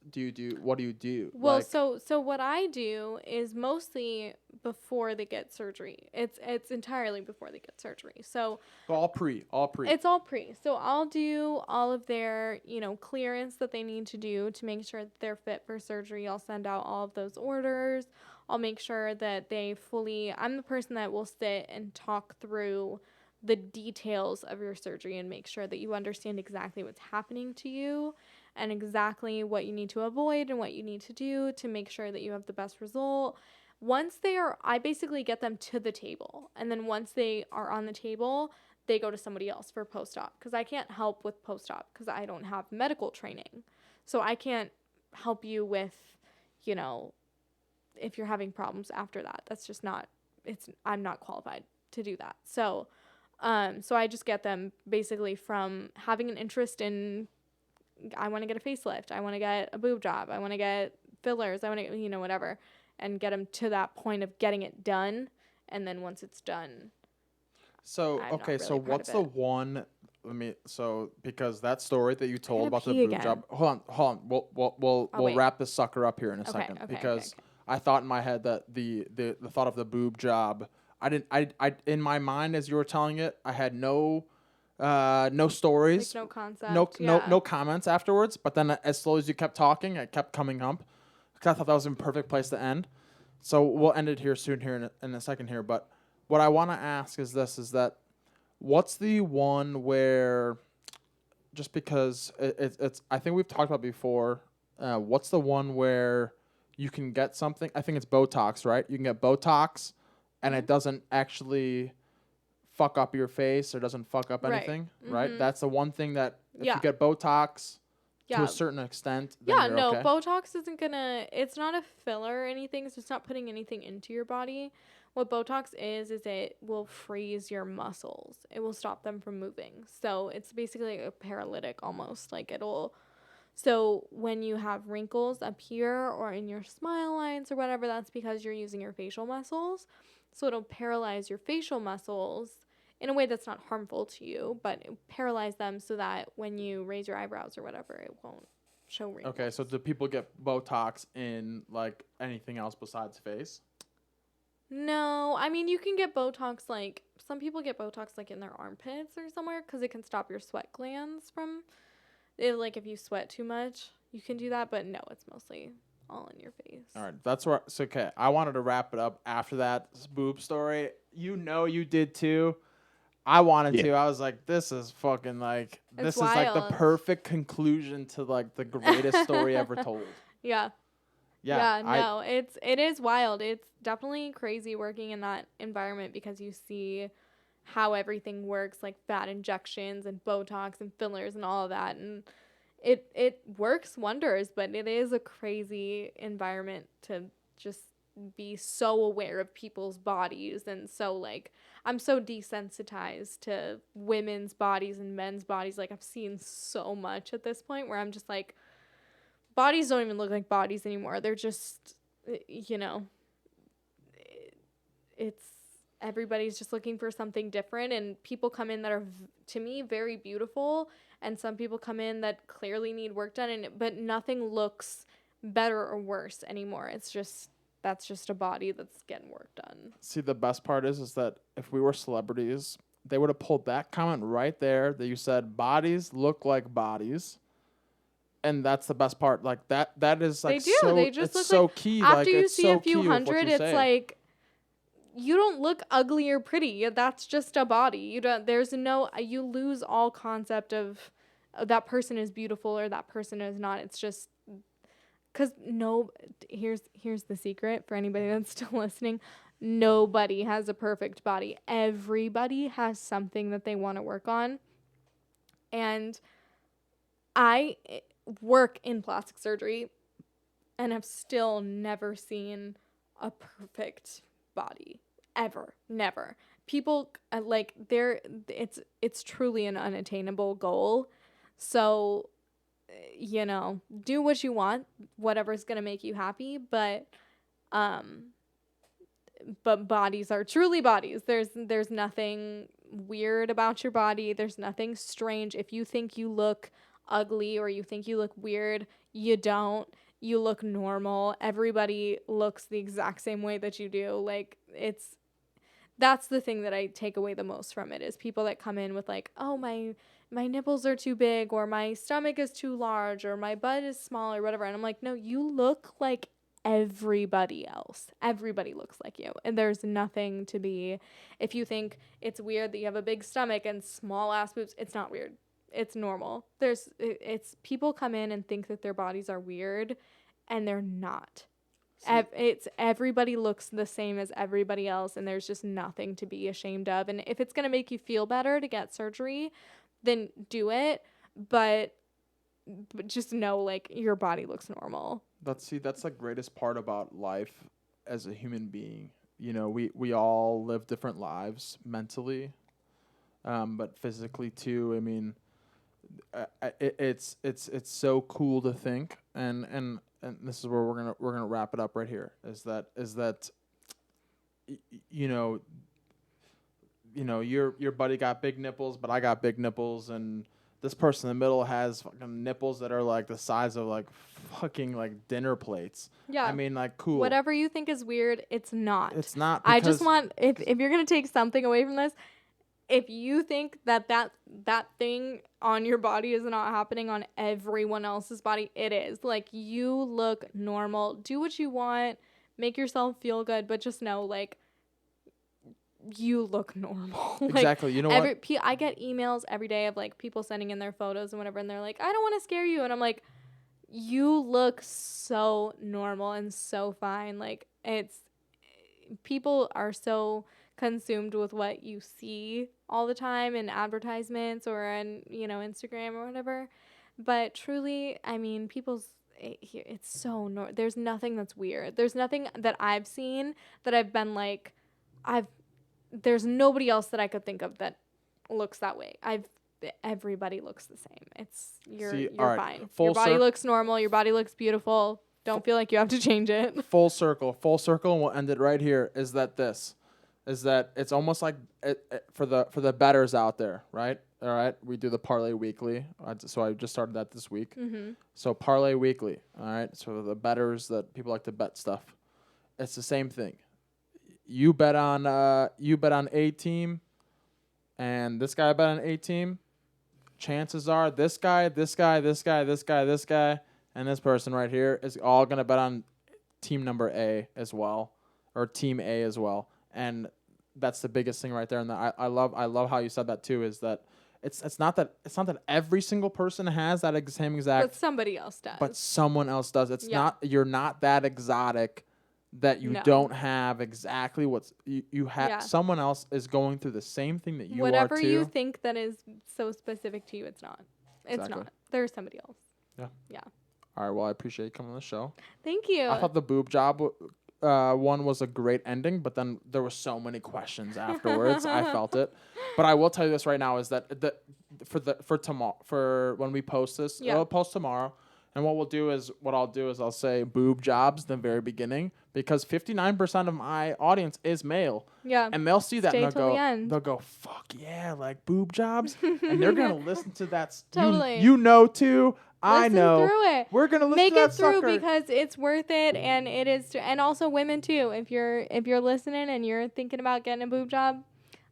What do you do? Well, like, so what I do is mostly before they get surgery. It's entirely before they get surgery. So all pre. It's all pre. So I'll do all of their, clearance that they need to do to make sure that they're fit for surgery. I'll send out all of those orders. I'll make sure that I'm the person that will sit and talk through the details of your surgery and make sure that you understand exactly what's happening to you and exactly what you need to avoid and what you need to do to make sure that you have the best result. I basically get them to the table. And then once they are on the table, they go to somebody else for post-op, because I can't help with post-op because I don't have medical training. So I can't help you with, if you're having problems after that. That's just I'm not qualified to do that. So I just get them basically from having an interest in, I want to get a facelift, I want to get a boob job, I want to get fillers, I want to, whatever, and get them to that point of getting it done. And then once it's done. So, okay, so what's the one, because that story that you told about the boob job, hold on, we'll wrap this sucker up here in a second, because I thought in my head that the thought of the boob job, I in my mind as you were telling it, I had no stories, like no concept, no comments afterwards. But then as slowly as you kept talking, it kept coming up, because I thought that was a perfect place to end. So we'll end it here soon, here in a second here. But what I want to ask is this: is that what's the one where, just because it's I think we've talked about before. What's the one where you can get something? I think it's Botox, right? You can get Botox, and it doesn't actually fuck up your face or doesn't fuck up anything, right? That's the one thing that if you get Botox, to a certain extent, then Yeah, you're no, okay? Botox isn't gonna, it's not a filler or anything, so it's not putting anything into your body. What Botox is it will freeze your muscles. It will stop them from moving. So it's basically a paralytic almost. Like so when you have wrinkles up here or in your smile lines or whatever, that's because you're using your facial muscles. So it'll paralyze your facial muscles in a way that's not harmful to you, but it paralyze them so that when you raise your eyebrows or whatever, it won't show wrinkles. Okay, so do people get Botox in like anything else besides face? No, I mean, you can get Botox, like, some people get Botox, like, in their armpits or somewhere because it can stop your sweat glands from, like, if you sweat too much, you can do that, but no, it's mostly all in your face. All right, that's where. So okay, I wanted to wrap it up after that boob story. You know, you did too. I wanted Yeah. to. I was like, this is fucking like this It's is like the wild. perfect conclusion to like the greatest story ever told. Yeah. Yeah, No, it is wild. It's definitely crazy working in that environment because you see how everything works, like fat injections and Botox and fillers and all of that, and it works wonders, but it is a crazy environment to just be so aware of people's bodies, and so like I'm so desensitized to women's bodies and men's bodies. Like I've seen so much at this point where I'm just like, bodies don't even look like bodies anymore. They're just, you know, it's everybody's just looking for something different, and people come in that are to me very beautiful, and some people come in that clearly need work done, and but nothing looks better or worse anymore. It's just that's just a body that's getting work done. see the best part is that if we were celebrities, they would have pulled that comment right there that you said bodies look like bodies. And that's the best part. Like that is like They do. so They just it's look so like key. after like you it's see so a few key with what hundred, you it's say. like you don't look ugly or pretty. That's just a body. You don't. There's no. You lose all concept of that person is beautiful or that person is not. It's just because no. Here's the secret for anybody that's still listening. Nobody has a perfect body. Everybody has something that they want to work on, and I work in plastic surgery and have still never seen a perfect body ever. Never. People like it's truly an unattainable goal. So do what you want, whatever's going to make you happy, but bodies are truly bodies. There's nothing weird about your body. There's nothing strange. If you think you look ugly or you think you look weird, you don't. You look normal. Everybody looks the exact same way that you do. Like that's the thing that I take away the most from it is people that come in with like, oh, my nipples are too big or my stomach is too large or my butt is small or whatever. And I'm like, no, you look like everybody else. Everybody looks like you. And there's nothing to be, if you think it's weird that you have a big stomach and small ass boobs, it's not weird. It's normal. It's people come in and think that their bodies are weird and they're not. It's everybody looks the same as everybody else, and there's just nothing to be ashamed of. And if it's going to make you feel better to get surgery, then do it. But just know, like, your body looks normal. That's the greatest part about life as a human being. You know, we all live different lives mentally, but physically too. I mean, it's so cool to think, and this is where we're gonna wrap it up right here. Is that you know your buddy got big nipples, but I got big nipples, and this person in the middle has fucking nipples that are like the size of like fucking like dinner plates. Yeah. I mean, like, cool. Whatever you think is weird, it's not. It's not. I just want, if you're going to take something away from this, if you think that thing on your body is not happening on everyone else's body, it is. Like, you look normal. Do what you want. Make yourself feel good. But just know, like, you look normal. Like, exactly. You know what? I get emails every day of, like, people sending in their photos and whatever. And they're like, I don't want to scare you. And I'm like, you look so normal and so fine. Like, people are so consumed with what you see all the time in advertisements or on, Instagram or whatever, But truly, I mean, it's so there's nothing that's weird. There's nothing that I've seen that I've been like, there's nobody else that I could think of that looks that way. Everybody looks the same. You're fine. Your body looks normal. Your body looks beautiful. Don't feel like you have to change it. Full circle, and we'll end it right here. Is that it's almost like for the bettors out there, right? All right, we do the parlay weekly. So I just started that this week. Mm-hmm. So parlay weekly. All right. So the bettors that people like to bet stuff. It's the same thing. You bet on A team, and this guy bet on A team. Chances are this guy, and this person right here is all gonna bet on team number A as well, or team A as well, and that's the biggest thing right there. And I love how you said that too. Is that it's not that every single person has that same exact. But somebody else does. But someone else does. It's not, you're not that exotic that you don't have exactly what's you have. Yeah. Someone else is going through the same thing that you are too. Whatever you think that is so specific to you, it's not. It's not. There's somebody else. Yeah. Yeah. All right. Well, I appreciate you coming on the show. Thank you. I thought the boob job one was a great ending, but then there were so many questions afterwards. I felt it, but I will tell you this right now is that for tomorrow, for when we post this, I'll post tomorrow, and what I'll do is I'll say boob jobs in the very beginning, because 59% of my audience is male. Yeah, and they'll see that and they'll go, fuck yeah, like boob jobs, and they're gonna listen to that. Totally, you know too. I know. Through it. We're gonna listen Make to that it through sucker. because it's worth it, and it is. And also women too. If you're listening and you're thinking about getting a boob job,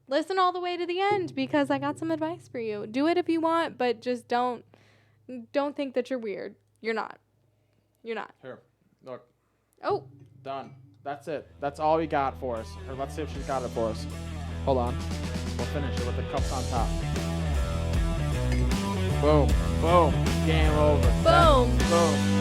listen all the way to the end, because I got some advice for you. Do it if you want, but just don't think that you're weird. You're not. You're not. Here, look. Oh. Done. That's it. That's all we got for us. Or let's see if she's got it for us. Hold on. We'll finish it with the cups on top. Boom. Boom. Game over. Boom. Boom.